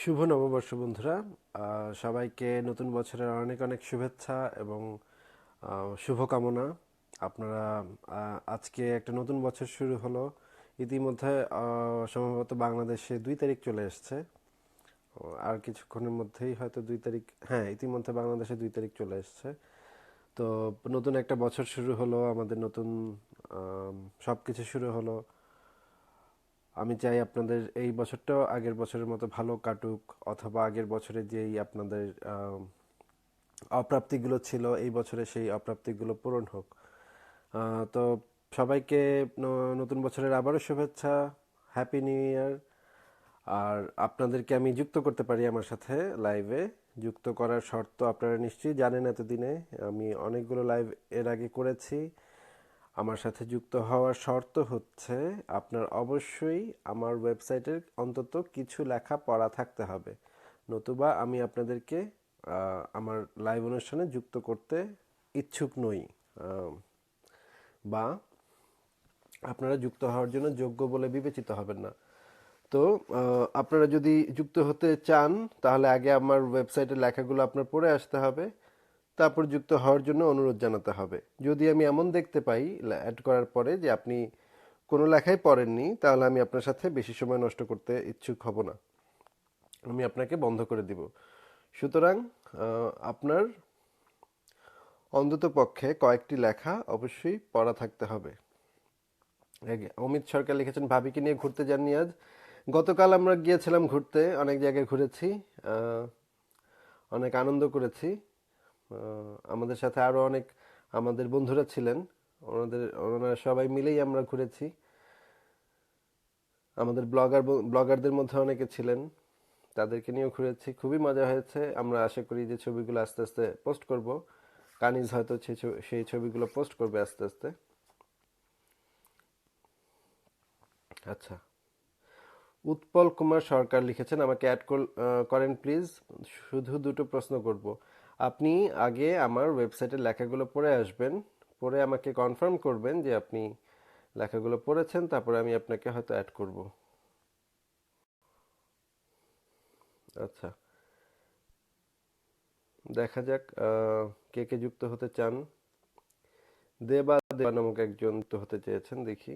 শুভ নববর্ষ বন্ধুরা। সবাইকে নতুন বছরের অনেক অনেক শুভেচ্ছা এবং শুভকামনা। আপনারা আজকে একটা নতুন বছর শুরু হলো। ইতিমধ্যে সম্ভবত বাংলাদেশে 2 তারিখ চলে এসছে। আর কিছুক্ষণের মধ্যেই হয়তো 2 তারিখ, হ্যাঁ ইতিমধ্যে বাংলাদেশে 2 তারিখ চলে এসছে। তো নতুন একটা বছর শুরু হলো, আমাদের নতুন সব কিছু শুরু হলো। আমি চাই আপনাদের এই বছরটাও আগের বছরের মতো ভালো কাটুক, অথবা আগের বছরে যেই আপনাদের অপ্রাপ্তিগুলো ছিল এই বছরে সেই অপ্রাপ্তিগুলো পূরণ হোক। তো সবাইকে নতুন বছরের আবারও শুভেচ্ছা, হ্যাপি নিউ ইয়ার। আর আপনাদেরকে আমি যুক্ত করতে পারি আমার সাথে লাইভে। যুক্ত করার শর্ত আপনারা নিশ্চয়ই জানেন, এতদিনে আমি অনেকগুলো লাইভ এর আগে করেছি। আমার সাথে যুক্ত হওয়ার শর্ত হচ্ছে আপনার অবশ্যই আমার ওয়েবসাইটের অন্তত কিছু লেখা পড়া থাকতে হবে, নতুবা আমি আপনাদেরকে আমার লাইভ অনুষ্ঠানে যুক্ত করতে ইচ্ছুক নই, বা আপনারা যুক্ত হওয়ার জন্য যোগ্য বলে বিবেচিত হবেন না। তো আপনারা যদি যুক্ত হতে চান তাহলে আগে আমার ওয়েবসাইটের লেখাগুলো আপনার পড়ে আসতে হবে, তারপর যুক্ত হওয়ার জন্য অনুরোধ জানাতে হবে। যদি আমি এমন দেখতে পাই অ্যাড করার পরে যে আপনি কোনো লেখাই পড়েননি, তাহলে আমি আপনার সাথে বেশি সময় নষ্ট করতে ইচ্ছুক হব না, আমি আপনাকে বন্ধ করে দিব। সুতরাং আপনার অন্তত পক্ষে কয়েকটি লেখা অবশ্যই পড়া থাকতে হবে। অমিত সরকার লিখেছেন, ভাবিকে নিয়ে ঘুরতে যাননি আজ? গতকাল আমরা গিয়েছিলাম ঘুরতে, অনেক জায়গায় ঘুরেছি, অনেক আনন্দ করেছি। আমাদের সাথে আরও অনেক আমাদের বন্ধুরা ছিলেন, ওনারা সবাই মিলেই আমরা ঘুরেছি। আমাদের ব্লগারদের মধ্যে অনেকে ছিলেন, তাদেরকে নিয়েও ঘুরেছি, খুবই মজা হয়েছে। আমরা আশা করি যে ছবিগুলো আস্তে আস্তে পোস্ট করব। কানিজ হয়তো সেই ছবিগুলো পোস্ট করবে আস্তে আস্তে। আচ্ছা, উৎপল কুমার সরকার লিখেছেন, আমাকে অ্যাড করেন প্লিজ, শুধু দুটো প্রশ্ন করব। আপনি আগে আমার ওয়েবসাইটের লেখাগুলো পড়ে আসবেন, পড়ে আমাকে কনফার্ম করবেন যে আপনি লেখাগুলো পড়েছেন, তারপরে আমি আপনাকে হয়তো অ্যাড করব। আচ্ছা, দেখা যাক কে কে যুক্ত হতে চান। দেবা দেবা নামক একজন যুক্ত হতে চেয়েছেন, দেখি।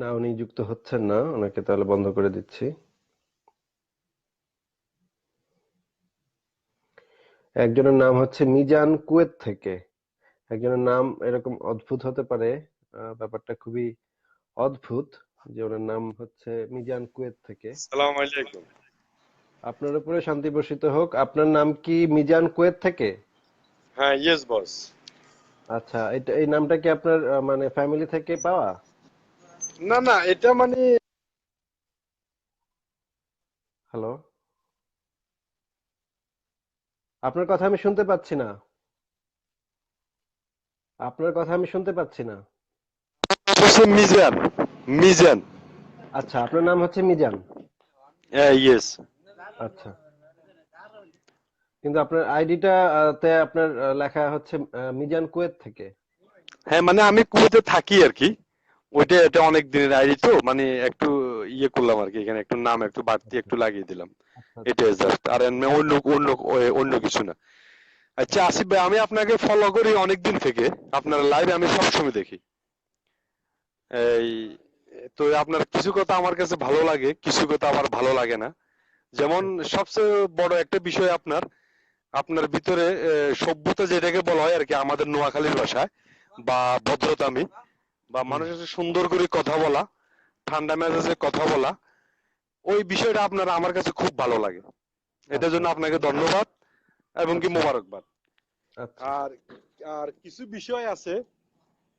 না, উনি যুক্ত হচ্ছেন না, ওনাকে তাহলে বন্ধ করে দিচ্ছি। একজনের নাম হচ্ছে মিজান কুয়েত থেকে। একজনের নাম এরকম অদ্ভুত হতে পারে, ব্যাপারটা খুবই অদ্ভুত যে ওনার নাম হচ্ছে মিজান কুয়েত থেকে। সালাম আলাইকুম। আপনার উপরে শান্তি বর্ষিত হোক। আপনার নাম কি মিজান কুয়েত থেকে? হ্যাঁ, ইয়েস বস। আচ্ছা, এই নামটা কি আপনার মানে ফ্যামিলি থেকে পাওয়া? না না, এটা মানে হ্যালো, আপনার কথা আমি শুনতে পাচ্ছি না। আপনার কথা আমি শুনতে পাচ্ছি না। হচ্ছে মিজান। মিজান। আচ্ছা, আপনার নাম হচ্ছে মিজান। হ্যাঁ, ইয়েস। আচ্ছা, কিন্তু আপনার আইডিটা তে আপনার লেখা হচ্ছে মিজান কুয়েত থেকে। হ্যাঁ, মানে আমি কুয়েতে থাকি আর কি। ওইটা এটা অনেক দিনের আইডি তো, মানে একটু ইয়ে করলাম আর কি, এখানে একটু নাম একটু বাড়তি আচ্ছা একটু লাগিয়ে দিলাম। আচ্ছা আচ্ছা। এটাই জাস্ট, আর এমনি অন্য অন্য অন্য কিছু না। আচ্ছা আসিফ ভাই, আমি আপনাকে ফলো করি অনেকদিন থেকে। আপনার লাইভ আমি সবসময় দেখি। এই তো আপনার কিছু কথা আমার কাছে ভালো লাগে, কিছু কথা আবার ভালো লাগে না। যেমন আচ্ছা সবচেয়ে বড় একটা বিষয় আপনার আপনার ভিতরে সভ্যতা যেটাকে বলা হয় আর কি, আমাদের নোয়াখালীর ভাষায়, বা ভদ্রতামি, বা হুম, মানুষের সাথে সুন্দর করে কথা বলা, ঠান্ডা মেজাজে কথা বলা, ওই বিষয়টা আপনার আমার কাছে খুব ভালো লাগে। এটার আচ্ছা জন্য আচ্ছা আপনাকে ধন্যবাদ এবং কি আচ্ছা মোবারকবাদ। আচ্ছা আর আর কিছু বিষয় আছে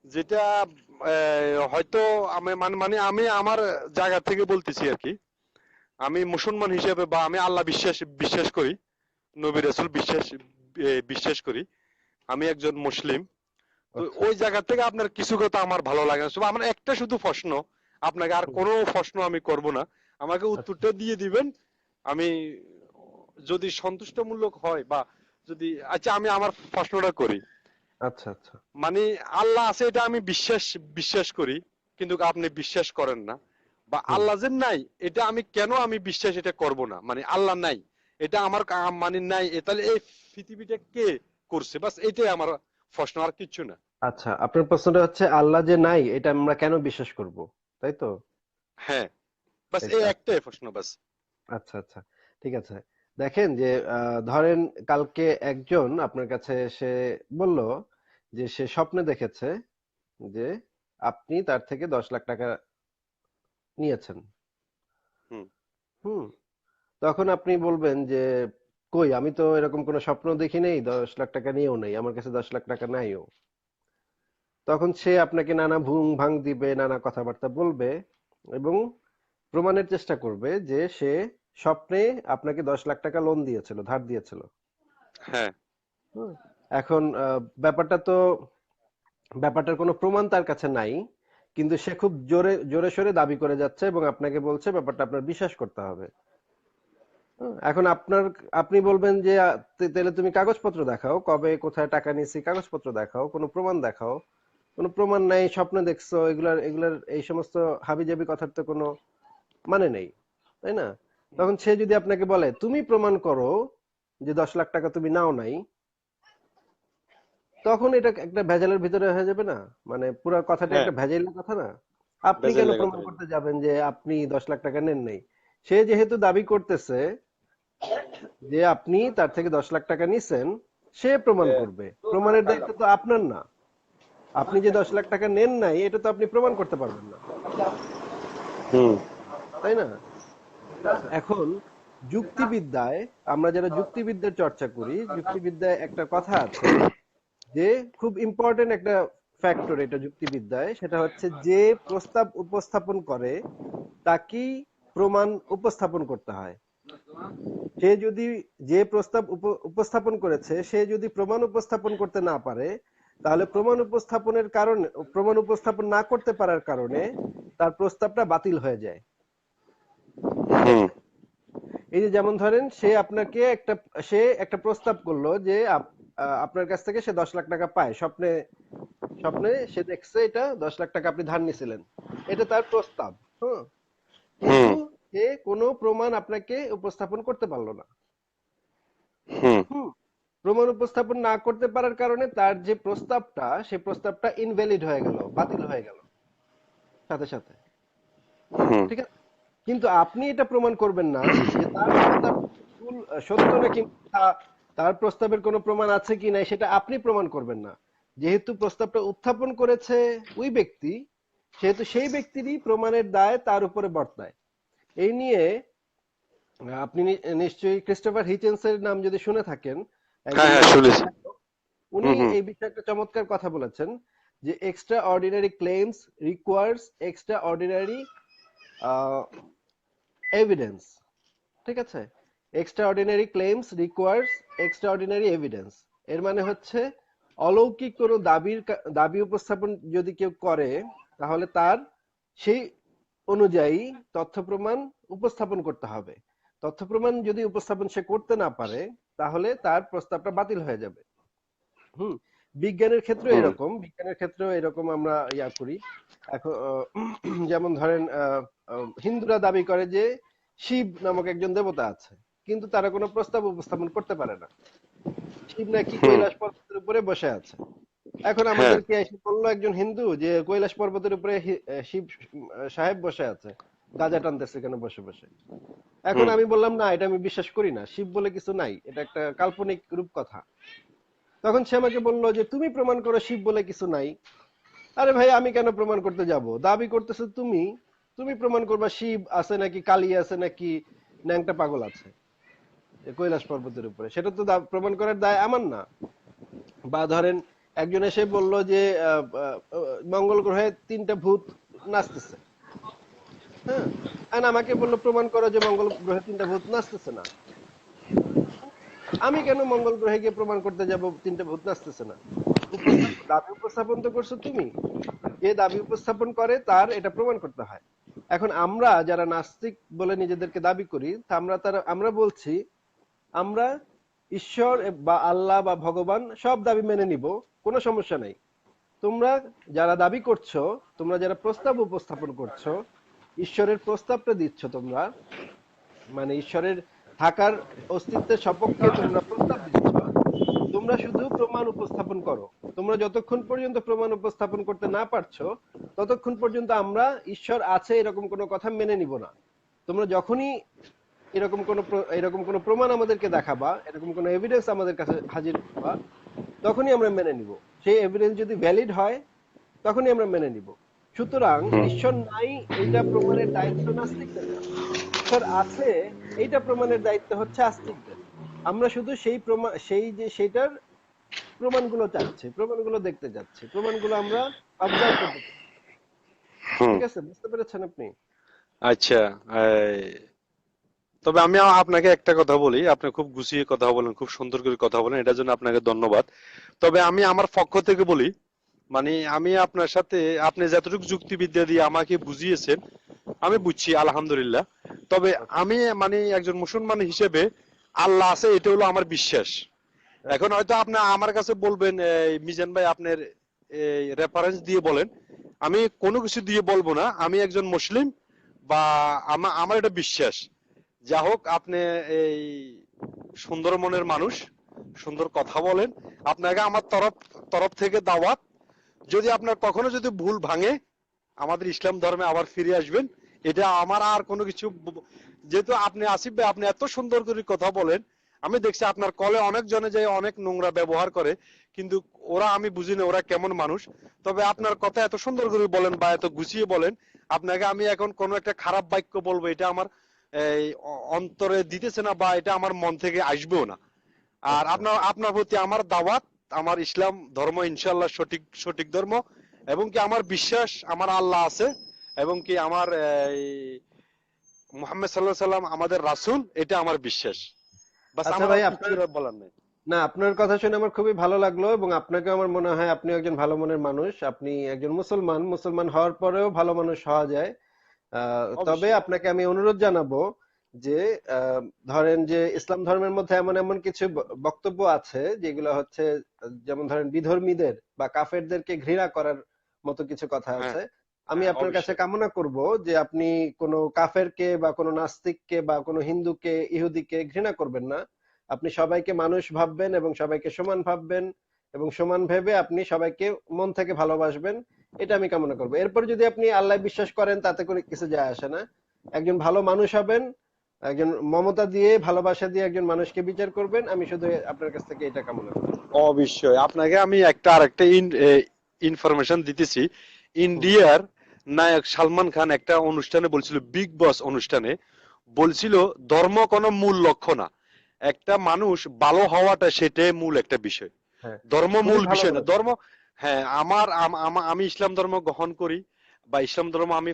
যেটা হয়তো আমি মানে মানে আমি আমার জায়গা থেকে বলতেছি আর কি। আমি মুসলমান হিসেবে, বা আমি আল্লাহ বিশ্বাস বিশ্বাস করি, নবী রাসূল বিশ্বাস করি। আমি একজন মুসলিম। তো আচ্ছা ওই জায়গা থেকে আপনার কিছু কথা আমার ভালো লাগে না। শুধু আমার একটা শুধু প্রশ্ন, আপনাকে আর কোনো প্রশ্ন আমি করব না, আমাকে আচ্ছা উত্তরটা দিয়ে দিবেন। আমি যদি সন্তুষ্টমূলক হয় বা যদি, আচ্ছা আমি আমার প্রশ্নটা করি। আচ্ছা আচ্ছা মানে আল্লাহ আছে এটা আমি বিশ্বাস বিশ্বাস করি, কিন্তু আপনি বিশ্বাস করেন না। বা হুম আল্লাহ যে নাই এটা আমি কেন আমি বিশ্বাস এটা করব না, মানে আল্লাহ নাই এটা আমার মানে নাই, তাহলে এই পৃথিবীটা কে করছে, বাস এটাই আমার প্রশ্ন, আর কিচ্ছু না। আচ্ছা, আপনার প্রশ্নটা হচ্ছে আল্লাহ যে নাই এটা আমরা কেন বিশ্বাস করব, তাই তো? হ্যাঁ, বাস এই এটা একটাই প্রশ্ন বাস। আচ্ছা আচ্ছা, ঠিক আছে। দেখেন যে ধরেন কালকে একজন আপনার কাছে এসে বলল যে সে স্বপ্নে দেখেছে যে আপনি তার থেকে 10 লাখ টাকা নিয়েছেন। হুম। হুম, তখন আপনি বলবেন যে কই, আমি তো এরকম কোনো স্বপ্ন দেখি নেই, 10 লাখ টাকা নিয়েও নেই, আমার কাছে 10 লাখ টাকা নাইও। তখন সে আপনাকে নানা ভুং ভাং দিবে, নানা কথাবার্তা বলবে এবং প্রমাণের চেষ্টা করবে যে সে স্বপ্নে আপনাকে 10 লাখ টাকা লোন দিয়েছিল, ধার দিয়েছিল। হ্যাঁ। হুম, এখন ব্যাপারটার কোনো প্রমাণ তার কাছে নাই, কিন্তু সে খুব জোরে জোরে সোরে দাবি করে যাচ্ছে এবং আপনাকে বলছে ব্যাপারটা আপনার বিশ্বাস করতে হবে। এখন আপনি বলবেন যে তাহলে তুমি কাগজপত্র দেখাও, কবে কোথায় টাকা নিয়েছি কাগজপত্র দেখাও, কোনো প্রমাণ দেখাও। কোনো প্রমাণ নাই, স্বপ্নে দেখছো, এগুলার এই সমস্ত হাবিজাবি কথার তো কোনো মানে নেই, তাই না? তখন সে যদি আপনাকে বলে তুমি প্রমাণ করো যে 10 লাখ টাকা তুমি নাও নাই, তখন এটা একটা ভেজালের ভিতরে হয়ে যাবে না? মানে পুরো কথাটা হ্যাঁ, একটা ভেজালের কথা না? আপনি বেজেল কেন লেগে প্রমাণ ধরে। করতে যাবেন যে আপনি 10 লাখ টাকা নেন নাই? সে যেহেতু দাবি করতেছে যে আপনি তার থেকে 10 লাখ টাকা নিছেন, সে প্রমাণ করবে। প্রমাণের দায়িত্ব তো আপনার না। আপনি যে 10 লাখ টাকা নেন নাই এটা তো আপনি প্রমাণ করতে পারবেন না, হুম। তাই না? এখন যুক্তিবিদ্যায়, আমরা যারা যুক্তিবিদ্যার চর্চা করি, যুক্তিবিদ্যায় একটা কথা আছে যে খুব ইম্পর্টেন্ট একটা ফ্যাক্টর এটা যুক্তিবিদ্যায়, সেটা হচ্ছে যে প্রস্তাব উপস্থাপন করে তাকেই প্রমাণ উপস্থাপন করতে হয়। সে যদি, যে প্রস্তাব উপস্থাপন করেছে সে যদি প্রমাণ উপস্থাপন করতে না পারে, তাহলে প্রমাণ উপস্থাপন না করতে পারার কারণে তার প্রস্তাবটা বাতিল হয়ে যায়। ঠিক হুম। আছে? এই যে যেমন ধরেন সে একটা প্রস্তাব করলো যে আপনার কাছ থেকে সে 10 লাখ টাকা পায় স্বপ্নে। স্বপ্নে সে দেখছে এটা 10 লাখ টাকা আপনি ধার নিছিলেন, এটা তার প্রস্তাব। হুম, কিন্তু হুম। সে কোনো প্রমাণ আপনাকে উপস্থাপন করতে পারলো না। হুম। হুম, প্রমাণ উপস্থাপন না করতে পারার কারণে তার যে প্রস্তাবটা, সে প্রস্তাবটা ইনভ্যালিড হয়ে গেল, বাতিল হয়ে গেল সাথে সাথে। হুম। ঠিক আছে? কিন্তু আপনি এটা প্রমাণ করবেন না যে তার প্রস্তাব সত্য নাকি মিথ্যা, তার প্রস্তাবের কোনো প্রমাণ আছে কি নাই সেটা আপনি প্রমাণ করবেন না। যেহেতু প্রস্তাবটা উত্থাপন করেছে ওই ব্যক্তি, সেহেতু সেই ব্যক্তিরই প্রমাণের দায় তার উপরে বর্তায়। এই নিয়ে আপনি নিশ্চয়ই ক্রিস্টোফার হিচেন্সের নাম যদি শুনে থাকেন, হ্যাঁ, একজন হ্যাঁ, নৈতিক শুনেছি। লেখক। উনি হুম। হুম। এই বিষয়ে একটা চমৎকার কথা বলেছেন যে extra ordinary claims requires extra ordinary evidence. ঠিক আছে? Extra ordinary claims requires extra ordinary evidence. এর মানে হচ্ছে অলৌকিক কোনো দাবি উপস্থাপন যদি কেউ করে, তাহলে তার সেই অনুযায়ী তথ্য প্রমাণ উপস্থাপন করতে হবে। তথ্য প্রমাণ যদি উপস্থাপন সে করতে না পারে, তাহলে তার প্রস্তাবটা বাতিল হয়ে যাবে। হুম, হুম। বিজ্ঞানের ক্ষেত্রেও এরকম আমরা ইয়া করি। এখন যেমন ধরেন হিন্দুরা দাবি করে যে শিব নামক একজন দেবতা আছে, কিন্তু তারা কোনো প্রস্তাব উপস্থাপন করতে পারে না। শিব নাকি হুম। কৈলাস পর্বতের উপরে বসে আছে। এখন হ্যাঁ। আমাদেরকে এসে বললো একজন হিন্দু যে কৈলাস পর্বতের উপরে শিব সাহেব বসে আছে, গাজা টানতেছে কেন বসে বসে। এখন হুম। আমি বললাম না, এটা আমি বিশ্বাস করি না, শিব বলে কিছু নাই, এটা একটা কাল্পনিক রূপকথা। তখন সে আমাকে বললো যে তুমি প্রমাণ করো শিব বলে কিছু নাই। আরে ভাই, আমি কেন প্রমাণ করতে যাব? দাবি করতেছো তুমি, তুমি প্রমাণ করবা শিব আছে নাকি কালী আছে নাকি ন্যাংটা পাগল আছে কৈলাস পর্বতের উপরে, সেটা তো প্রমাণ করার দায় আমার না। বা ধরেন একজন এসে বলল যে মঙ্গল গ্রহে 3টা ভূত নাচতেছে। হ্যাঁ, আর আমাকে বললো প্রমাণ করো যে মঙ্গল গ্রহে 3টা ভূত নাচতেছে না। আমি কেন মঙ্গল গ্রহে গিয়ে প্রমাণ করতে যাব 3টা ভূত নাচতেছে না? দাবি উপস্থাপন তো করছো তুমি। যে দাবি উপস্থাপন করে তার এটা প্রমাণ করতে হয়। এখন আমরা যারা নাস্তিক বলে নিজেদেরকে দাবি করি, তা আমরা বলছি আমরা ঈশ্বর বা আল্লাহ বা ভগবান সব দাবি মেনে নিব, কোনো সমস্যা নাই। তোমরা যারা দাবি করছো, তোমরা যারা প্রস্তাব উপস্থাপন করছো, ঈশ্বরের প্রস্তাবটা দিচ্ছ তোমরা, মানে ঈশ্বরের থাকার অস্তিত্বের সপক্ষে তোমরা প্রস্তাব দিচ্ছ, তোমরা শুধু প্রমাণ উপস্থাপন করো। তোমরা যতক্ষণ পর্যন্ত প্রমাণ উপস্থাপন করতে না পারছো, ততক্ষণ পর্যন্ত আমরা ঈশ্বর আছে এরকম কোনো কথা মেনে নিব না। তোমরা যখনই এরকম কোনো প্রমাণ আমাদেরকে দেখাবা, এরকম কোনো এভিডেন্স আমাদের কাছে হাজির করবা, তখনই আমরা মেনে নিব। সেই এভিডেন্স যদি ভ্যালিড হয়, তখনই আমরা মেনে নিব। সুতরাং হুম। ঈশ্বর নাই এইটা প্রমাণের দায়িত্ব নাস্তিকদের না, ঈশ্বর আছে এইটা প্রমাণের দায়িত্ব হচ্ছে আস্তিকদের। আমরা শুধু সেই প্রমাণ, সেটার প্রমাণগুলো চাচ্ছি, প্রমাণগুলো দেখতে যাচ্ছি, প্রমাণগুলো আমরা অবজার্ভ করতে চাচ্ছি। হুম। ঠিক আছে, বুঝতে পেরেছেন আপনি? আচ্ছা, তবে আমি আপনাকে একটা কথা বলি, আপনি খুব গুছিয়ে কথা বলেন, খুব সুন্দর করে কথা বলেন, এটার জন্য আপনাকে ধন্যবাদ। তবে আমি আমার পক্ষ থেকে বলি, মানে আমি আপনার সাথে, আপনি যতটুকু যুক্তিবিদ্যা দিয়ে আমাকে বুঝিয়েছেন আমি বুঝছি আলহামদুলিল্লাহ। তবে আচ্ছা, আমি মানে একজন মুসলমান হিসেবে আল্লাহ আছে এটা হলো আমার বিশ্বাস। এখন আচ্ছা, হয়তো আপনি আমার কাছে বলবেন, মিজান ভাই আপনার রেফারেন্স দিয়ে বলেন, আমি কোনো কিছু দিয়ে বলবো না, আমি একজন মুসলিম বা আমার এটা বিশ্বাস। যা হোক, আপনি এই সুন্দর মনের মানুষ, সুন্দর কথা বলেন, আপনাকে আমার তরফ থেকে দাওয়াত। যদি আপনার কখনো যদি ভুল ভাঙে, আমাদের ইসলাম ধর্মে আবার ফিরে আসবেন। এটা আমার আর কোনো কিছু যেহেতু আপনি আসিফ ভাই, আপনি এত সুন্দর করে কথা বলেন, আমি দেখছি আপনার কলে অনেক জনে যায় অনেক নোংরা ব্যবহার করে, কিন্তু ওরা, আমি বুঝি না ওরা কেমন মানুষ। তবে আপনার কথা এত সুন্দর করে বলেন বা এত গুছিয়ে বলেন, আপনাকে আমি এখন কোনো একটা খারাপ বাক্য বলবো, এটা আমার এই অন্তরে দিতেছে না, বা এটা আমার মন থেকে আসবেও না। আর আচ্ছা, আপনার আপনার প্রতি আমার দাওয়াত, আমার ইসলাম ধর্ম ইনশাল্লাহ সঠিক সঠিক ধর্ম, এবং কি আমার বিশ্বাস আমার আল্লাহ আছে, এবং কি আমার মুহাম্মদ সাল্লাল্লাহু সাল্লাম আমাদের রাসূল, এটা আমার বিশ্বাস। বাস, আচ্ছা আমার ভাই, আর কিছু আপনার, বলার নেই। না, আপনার কথা শুনে আমার খুবই ভালো লাগলো, এবং আপনাকে আমার মনে হয় আপনি একজন ভালো মনের মানুষ। আপনি একজন মুসলমান, মুসলমান হওয়ার পরেও ভালো মানুষ হওয়া যায়। তবে অবশ্যই। আপনাকে আমি অনুরোধ জানাবো যে আহ, ধরেন যে ইসলাম ধর্মের মধ্যে এমন এমন কিছু বক্তব্য আছে যেগুলো হচ্ছে, যেমন ধরেন বিধর্মীদের বা কাফেরদেরকে ঘৃণা করার মতো কিছু কথা হ্যাঁ, আছে। আমি হ্যাঁ, আপনার কাছে অবশ্যই। কামনা করব যে আপনি কোনো কাফেরকে বা কোনো নাস্তিককে বা কোনো হিন্দুকে, ইহুদিকে ঘৃণা করবেন না। আপনি সবাইকে মানুষ ভাববেন এবং সবাইকে সমান ভাববেন, এবং সমান ভেবে আপনি সবাইকে মন থেকে ভালোবাসবেন। এটা আমি কামনা করবো। এরপর যদি আপনি আল্লাহ বিশ্বাস করেন, তাতে করে কিছু যায় আসে না। একজন ভালো মানুষ হবেন, একজন মমতা দিয়ে, ভালোবাসা দিয়ে একজন মানুষকে বিচার করবেন। আমি শুধু আপনার কাছ থেকে এটা কামনা করি। অবশ্যই আপনাকে আমি আরেকটা ইনফরমেশন দিতেছি। হুম, ইন্ডিয়ার নায়ক সালমান খান একটা অনুষ্ঠানে বলছিল, বিগ বস অনুষ্ঠানে বলছিল, ধর্ম কোনো মূল লক্ষ্য না, একটা মানুষ ভালো হওয়াটা সেটাই মূল একটা বিষয়। হ্যাঁ, ধর্ম খুবই মূল ভালো বিষয় না, বলেছেন। ধর্ম। হ্যাঁ, আমি ইসলাম ধর্ম গ্রহণ করি, বা ইসলাম ধর্ম আমি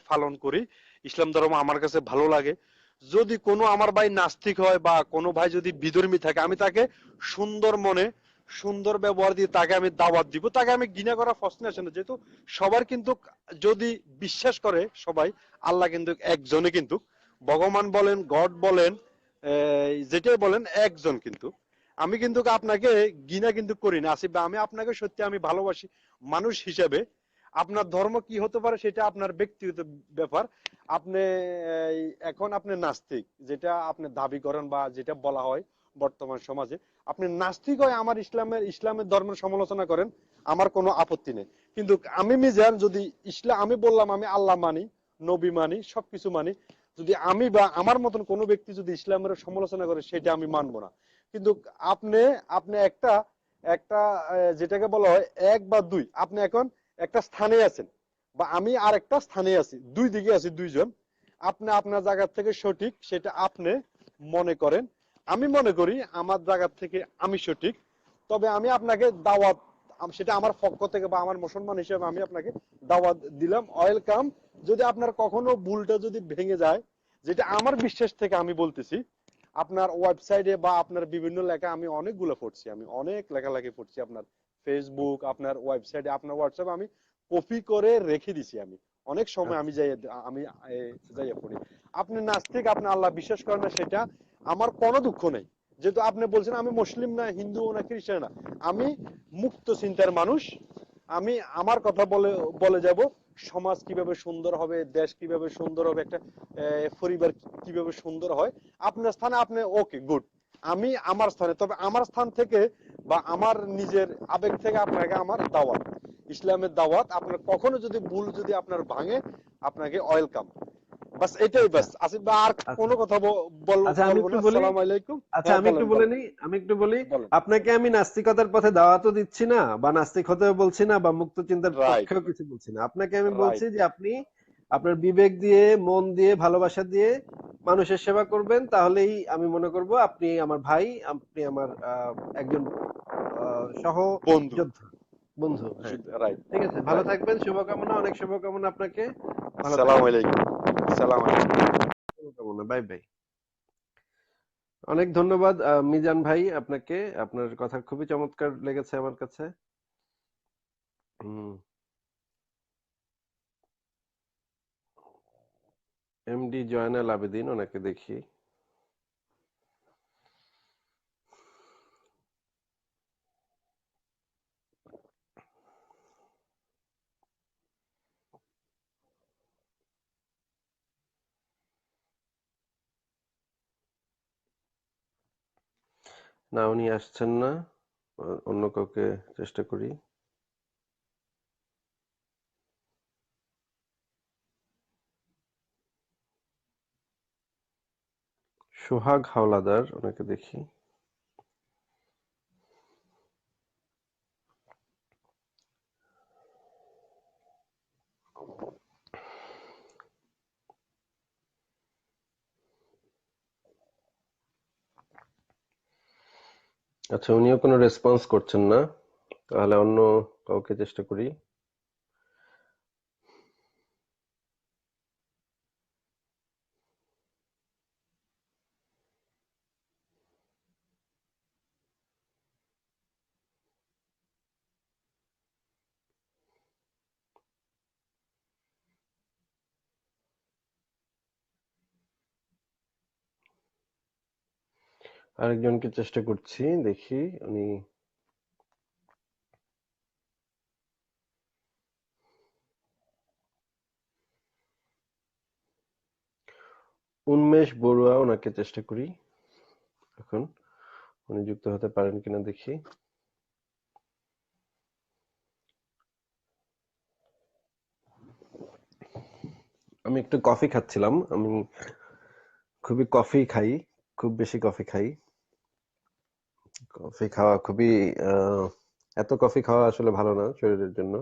পালন করি। ইসলাম ধর্ম আমার কাছে ভালো লাগে। যদি কোনো আমার ভাই নাস্তিক হয় বা কোনো ভাই যদি বিধর্মী থাকে, আমি তাকে সুন্দর মনে, সুন্দর ব্যবহার দিয়ে তাকে আমি দাওয়াত দিব, তাকে আমি ঘৃণা করা প্রশ্ন আসে না। যেহেতু সবার কিন্তু, যদি বিশ্বাস করে সবাই, আল্লাহ কিন্তু একজনে, কিন্তু ভগবান বলেন, গড বলেন, যেটাই বলেন, একজন কিন্তু। আমি কিন্তু আপনাকে ঘৃণা কিন্তু করি না আসিফ ভাই, আমি আপনাকে সত্যি আমি ভালোবাসি মানুষ হিসেবে। আপনার ধর্ম কি হতে পারে সেটা আপনার ব্যক্তিগত ব্যাপার। আপনি এখন আপনি নাস্তিক, যেটা আপনি দাবি করেন বা যেটা বলা হয় বর্তমান সমাজে, আপনি নাস্তিক হয় আমার ইসলামের ধর্মের সমালোচনা করেন, আমার কোনো আপত্তি নেই। কিন্তু আমি মিজান, যদি আমি বললাম আমি আল্লাহ মানি, নবী মানি, সবকিছু মানি, যদি আমি বা আমার মতন কোনো ব্যক্তি যদি ইসলামের সমালোচনা করে, সেটা আমি মানবো না। কিন্তু আপনি আপনি একটা একটা যেটাকে বলা হয় এক বা দুই, আপনি এখন একটা স্থানে আছেন, বা আমি আর একটা স্থানে আছি, দুই দিকে আছি দুইজন। আপনি আপনার জায়গা থেকে সঠিক, সেটা আপনি মনে করেন, আমি মনে করি আমার জায়গা থেকে আমি সঠিক। তবে আমি আপনাকে দাওয়াত, সেটা আমার পক্ষ থেকে বা আমার মুসলমান হিসেবে আমি আপনাকে দাওয়াত দিলাম, ওয়েলকাম। যদি আপনার কখনো ভুলটা যদি ভেঙে যায়, যেটা আমার বিশ্বাস থেকে আমি বলতেছি, আপনার ওয়েবসাইটে বা আপনার বিভিন্ন লেখা আমি অনেকগুলো পড়ছি, আমি অনেক লেখালেখি পড়ছি আপনার ফেসবুক, আপনার ওয়েবসাইটে, আপনার হোয়াটসঅ্যাপে আমি কপি করে রেখে দিছি আমি অনেক সময় আচ্ছা। আমি যাইয়া পড়ি। আপনি নাস্তিক, আপনি আল্লাহ বিশ্বাস করেন না, সেটা আমার কোনো দুঃখ নেই। যেহেতু আপনি বলছেন আমি মুসলিম না, হিন্দু না, খ্রিস্টান না, আমি মুক্ত চিন্তার মানুষ। আমি আমার কথা বলে বলে যাব, সমাজ কিভাবে সুন্দর হবে, দেশ কিভাবে সুন্দর হবে, একটা পরিবার কিভাবে সুন্দর হয়। আপনার স্থানে আপনি ওকে গুড, আমি আমার স্থানে, তবে আমার স্থান থেকে বা আমার নিজের আবেগ থেকে আপনাকে আমার দাওয়াত, ইসলামের দাওয়াত। আপনার কখনো যদি ভুল যদি আপনার ভাঙে, আপনাকে ওয়েলকাম। বাস এটাই, আচ্ছা। বাস আসিফ ভাই, আর আচ্ছা। কোনো কথা আচ্ছা, আমি বলবো একটু না। বলি। আসসালামু আলাইকুম। আচ্ছা, হ্যাঁ, আমি একটু বলেন বলে বলেন নিই। আমি একটু বলি। বলেন। আপনাকে আমি নাস্তিকতার পথে দাওয়াতও দিচ্ছি না, বা নাস্তিক হতেও বলছি না, বা মুক্ত চিন্তার রাইট, পক্ষেও কিছু বলছি না। আপনাকে আমি বলছি রাইট। যে আপনি আপনার বিবেক দিয়ে, মন দিয়ে, ভালোবাসা দিয়ে মানুষের সেবা করবেন, তাহলেই আমি মনে করব আপনি আমার ভাই, আপনি আমার একজন বন্ধু। সহযোদ্ধা, বন্ধু। হ্যাঁ, রাইট, ঠিক আছে। ভালো রাইট। থাকবেন। শুভকামনা, অনেক শুভকামনা আপনাকে। ভালো আসসালামু থাকবেন। আলাইকুম। আসসালামু আলাইকুম। শুভকামনা। Bye bye. অনেক ধন্যবাদ মিজান ভাই আপনাকে। আপনার কথা খুবই চমৎকার লেগেছে আমার কাছে। হুম। এমডি জয়নাল আবেদিন, ওনাকে দেখি। না, উনি আসছেন না। অন্য কাউকে চেষ্টা করি। সোহাগ হাওলাদার, ওনাকে দেখি। আচ্ছা, উনিও কোনো রেসপন্স করছেন না। তাহলে অন্য কাউকে চেষ্টা করি। আরেকজনকে চেষ্টা করছি, দেখি উনি। উন্মেষ বড়ুয়া, ওনাকে চেষ্টা করি এখন। উনি যুক্ত হতে পারেন কিনা দেখি। আমি একটু কফি খাচ্ছিলাম। আমি খুবই কফি খাই, খুব বেশি কফি খাই। কফি খাওয়া খুবই আহ এত কফি খাওয়া আসলে ভালো না শরীরের জন্য।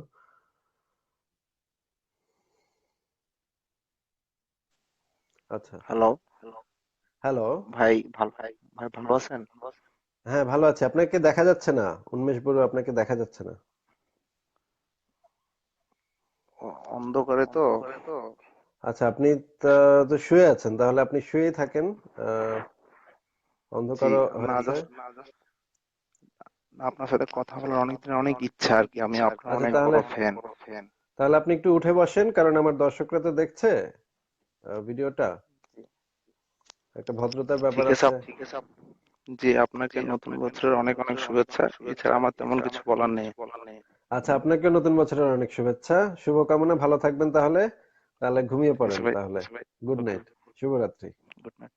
আচ্ছা। Hello hello. ভাই, ভাই ভালো আছেন? হ্যাঁ, ভালো আছি। আপনাকে দেখা যাচ্ছে না, উন্মেষ বড়ুয়া, আপনাকে দেখা যাচ্ছে না। অন্ধকারে তো। আচ্ছা, আপনি তো তো শুয়ে আছেন, তাহলে আপনি শুয়েই থাকেন। আহ জি, অন্ধকারও না হয়েছে। জাস্ট আপনার সাথে কথা বলার অনেক দিনের অনেক ইচ্ছা আর কি। আমি আপনার আচ্ছা, অনেক তাহলে বড় ফ্যান। তাহলে আপনি একটু উঠে বসেন, কারণ আমার দর্শকরা তো দেখছে ভিডিওটা। একটা ভদ্রতার ব্যাপার ঠিক আছে আছে। জি, আপনাকে নতুন বছরের অনেক অনেক শুভেচ্ছা। এছাড়া আমার তেমন কিছু বলার নেই। আচ্ছা, আপনাকেও নতুন বছরের অনেক শুভেচ্ছা, শুভকামনা। ভালো থাকবেন তাহলে। তাহলে ঘুমিয়ে ঠিক আছে পড়েন ভাই। তাহলে। Good okay, night. শুভরাত্রি। Good night.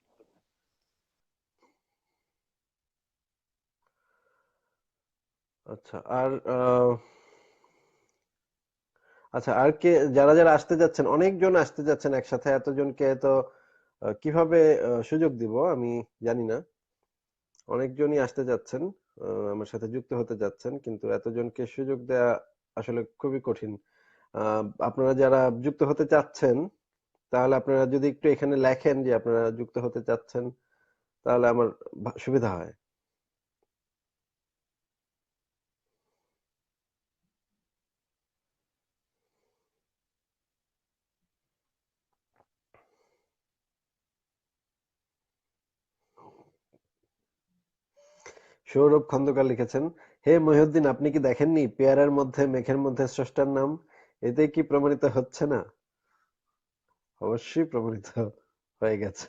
আচ্ছা, আর আচ্ছা, আর কে, যারা যারা আসতে যাচ্ছেন, অনেকজন আসতে যাচ্ছেন একসাথে, এতজনকে তো কিভাবে সুযোগ দিব আমি জানি না। অনেকজনই আসতে যাচ্ছেন, আমার সাথে যুক্ত হতে যাচ্ছেন, কিন্তু এতজনকে সুযোগ দেয়া আসলে খুবই কঠিন। আপনারা যারা যুক্ত হতে চাচ্ছেন, তাহলে আপনারা যদি একটু এখানে লেখেন যে আপনারা যুক্ত হতে চাচ্ছেন, তাহলে আমার সুবিধা হয়। সৌরভ খন্দকার লিখেছেন, হে মহিউদ্দিন, আপনি কি দেখেননি পেয়ারার মধ্যে মেঘের মধ্যে স্রষ্টার নাম? এতে কি প্রমাণিত হচ্ছে না? অবশ্যই প্রমাণিত হয়ে গেছে।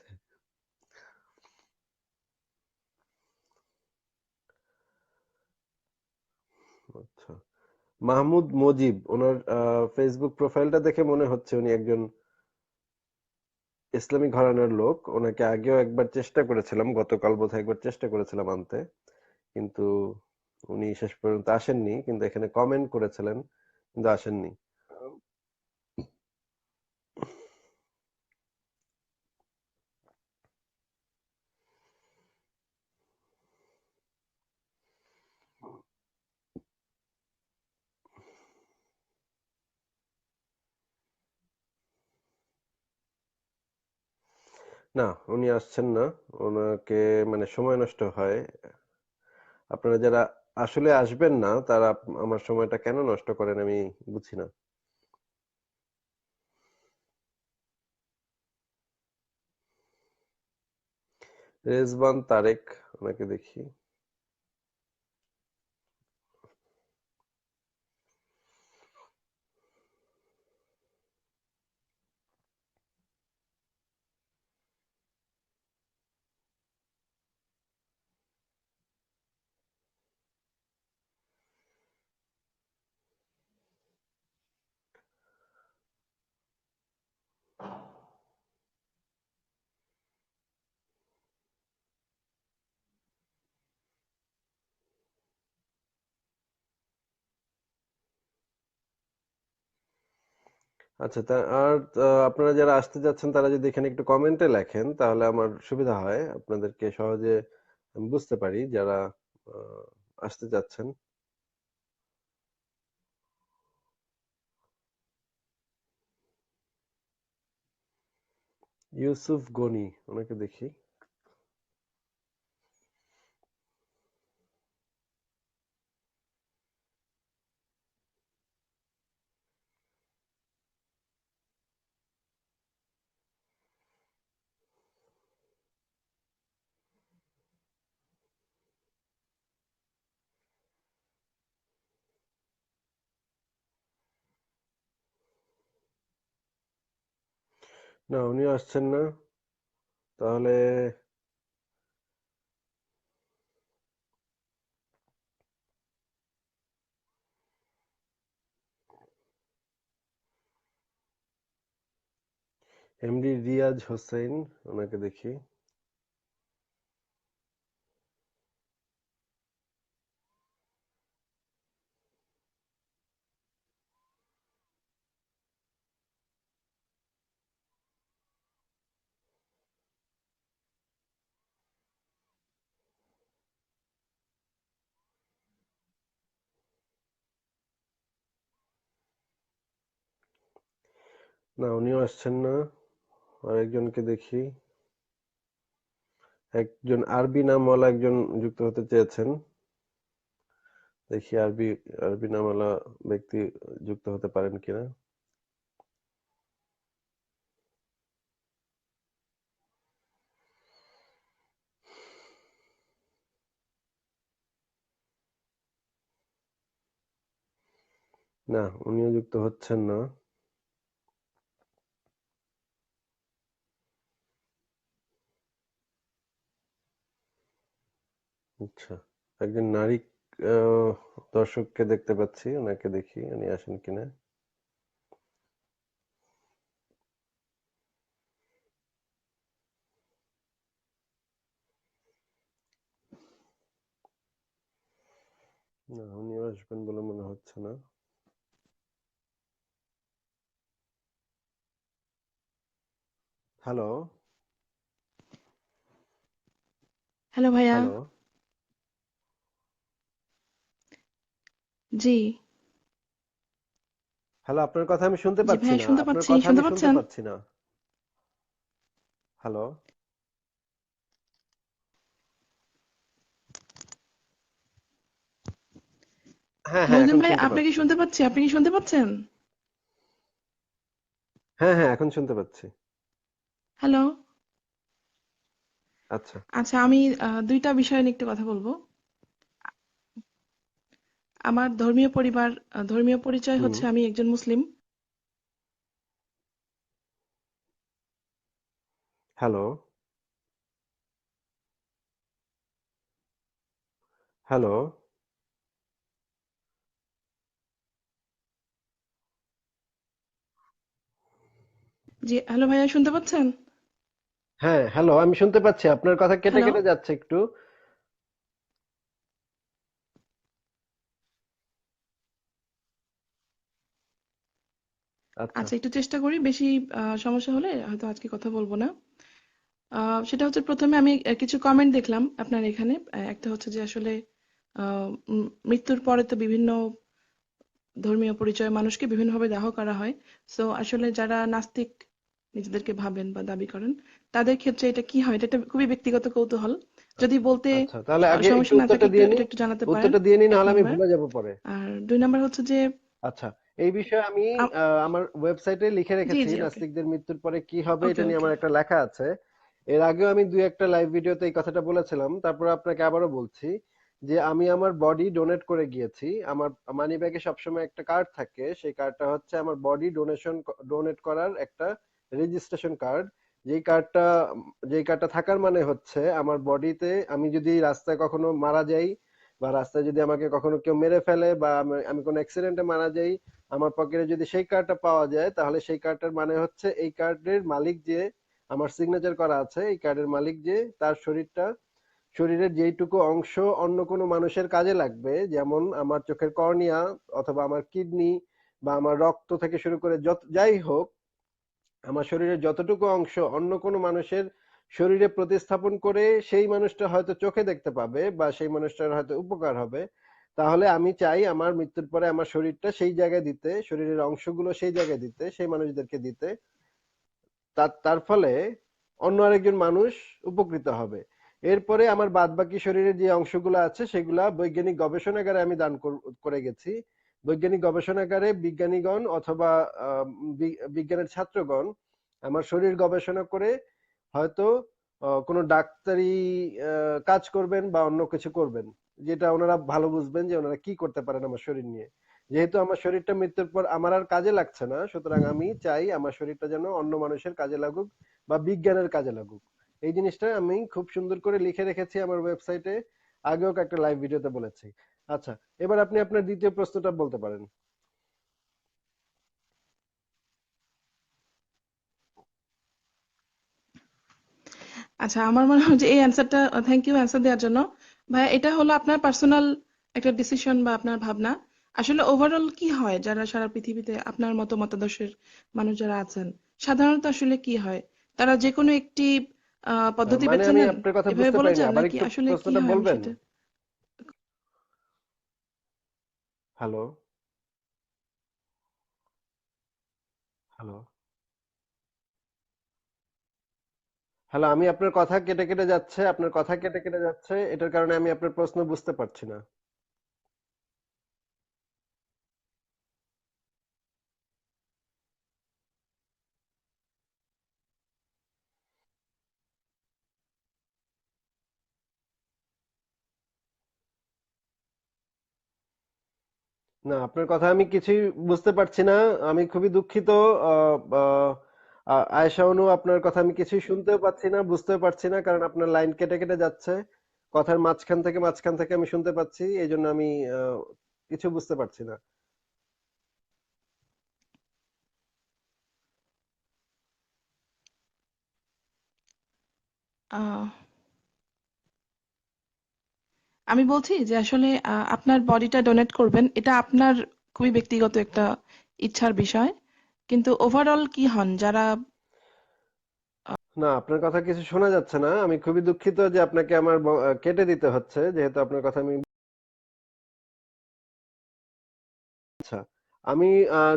আচ্ছা, মাহমুদ মজিব, ওনার ফেসবুক প্রোফাইলটা দেখে মনে হচ্ছে উনি একজন ইসলামী ঘরানার লোক। ওনাকে আগেও একবার চেষ্টা করেছিলাম, গতকাল বোধহয় একবার চেষ্টা করেছিলাম আনতে, কিন্তু উনি শেষ পর্যন্ত আসেননি। কিন্তু এখানে কমেন্ট করেছিলেন, কিন্তু আসেননি। না, উনি আসছেন না। ওনাকে মানে সময় নষ্ট হয়। আপনারা যারা আসলে আসবেন না তারা আমার সময়টা কেন নষ্ট করেন আমি বুঝি না। রেজবান তারেক, ওনাকে দেখি। আচ্ছা, তা আর আপনারা যারা আসতে যাচ্ছেন তারা যদি এখানে একটু কমেন্টে লেখেন তাহলে আমার সুবিধা হয়, আপনাদেরকে সহজে আমি বুঝতে পারি যারা আহ, আসতে যাচ্ছেন। ইউসুফ গনি, ওনাকে দেখি। না, উনিও আসছেন না। তাহলে এমডি রিয়াজ হোসেন, ওনাকে দেখি। না, উনিও আসছেন না। আরেকজনকে দেখি। একজন আরবি নামওয়ালা একজন যুক্ত হতে চেয়েছেন, দেখি আরবি আরবি নামওয়ালা ব্যক্তি যুক্ত হতে পারেন কিনা। না, উনিও যুক্ত হচ্ছেন না। আচ্ছা, একজন নারী আহ, দর্শককে দেখতে পাচ্ছি, ওনাকে দেখি উনি আসেন কিনা। না, উনিও আসবেন বলে মনে হচ্ছে না। হ্যালো। হ্যালো ভাইয়া। হ্যালো। জি। হ্যালো, আপনার কথা আমি শুনতে জি পাচ্ছি ভাইয়া, না, শুনতে আপনার পাচ্ছি। কথা শুনতে আমি শুনতে পাচ্ছেন? পাচ্ছি না। হ্যালো। হ্যাঁ হ্যাঁ, মহিউদ্দিন এখন ভাই, শুনতে আপনাকে পাচ্ছি। শুনতে পাচ্ছি। আপনি কি শুনতে পাচ্ছেন? হ্যাঁ হ্যাঁ, এখন শুনতে পাচ্ছি। হ্যালো। আচ্ছা। আচ্ছা, আমি দুইটা বিষয় নিয়ে একটু কথা বলবো। আমার ধর্মীয় পরিচয় হুম। হচ্ছে আমি একজন মুসলিম। Hello, hello. জি, হ্যালো ভাইয়া শুনতে পাচ্ছেন? হ্যাঁ, হ্যালো, আমি শুনতে পাচ্ছি। আপনার কথা কেটে হ্যালো। কেটে যাচ্ছে একটু। আচ্ছা, আচ্ছা, একটু চেষ্টা করি। বেশি সমস্যা হলে হয়তো আজকে কথা বলবো না। সেটা হচ্ছে, প্রথমে আমি কিছু কমেন্ট দেখলাম আপনার এখানে। একটা হচ্ছে যে আসলে মৃত্যুর পরে তো বিভিন্ন ধর্মীয় পরিচয় মানুষকে বিভিন্নভাবে দাহ করা হয়। সো আসলে যারা নাস্তিক নিজেদেরকে ভাবেন বা দাবি করেন, তাদের ক্ষেত্রে এটা কি হয়? এটা একটা খুবই ব্যক্তিগত কৌতূহল। যদি বলতে আচ্ছা। তাহলে আগে একটু সমস্যা না থাকে, উত্তরটা একটু দিয়ে নিই। এটা একটু জানাতে পারেন। উত্তরটা দিয়ে নিই, এক নাহলে আমি নাম্বার। ভুলে যাব পরে। আর দুই নাম্বার হচ্ছে যে আচ্ছা, এই বিষয়ে আমি আম- আমার ওয়েবসাইটে লিখে জি রেখেছি জি, ওকে নাস্তিকদের মৃত্যুর পরে কি হবে, ওকে এটা নিয়ে ওকে। আমার একটা লেখা আছে। এর আগেও আমি দুই একটা লাইভ ভিডিওতে এই কথাটা বলেছিলাম, তারপর আপনাকে আবারও বলছি যে আমি আমার বডি ডোনেট করে গিয়েছি। আমার মানি ব্যাগে সবসময় একটা কার্ড থাকে, সেই কার্ডটা হচ্ছে আমার বডি ডোনেট করার একটা রেজিস্ট্রেশন কার্ড। যেই কার্ডটা যেই কার্ডটা থাকার মানে হচ্ছে আমার বডিতে, আমি যদি রাস্তায় কখনো মারা যাই বা রাস্তায় যদি আমাকে কখনো কেউ মেরে ফেলে বা আমি কোনো অ্যাক্সিডেন্টে মারা যাই, আমার পকেটে যদি সেই কার্ডটা পাওয়া যায়, তাহলে সেই কার্ডটার মানে হচ্ছে এই কার্ডের মালিক যে, আমার সিগনেচার করা আছে এই কার্ডের মালিক যে, তার শরীরের যেইটুকু অংশ অন্য কোনো মানুষের কাজে লাগবে, যেমন আমার চোখের কর্নিয়া অথবা আমার কিডনি বা আমার রক্ত থেকে শুরু করে যত যাই হোক, আমার শরীরের যতটুকু অংশ অন্য কোনো মানুষের শরীরে প্রতিস্থাপন করে সেই মানুষটা হয়তো চোখে দেখতে পাবে বা সেই মানুষটার হয়তো উপকার হবে, তাহলে আমি চাই আমার মৃত্যুর পরে আমার শরীরটা সেই জায়গায় দিতে, শরীরের অংশগুলো সেই জায়গায় দিতে, সেই মানুষদেরকে দিতে। তার তার ফলে অন্য আরেকজন মানুষ উপকৃত হবে। এরপরে আমার বাদবাকি শরীরের যে অংশগুলো আছে সেগুলা বৈজ্ঞানিক গবেষণাগারে আমি দান করে গেছি। বৈজ্ঞানিক গবেষণাগারে বিজ্ঞানীগণ অথবা বিজ্ঞানের ছাত্রগণ আমার শরীর গবেষণা করে হয়তো কোনো ডাক্তারি কাজ করবেন বা অন্য কিছু করবেন, যেটা ওনারা ভালো বুঝবেন যে ওনারা কি করতে পারেন আমার শরীর নিয়ে। যেহেতু আমার শরীরটা মৃত্যুর পর আমার আর কাজে লাগছে না, সুতরাং আমি চাই আমার শরীরটা যেন অন্য মানুষের কাজে লাগুক বা বিজ্ঞানের কাজে লাগুক। এই জিনিসটা আমি খুব সুন্দর করে লিখে রেখেছি আমার ওয়েবসাইটে, আগেও একটা লাইভ ভিডিওতে বলেছি। আচ্ছা, এবার আপনি আপনার দ্বিতীয় প্রশ্নটা বলতে পারেন। আচ্ছা, আমার মনে হয় যে এই অ্যান্সারটা, থ্যাংক ইউ অ্যান্সার দেওয়ার জন্য। ভাইয়া, এটা হলো আপনার পার্সোনাল একটা ডিসিশন বা আপনার ভাবনা। আসলে ওভারঅল কি হয়, যারা সারা পৃথিবীতে আপনার মতো মতাদর্শের মানুষ যারা আছেন, সাধারণত আসলে কি হয়? তারা যে কোনো একটি পদ্ধতি মানে বেছে আমি নেন, আপনার কথা এভাবে বুঝতে বলা পারিনি, যান, আবার নাকি একটু আসলে কি প্রশ্নটা হয় আমি বলবেন? সেটা। হ্যালো, হ্যালো, হ্যালো, আমি আপনার কথা কেটে কেটে যাচ্ছে, আপনার কথা কেটে কেটে যাচ্ছে, এটার কারণে আমি আপনার প্রশ্ন বুঝতে পারছি না। না, আপনার কথা আমি কিছুই বুঝতে পারছি না। আমি খুবই দুঃখিত। আহ, আহ, আয়েশা অনু, আপনার কথা আমি কিছুই শুনতেও পাচ্ছি না, বুঝতেও পারছি না, কারণ আপনার লাইন কেটে কেটে যাচ্ছে। কথার মাঝখান থেকে আমি শুনতে পাচ্ছি, এই জন্য আমি আহ, কিছু বুঝতে পারছি না। আহ আমি বলছি যে আসলে আপনার বডিটা ডোনেট করবেন, এটা আপনার খুবই ব্যক্তিগত একটা ইচ্ছার বিষয়। কিন্তু ওভারঅল কি হন যারা না, আপনার কথা কিছু শোনা যাচ্ছে না। আমি খুবই দুঃখিত যে আপনাকে আমার কেটে দিতে হচ্ছে, যেহেতু আপনার কথা আমি আচ্ছা, আমি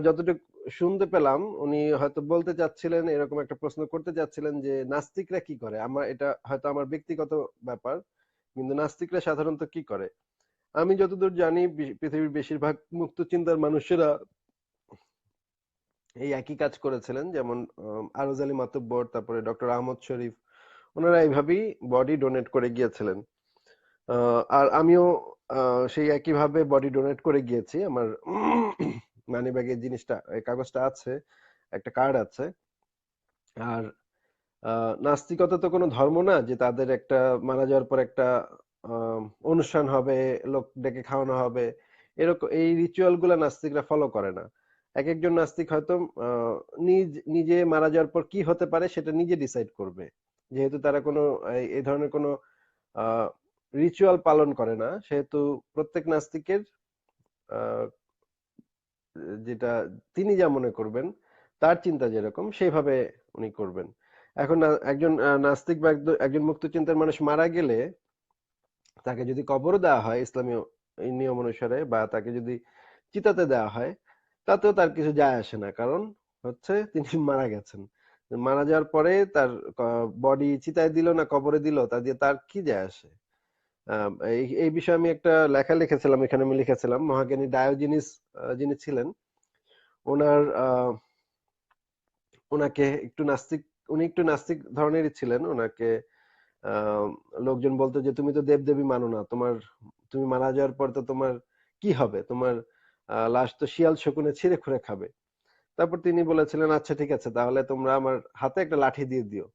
যতটুকু শুনতে পেলাম, উনি হয়তো বলতে চাচ্ছিলেন, এরকম একটা প্রশ্ন করতে চাচ্ছিলেন যে নাস্তিকরা কি করে। আমার এটা হয়তো আমার ব্যক্তিগত ব্যাপার, কিন্তু নাস্তিকরা সাধারণত কি করে। আমি যতদূর জানি পৃথিবীর বেশিরভাগ মুক্ত চিন্তার মানুষেরা এই একই কাজ করেছিলেন, যেমন আরজ আলী মাতুব্বর, তারপরে ডক্টর আহমদ শরীফ, ওনারা এইভাবেই বডি ডোনেট করে গিয়েছিলেন। আর আমিও সেই একইভাবে বডি ডোনেট করে গিয়েছি। আমার মানি ব্যাগের জিনিসটা, এই কাগজটা আছে, একটা কার্ড আছে। আর নাস্তিকতা তো কোনো ধর্ম না যে তাদের একটা মারা যাওয়ার পর একটা আহ, অনুষ্ঠান হবে, লোক ডেকে খাওয়ানো হবে, এরকম এই রিচুয়াল গুলা নাস্তিকরা ফলো করে না। এক একজন নাস্তিক হয়তো নিজে মারা যাওয়ার পর কি হতে পারে সেটা নিজে ডিসাইড করবে, যেহেতু তারা কোনো এই ধরনের কোনো রিচুয়াল পালন করে না, সেহেতু প্রত্যেক নাস্তিকের আহ, যেটা তিনি যা মনে করবেন, তার চিন্তা যেরকম সেইভাবে উনি করবেন। এখন একজন নাস্তিক বা একজন মুক্তচিন্তার মানুষ মারা গেলে তাকে যদি কবরও দেওয়া হয় ইসলামীয় এই নিয়ম অনুসারে, বা তাকে যদি চিতাতে দেওয়া হয়, তাতেও তার কিছু যায় আসে না, কারণ হচ্ছে তিনি মারা গেছেন। মারা যাওয়ার পরে তার বডি চিতায় দিল না কবরে দিল, তা দিয়ে তার কি যায় আসে। এই এই বিষয়ে আমি একটা লেখা লিখেছিলাম, এখানে আমি লিখেছিলাম মহাজ্ঞানী ডায়োজিনিস যিনি ছিলেন, ওনার ওনাকে একটু নাস্তিক, উনি একটু নাস্তিক ধরনেরই ছিলেন। ওনাকে আহ, লোকজন বলতো যে তুমি তো দেবদেবী মানো না, তুমি মারা যাওয়ার পর তো তোমার কি হবে, তোমার লাশ তো শিয়াল শকুনে ছিঁড়ে খুঁড়ে খাবে। তারপর তিনি বলেছিলেন আচ্ছা ঠিক আছে, তাহলে তোমরা আমার হাতে একটা লাঠি দিয়ে দিও,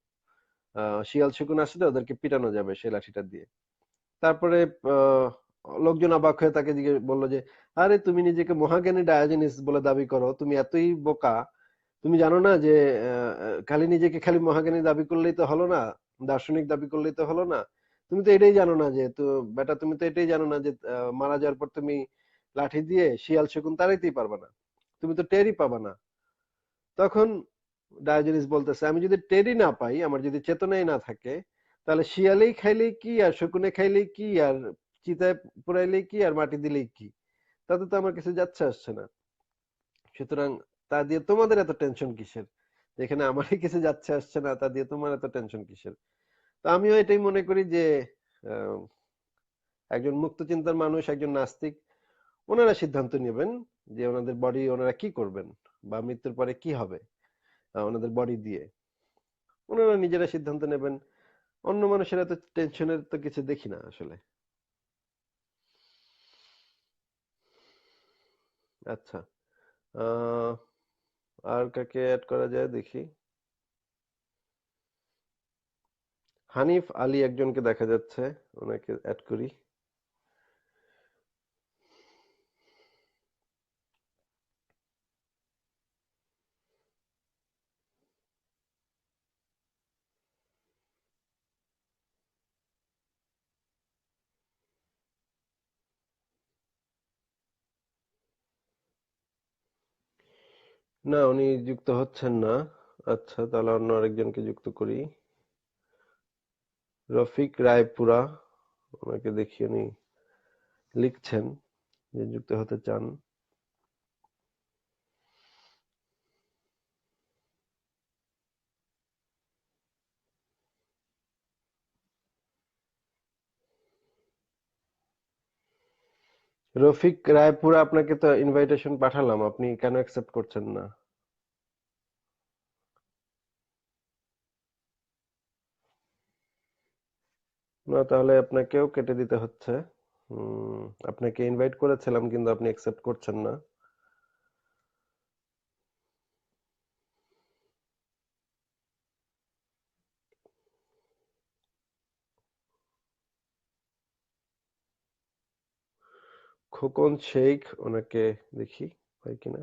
শিয়াল শকুন আসলে ওদেরকে পিটানো যাবে সেই লাঠিটা দিয়ে। তারপরে আহ, লোকজন অবাক হয়ে তাকে জিজ্ঞেস বললো যে আরে তুমি নিজেকে মহাজ্ঞানী ডায়োজেনিস বলে দাবি করো, তুমি এতই বোকা, তুমি জানো না যে খালি নিজেকে খালি মহাজ্ঞানী দাবি করলেই তো হলো না, দার্শনিক দাবি করলেই তো হলো না। তুমি তো এটাই জানো না যে তো বেটা, তুমি তো এটাই জানো না যে মারা যাওয়ার পর তুমি লাঠি দিয়ে শিয়াল শকুন তাড়াইতেই পারবা না, তুমি তো টেরই পাবা না। তখন ডায়োজেনিস বলতেছে আমি যদি টেরই না পাই, আমার যদি চেতনাই না থাকে, তাহলে শিয়ালেই খাইলেই কি আর শকুনে খাইলেই কি আর চিতায় পুরাইলেই কি আর মাটি দিলেই কি, তাতে তো আমার কিছু যাচ্ছে আসছে না। সুতরাং তা দিয়ে তোমাদের এত টেনশন কিসের, যেখানে আমারই কিছু যাচ্ছে আসছে না, তা দিয়ে তোমার এত টেনশন কিসের। তো আমিও এটাই মনে করি যে আহ, একজন মুক্ত চিন্তার মানুষ, একজন নাস্তিক, ওনারা সিদ্ধান্ত নেবেন যে ওনাদের বডি ওনারা কি করবেন, বা মৃত্যুর পরে কি হবে ওনাদের বডি দিয়ে, ওনারা নিজেরা সিদ্ধান্ত নেবেন। অন্য মানুষের এত টেনশনের তো কিছু দেখি না আসলে। আচ্ছা, আহ আর কাকে অ্যাড করা যায় দেখি। হানিফ আলী একজনকে দেখা যাচ্ছে, ওনাকে অ্যাড করি। না, উনি যুক্ত হচ্ছেন না। আচ্ছা, তাহলে অন্য আরেকজনকে যুক্ত করি। রফিক রায়পুরা, ওনাকে দেখি উনি লিখছেন যে যুক্ত হতে চান। রফিক রায়পুরা, আপনাকে তো ইনভাইটেশন পাঠালাম, আপনি কেন অ্যাকসেপ্ট করছেন না? না, তাহলে আপনাকেও কেটে দিতে হচ্ছে। হুম, আপনাকে ইনভাইট করেছিলাম কিন্তু আপনি অ্যাকসেপ্ট করছেন না। খোকন শেখ, ওনাকে দেখি হয় কিনা।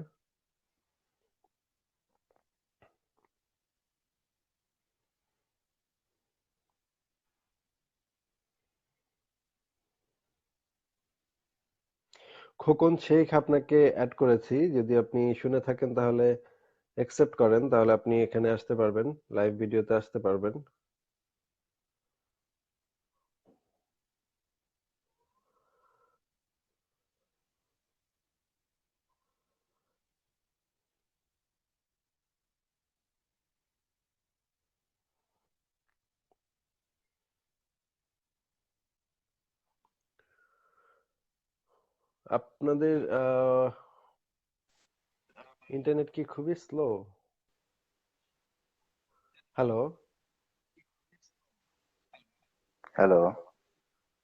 খোকন শেখ আপনাকে অ্যাড করেছি, যদি আপনি শুনে থাকেন তাহলে অ্যাকসেপ্ট করেন, তাহলে আপনি এখানে আসতে পারবেন, লাইভ ভিডিওতে আসতে পারবেন। আপনাদের ইন্টারনেট কি খুবই স্লো? হ্যালো? Hello,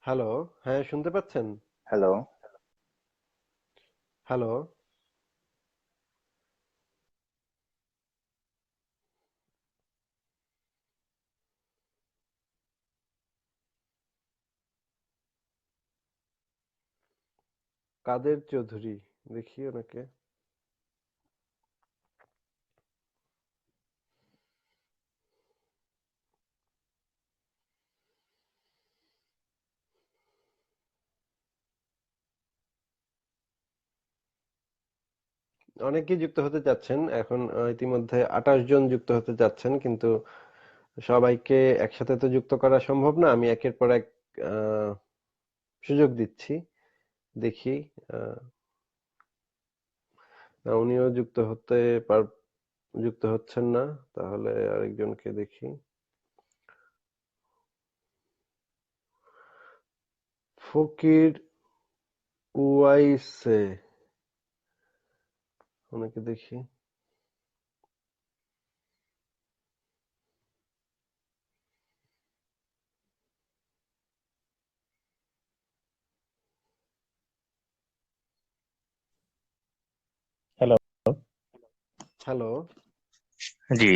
hello? হ্যাঁ, শুনতে পাচ্ছেন? হ্যালো। হ্যালো? কাদের চৌধুরী, দেখি ওনাকে। অনেকেই যুক্ত হতে চাচ্ছেন এখন, ইতিমধ্যে 28 জন যুক্ত হতে চাচ্ছেন, কিন্তু সবাইকে একসাথে তো যুক্ত করা সম্ভব না। আমি একের পর এক আহ, সুযোগ দিচ্ছি, দেখি। আহ, না, উনিও যুক্ত হচ্ছেন না, তাহলে আরেকজনকে দেখি। ফকির উয়াইসে, ওনাকে দেখি। হ্যালো। হ্যালো। জি।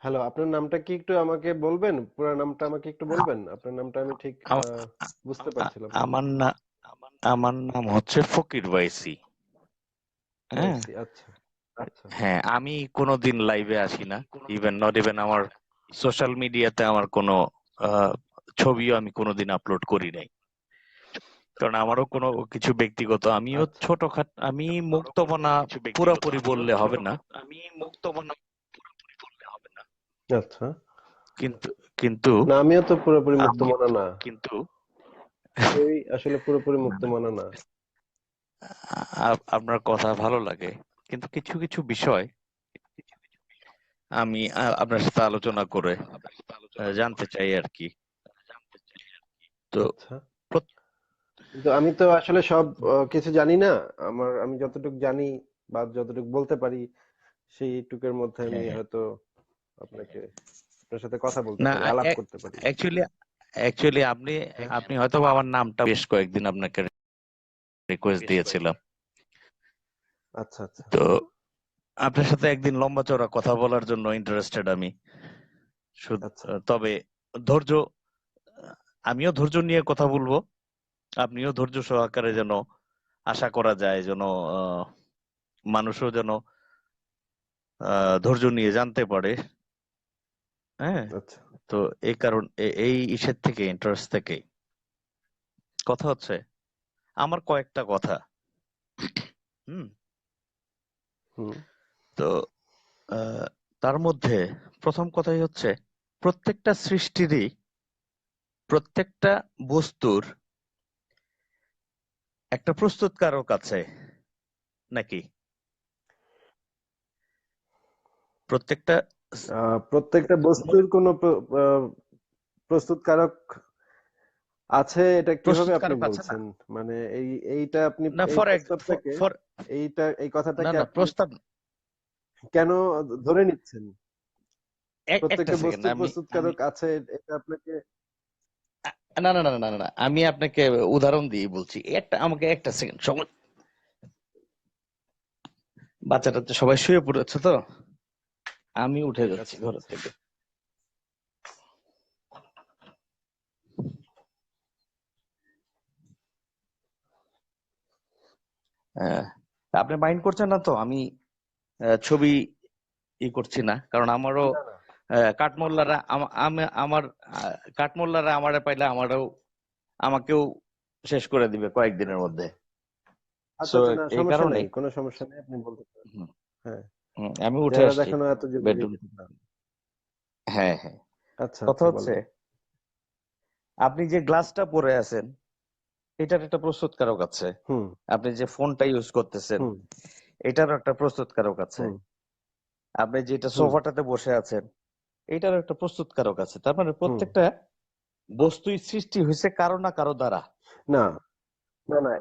হ্যালো, আপনার নামটা কি একটু আমাকে বলবেন? পুরো নামটা আমাকে একটু বলবেন? আপনার নামটা আমি ঠিক আ- বুঝতে পারছিলাম না। আমার না আমার নাম হচ্ছে ফকির ওয়াইসি। হ্যাঁ। ওয়াইসি, আচ্ছা আচ্ছা হ্যাঁ, আমি কোনোদিন লাইভে আসি না, নট ইভেন আমার সোশ্যাল মিডিয়াতে আমার কোনো আহ, ছবিও আমি কোনোদিন আপলোড করি নাই। কারণ আমারও কোনো কিছু ব্যক্তিগত, আমিও আচ্ছা আমি মুক্তমনা পুরোপুরি বললে হবে না, আচ্ছা। কিন্তু কিন্তু না, আমিও তো পুরোপুরি মুক্ত আমি মনা না। কেউই আসলে পুরোপুরি মুক্ত মনা না। আপনার কথা ভালো লাগে, কিন্তু কিছু কিছু বিষয় আমি আপনার সাথে আলোচনা করে জানতে চাই আর কি। তো আচ্ছা, প্রত- কিন্তু আমি তো আসলে সব কিছু জানি না। আমি যতটুকু জানি বা যতটুকু বলতে পারি সেইটুকের মধ্যে আমি হ্যাঁ, হয়তো আপনার সাথে কথা বলতে না, পারি, আলাপ করতে পারি। অ্যাকচুয়ালি অ্যাকচুয়ালি আপনি হ্যাঁ, আপনি হয়তো বা আমার নামটা বেশ কয়েকদিন আপনাকে রিকোয়েস্ট দিয়েছিলাম। আচ্ছা আচ্ছা। তো আপনার সাথে একদিন লম্বা চওড়া কথা বলার জন্য ইন্টারেস্টেড আমি। আচ্ছা, তবে ধৈর্য, আমিও ধৈর্য নিয়ে কথা বলবো, আপনিও ধৈর্য সহকারে, যেন আশা করা যায় যেন আহ, মানুষও যেন ধৈর্য নিয়ে জানতে পারে। হ্যাঁ। আচ্ছা। তো এই কারণ এই ইসের থেকে, ইন্টারেস্ট থেকে কথা হচ্ছে আমার কয়েকটা কথা। হুম। হুম। তো আহ, তার মধ্যে প্রথম কথাই হচ্ছে, প্রত্যেকটা সৃষ্টিরই, প্রত্যেকটা বস্তুর একটা প্রস্তুতকারক আছে নাকি? প্রত্যেকটা প্রত্যেকটা বস্তুর কোনো প্রস্তুতকারক আছে, এটা কিভাবে আপনি প্রস্তুতকারক আছে না? বলছেন? মানে না, এই প্রস্তাবটাকে, ফর এই না কথাটাকে না, আপনি প্রস্তাব, কেন ধরে নিচ্ছেন? একটা প্রত্যেকটা সেকেন্ড, বস্তুর আমি প্রস্তুতকারক আছে, এটা আপনাকে। না না না না না না, আমি আপনাকে উদাহরণ দিয়ে বলছি, আমাকে একটা সেকেন্ড সময়। বাচ্চাটা তো সবাই শুয়ে পড়েছে, তো আমি উঠে যাচ্ছি আচ্ছা ঘর আচ্ছা। থেকে। হ্যাঁ, আপনি মাইন্ড করছেন না তো? আমি ছবি করছি না, কারণ আমারও না না। কাঠমোল্লারা আমার কাঠমোল্লারা আমারে পাইলে আমাকেও শেষ করে দিবে কয়েকদিনের আচ্ছা মধ্যে। আচ্ছা আচ্ছা সো আচ্ছা, না এই সমস্যা কারণে নেই, কোনো সমস্যা নেই, আপনি বলতে পারেন। হুম, হ্যাঁ, আমি উঠে যারা আসছি এখনো এত জরুরি। বেডরুম। হ্যাঁ হ্যাঁ। আচ্ছা কথা আচ্ছা, হচ্ছে, বলেন। আপনি যে গ্লাসটা পরে আছেন, এটার একটা প্রস্তুতকারক আছে। হুম আপনি যে ফোনটা ইউজ করতেছেন, হুম এটারও একটা প্রস্তুতকারক আছে। হুম আপনি যেটা হুম সোফাটাতে বসে আছেন, এটারও একটা প্রস্তুতকারক আছে। তার মানে হুম। প্রত্যেকটা বস্তুই সৃষ্টি হয়েছে কারো না কারো দ্বারা। না না না,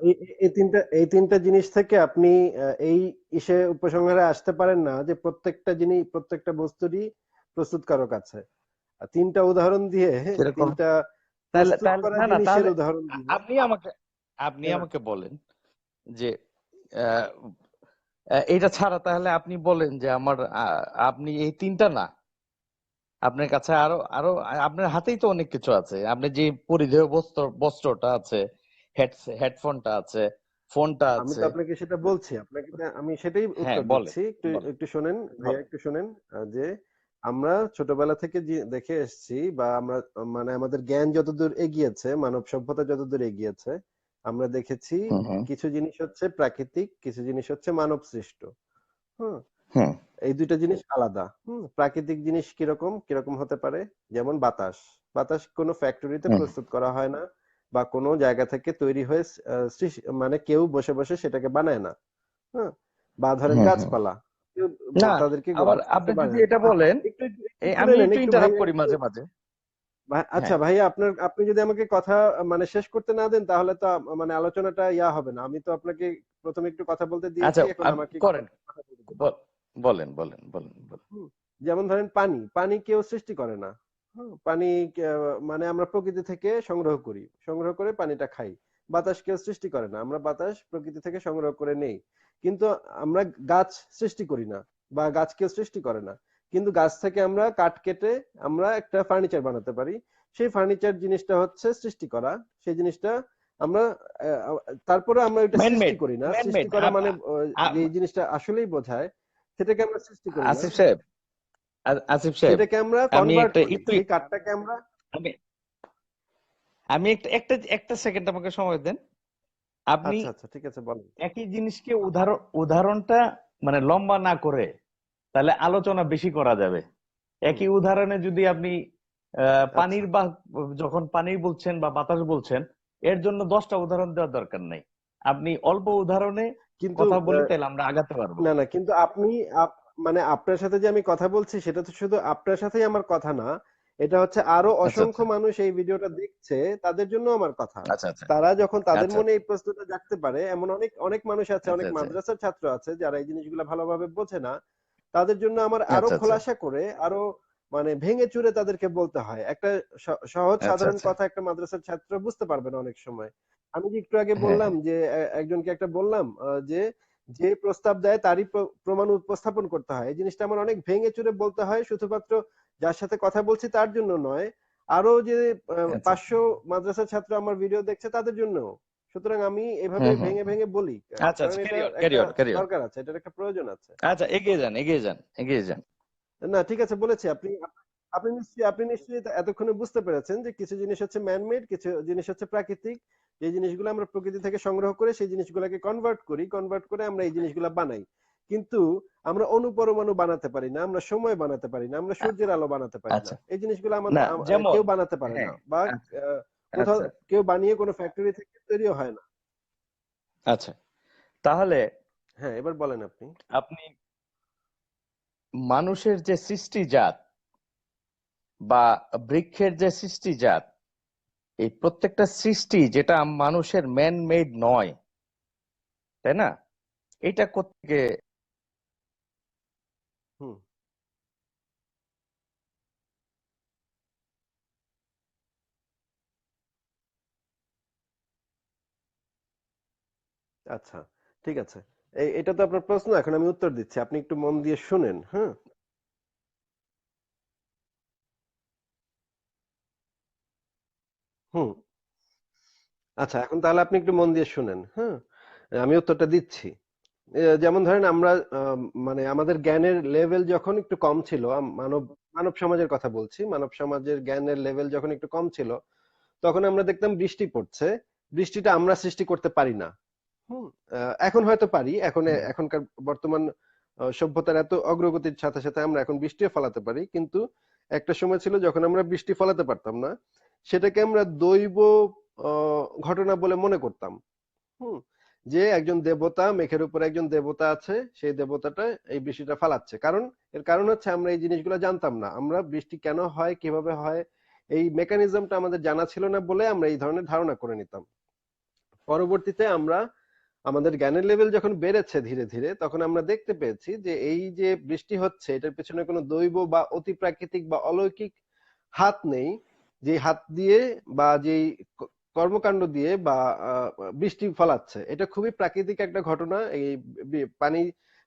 এই তিনটা জিনিস থেকে আপনি এই উপসংহারে আসতে পারেন না যে প্রত্যেকটা বস্তুরই প্রস্তুতকারক আছে। আর তিনটা উদাহরণ দিয়ে, সেরকম, তিনটা তাহলে প্রস্তুত তাহলে করা না না, জিনিসের তাহলে উদাহরণ দিয়ে। আপনি আমাকে আপনি হ্যাঁ, আমাকে বলেন যে আহ, এটা ছাড়া তাহলে আপনি বলেন যে আপনি এই তিনটা না, আপনার কাছে আরো আরো আপনার হাতেই তো অনেক কিছু আছে। আপনি যে পরিধেয় বস্ত্রটা আছে, হেডফোনটা আছে, ফোনটা আমি তো আছে। আপনাকে সেটা বলছি, আপনাকে আমি সেটাই হ্যাঁ, উত্তর বলেন দিচ্ছি। একটু বলেন একটু শোনেন ভাইয়া, বলেন। একটু শোনেন। যে আমরা ছোটবেলা থেকে যে দেখে এসেছি, বা আমরা মানে আমাদের জ্ঞান যতদূর এগিয়েছে, মানব সভ্যতা যতদূর এগিয়েছে, আমরা দেখেছি হুম হুম কিছু জিনিস হচ্ছে প্রাকৃতিক, কিছু জিনিস হচ্ছে মানব সৃষ্ট। হুম, হুম এই দুইটা জিনিস আলাদা। প্রাকৃতিক জিনিস কিরকম কিরকম হতে পারে? যেমন বাতাস। বাতাস কোনো ফ্যাক্টরিতে হুম প্রস্তুত করা হয় না, বা কোনো জায়গা থেকে তৈরি হয়ে মানে কেউ বসে বসে সেটাকে বানায় না। হ্যাঁ, বা ধরেন হুম হুম। গাছপালা, কেউ না, তাদেরকে আবার গাছ কাটতে আপনি যদি বানায় না। এটা বলেন, একটু একটু একটু শুনে আমি নেন, একটু একটু ইন্টারাপ্ট ভাইয়া, করি একটু। মাঝে মাঝে। আচ্ছা হ্যাঁ, ভাইয়া, আপনি যদি আমাকে কথা মানে শেষ করতে না দেন, তাহলে তো মানে আলোচনাটা হবে না। আমি তো আপনাকে প্রথমে একটু কথা বলতে দিয়েছি, আচ্ছা, এখন আপনি আমাকে একটু করেন, কথা বলতে দিন। বলেন বলেন বলেন বলেন। হুম, যেমন ধরেন পানি, পানি কেউ সৃষ্টি করে না। পানি মানে আমরা প্রকৃতি থেকে সংগ্রহ করি, সংগ্রহ করে পানিটা খাই। বাতাস কেউ সৃষ্টি করে না, আমরা বাতাস প্রকৃতি থেকে সংগ্রহ করে নেই। কিন্তু আমরা গাছ সৃষ্টি করি না, বা গাছ কেউ সৃষ্টি করে না। কিন্তু গাছ থেকে আমরা কাঠ কেটে আমরা একটা ফার্নিচার বানাতে পারি। সেই ফার্নিচার জিনিসটা হচ্ছে সৃষ্টি করা। সেই জিনিসটা আমরা তারপরে আমরা ওইটা সৃষ্টি ম্যানমেড, করি না। সৃষ্টি ম্যানমেড। করা মানে যে জিনিসটা আসলেই বোঝায়, সেটাকে আমরা সৃষ্টি করি না। আসিফ সাহেব, আসিফ সাহেব, সেটাকে আমরা আমি কনভার্ট একটা করি, একটু সেই কাঠটাকে আমরা। আমি আমি একটা একটা একটা সেকেন্ড আমাকে সময় দেন। আপনি আচ্ছা আচ্ছা, ঠিক আছে, বলেন। একই জিনিসকে উদাহরণটা মানে লম্বা না করে তাহলে আলোচনা বেশি করা যাবে। হুম। একই উদাহরণে যদি আপনি আচ্ছা, পানির বা যখন পানি বলছেন বা বাতাস বলছেন, এর জন্য 10টা উদাহরণ দেওয়ার দরকার নাই। আপনি অল্প উদাহরণে কিন্তু কথা বলে তাহলে আমরা আগাতে পারবো। না না, কিন্তু আপনি মানে আপনার সাথে যে আমি কথা বলছি, সেটা তো শুধু আপনার সাথেই আমার কথা না। এটা হচ্ছে আরো আচ্ছা অসংখ্য আচ্ছা মানুষ এই ভিডিওটা দেখছে, তাদের জন্য আমার কথা। আচ্ছা আচ্ছা তারা যখন তাদের আচ্ছা মনে এই প্রশ্নটা জাগতে পারে, এমন অনেক অনেক মানুষ আছে, আচ্ছা অনেক আচ্ছা মাদ্রাসার ছাত্র আছে যারা এই জিনিসগুলো ভালোভাবে বোঝে না। তাদের জন্য আমার আরো আচ্ছা আচ্ছা খোলাসা করে, আরো মানে ভেঙে চুরে তাদেরকে বলতে হয়। একটা সহজ আচ্ছা সাধারণ আচ্ছা। কথা একটা মাদ্রাসার ছাত্র বুঝতে পারবে না অনেক সময়। আমি যে একটু আগে হ্যাঁ বললাম হ্যাঁ যে একজনকে একটা বললাম যে যে প্রস্তাব দেয় তারই প্রমাণ উপস্থাপন করতে হয়। এই জিনিসটা আমার অনেক ভেঙে চুরে বলতে হয়, শুধুমাত্র যার সাথে কথা বলছি তার জন্য নয়, আরো যে আচ্ছা আচ্ছা 500 মাদ্রাসার ছাত্র আমার ভিডিও দেখছে তাদের জন্য। সুতরাং আমি এভাবে হুম হুম ভেঙে হুম। ভেঙে বলি, আচ্ছা কারণ আচ্ছা, এটা ক্যারি অন ক্যারি একটা অন ক্যারি অন। দরকার আছে, এটার একটা প্রয়োজন আছে। আচ্ছা, এগিয়ে যান এগিয়ে যান এগিয়ে যান। না, ঠিক আছে, বলেছি। আপনি নিশ্চয়ই এতক্ষণে বুঝতে পেরেছেন যে কিছু জিনিস হচ্ছে ম্যানমেড, কিছু জিনিস হচ্ছে প্রাকৃতিক। যে জিনিসগুলো আমরা প্রকৃতি থেকে সংগ্রহ করে সেই জিনিসগুলোকে কনভার্ট করি, কনভার্ট করে আমরা এই জিনিসগুলো বানাই। কিন্তু আমরা অণুপরমাণু বানাতে পারি না, আমরা সময় বানাতে পারি না, আমরা আ- সূর্যের আলো বানাতে পারি না। আচ্ছা, এই জিনিসগুলো না যেমন, কেউ বানাতে পারে না, হ্যাঁ, বা আচ্ছা কোথাও আচ্ছা কেউ বানিয়ে কোনো ফ্যাক্টরি থেকে তৈরিও হয় না। আচ্ছা, তাহলে হ্যাঁ, এবার বলেন আপনি। আপনি মানুষের যে সৃষ্টিজাত বা বৃক্ষের যে সৃষ্টিজাত, এই প্রত্যেকটা সৃষ্টি যেটা মানুষের ম্যান মেড নয়, তাই না? এটা কোত্থেকে? হুম। আচ্ছা, ঠিক আছে। এটা তো আপনার প্রশ্ন, এখন আমি উত্তর দিচ্ছি, আপনি একটু মন দিয়ে শুনেন। হ্যাঁ। হুম। আচ্ছা, এখন তাহলে আপনি একটু মন দিয়ে শুনেন। হ্যাঁ, আমি উত্তরটা দিচ্ছি। যেমন ধরেন আমরা মানে আমাদের জ্ঞানের লেভেল যখন একটু কম ছিল, মানব মানব সমাজের কথা বলছি, মানব সমাজের জ্ঞানের লেভেল যখন একটু কম ছিল, তখন আমরা দেখতাম বৃষ্টি পড়ছে। বৃষ্টিটা আমরা সৃষ্টি করতে পারি না। হুম। এখন হয়তো পারি, হুম, এখনকার বর্তমান সভ্যতার এত অগ্রগতির সাথে সাথে আমরা এখন বৃষ্টিও ফলাতে পারি, কিন্তু একটা সময় ছিল যখন আমরা বৃষ্টি ফলাতে পারতাম না। সেটাকে আমরা দৈব ঘটনা বলে মনে করতাম। হুম, যে একজন দেবতা, মেঘের উপরে একজন দেবতা আছে, সেই দেবতাটা এই বৃষ্টিটা ফালাচ্ছে। এর কারণ হচ্ছে আমরা এই জিনিসগুলো জানতাম না, আমরা বৃষ্টি কেন হয়, কিভাবে হয়, এই মেকানিজমটা আমাদের জানা ছিল না বলে আমরা এই ধরনের ধারণা করে নিতাম। পরবর্তীতে আমরা আমাদের জ্ঞানের লেভেল যখন বেড়েছে ধীরে ধীরে, তখন আমরা দেখতে পেয়েছি যে এই যে বৃষ্টি হচ্ছে, এটার পেছনে কোনো দৈব বা অতি প্রাকৃতিক বা অলৌকিক হাত নেই। যে হাত দিয়ে বা যেই কর্মকাণ্ড দিয়ে বা বৃষ্টি ফলাচ্ছে, এটা খুবই প্রাকৃতিক একটা ঘটনা। এই পানি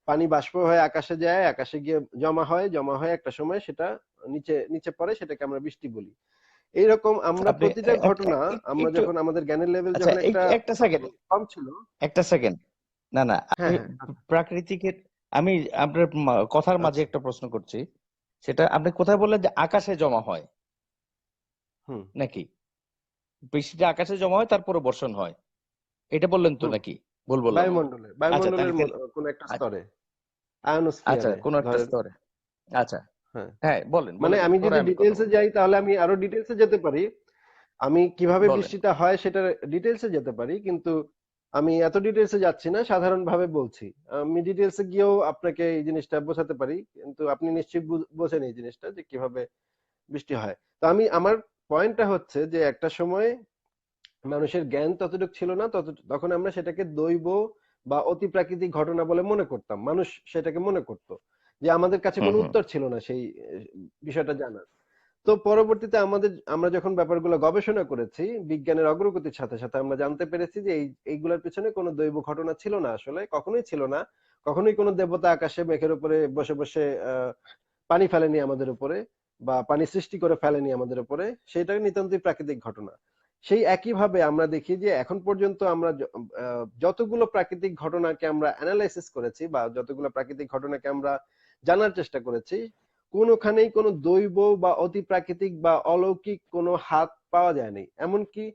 পানি বাষ্প হয়ে আকাশে যায়, আকাশে গিয়ে জমা হয়, জমা হয়ে একটা সময় সেটা নিচে নিচে পড়ে সেটাকে আমরা বৃষ্টি বলি। এইরকম আমরা আপনি প্রতিটা ঘটনা আমরা একটু, যখন আমাদের জ্ঞানের লেভেল আচ্ছা যখন একটা একটা সেকেন্ড, কম ছিল। একটা সেকেন্ড, না না হ্যাঁ আমি হ্যাঁ আচ্ছা প্রাকৃতিকের, আমি আপনার কথার মাঝে আচ্ছা একটা প্রশ্ন করছি, সেটা আপনি কোথায় বললেন যে আকাশে জমা হয় হুম নাকি? বৃষ্টিটা আকাশে জমা হয় তারপরে বর্ষণ হয়, এটা বললেন তো হুম নাকি? ভুল বললাম? বায়ুমণ্ডলের আচ্ছা তাহলে বায়ুমণ্ডলের তাহলে- কোনো একটা আচ্ছা স্তরে আচ্ছা, আয়নোস্ফিয়ারে কোন একটা ধরেন। স্তরে, আচ্ছা হ্যাঁ হ্যাঁ বলেন মানে বলে দেন, আমি পরে যদি আমি কথা ডিটেলসে বলবো। যাই তাহলে আমি আরো ডিটেলসে যেতে পারি। আমি কিভাবে বলেন। বৃষ্টিটা হয় সেটার ডিটেলসে যেতে পারি, কিন্তু আমি এত ডিটেলসে যাচ্ছি না, সাধারণভাবে বলছি। আমি ডিটেলসে গিয়েও আপনাকে এই জিনিসটা বোঝাতে পারি, কিন্তু আপনি নিশ্চয়ই বোঝেন এই জিনিসটা যে কিভাবে বৃষ্টি হয়। তো আমি আমার পয়েন্টটা হচ্ছে যে একটা সময় মানুষের জ্ঞান ততটুকু ছিল না, তখন আমরা সেটাকে দৈব বা অতি প্রাকৃতিক ঘটনা বলে মনে করতাম, মানুষ সেটাকে মনে করতো যে আমাদের কাছে হুম কোনো হুম উত্তর ছিল না সেই বিষয়টা জানার। তো পরবর্তীতে আমরা যখন ব্যাপারগুলো গবেষণা করেছি বিজ্ঞানের অগ্রগতির সাথে সাথে আমরা জানতে পেরেছি যে এইগুলোর পেছনে কোনো দৈব ঘটনা ছিল না, আসলে কখনোই ছিল না। কখনোই কোনো দেবতা আকাশে মেঘের উপরে বসে বসে পানি ফেলেনি আমাদের উপরে, বা পানি সৃষ্টি করে ফেলেনি আমাদের উপরে, সেটা নিতান্তই প্রাকৃতিক ঘটনা। সেই একইভাবে আমরা দেখি যে এখন পর্যন্ত আমরা যতগুলো প্রাকৃতিক ঘটনাকে আমরা অ্যানালাইসিস করেছি বা যতগুলো প্রাকৃতিক ঘটনাকে আমরা জানার চেষ্টা করেছি, কোনোখানেই কোনো দৈব বা অতি প্রাকৃতিক বা অলৌকিক কোনো হাত পাওয়া যায়নি, এমনকি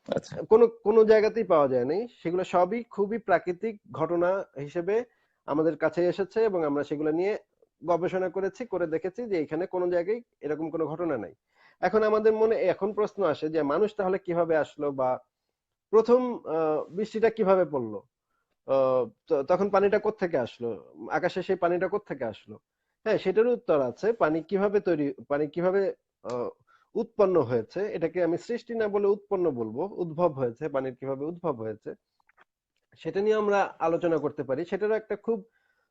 আচ্ছা কোনো কোনো জায়গাতেই পাওয়া যায়নি। সেগুলো সবই খুবই প্রাকৃতিক ঘটনা হিসেবে আমাদের কাছে এসেছে, এবং আমরা সেগুলো নিয়ে গবেষণা করেছি, করে দেখেছি যে এখানে কোনো জায়গায় এরকম কোনো ঘটনা নাই। এখন আমাদের মনে এখন প্রশ্ন আসে যে মানুষ তাহলে কিভাবে আসলো, বা প্রথম বৃষ্টিটা কিভাবে পড়লো, তখন পানিটা কোত্থেকে আসলো, আকাশে সেই পানিটা কোত্থেকে আসলো? হ্যাঁ, সেটারও উত্তর আছে। পানি কিভাবে আহ, উৎপন্ন হয়েছে, এটাকে আমি সৃষ্টি না বলে উৎপন্ন বলবো, উদ্ভব হয়েছে, পানির কিভাবে উদ্ভব হয়েছে সেটা নিয়ে আমরা আলোচনা করতে পারি। সেটারও একটা খুব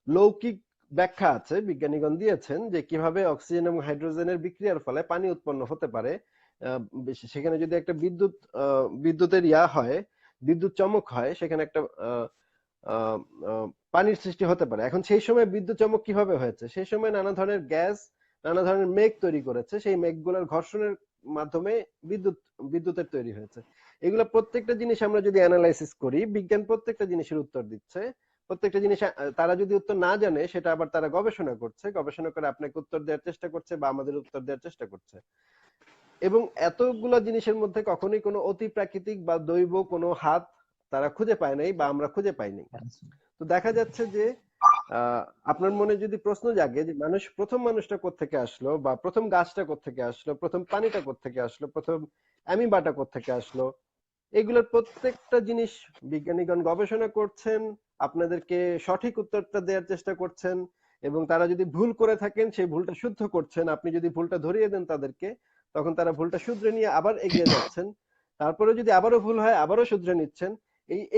লৌকিক ব্যাখ্যা আছে, বিজ্ঞানীগণ দিয়েছেন যে কিভাবে অক্সিজেন এবং হাইড্রোজেনের বিক্রিয়ার ফলে পানি উৎপন্ন হতে পারে। আহ, সেখানে যদি একটা বিদ্যুতের হয়, বিদ্যুৎ চমক হয়, সেখানে একটা আহ, আহ, আহ, পানির সৃষ্টি হতে পারে। এখন সেই সময় বিদ্যুৎ চমক কিভাবে হয়েছে? সেই সময় নানা ধরনের গ্যাস, নানা ধরনের মেঘ তৈরি করেছে, সেই মেঘগুলোর ঘর্ষণের মাধ্যমে বিদ্যুৎ বিদ্যুতের তৈরি হয়েছে। এগুলো প্রত্যেকটা জিনিস আমরা যদি অ্যানালাইসিস করি, বিজ্ঞান প্রত্যেকটা জিনিসের উত্তর দিচ্ছে। প্রত্যেকটা জিনিস তারা যদি উত্তর না জানে, সেটা আবার তারা গবেষণা করছে, গবেষণা করে আপনাকে উত্তর দেওয়ার চেষ্টা করছে বা আমাদের উত্তর দেওয়ার চেষ্টা করছে। এবং এতগুলা জিনিসের মধ্যে কখনোই কোনো অতি প্রাকৃতিক বা দৈব কোনো হাত তারা খুঁজে পায় নাই বা আমরা খুঁজে পাইনি। তো দেখা যাচ্ছে যে আপনার মনে যদি প্রশ্ন জাগে যে প্রথম মানুষটা কোত্থেকে আসলো, বা প্রথম গাছটা কোত্থেকে আসলো, প্রথম পানিটা কোত্থেকে আসলো, প্রথম অ্যামিবাটা কোত্থেকে আসলো, এগুলোর প্রত্যেকটা জিনিস বিজ্ঞানীগণ গবেষণা করছেন, আপনাদেরকে সঠিক উত্তরটা দেওয়ার চেষ্টা করছেন, এবং তারা যদি ভুল করে থাকেন সেই ভুলটা শুদ্ধ করছেন। আপনি যদি ভুলটা ধরিয়ে দেন তাদেরকে, তখন তারা ভুলটা শুধরে নিয়ে আবার এগিয়ে যাচ্ছেন। তারপরে যদি আবারও ভুল হয় আবারও শুধরে নিচ্ছেন।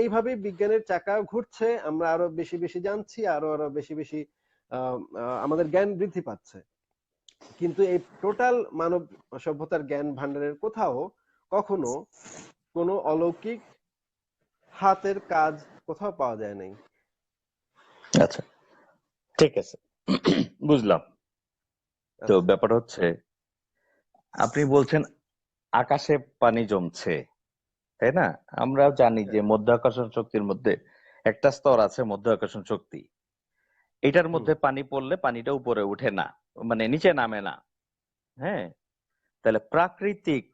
এইভাবেই বিজ্ঞানের চাকা ঘুরছে, আমরা আরো বেশি বেশি জানছি, আরো আরো বেশি বেশি আমাদের জ্ঞান বৃদ্ধি পাচ্ছে। কিন্তু এই টোটাল মানব সভ্যতার জ্ঞান ভান্ডারের কোথাও কখনো কোনো অলৌকিক হাতের কাজ কোথাও পাওয়া যায় নাই। আচ্ছা ঠিক আছে, বুঝলাম। তো আচ্ছা ব্যাপার হচ্ছে, আপনি বলছেন আকাশে পানি জমছে, তাই না? আমরা জানি যে হ্যাঁ মধ্যাকর্ষণ শক্তির মধ্যে একটা স্তর আছে, মধ্যাকর্ষণ শক্তি। এটার হুম মধ্যে পানি পড়লে পানিটা উপরে উঠে না, মানে নিচে নামে না। হ্যাঁ, তাহলে প্রাকৃতিক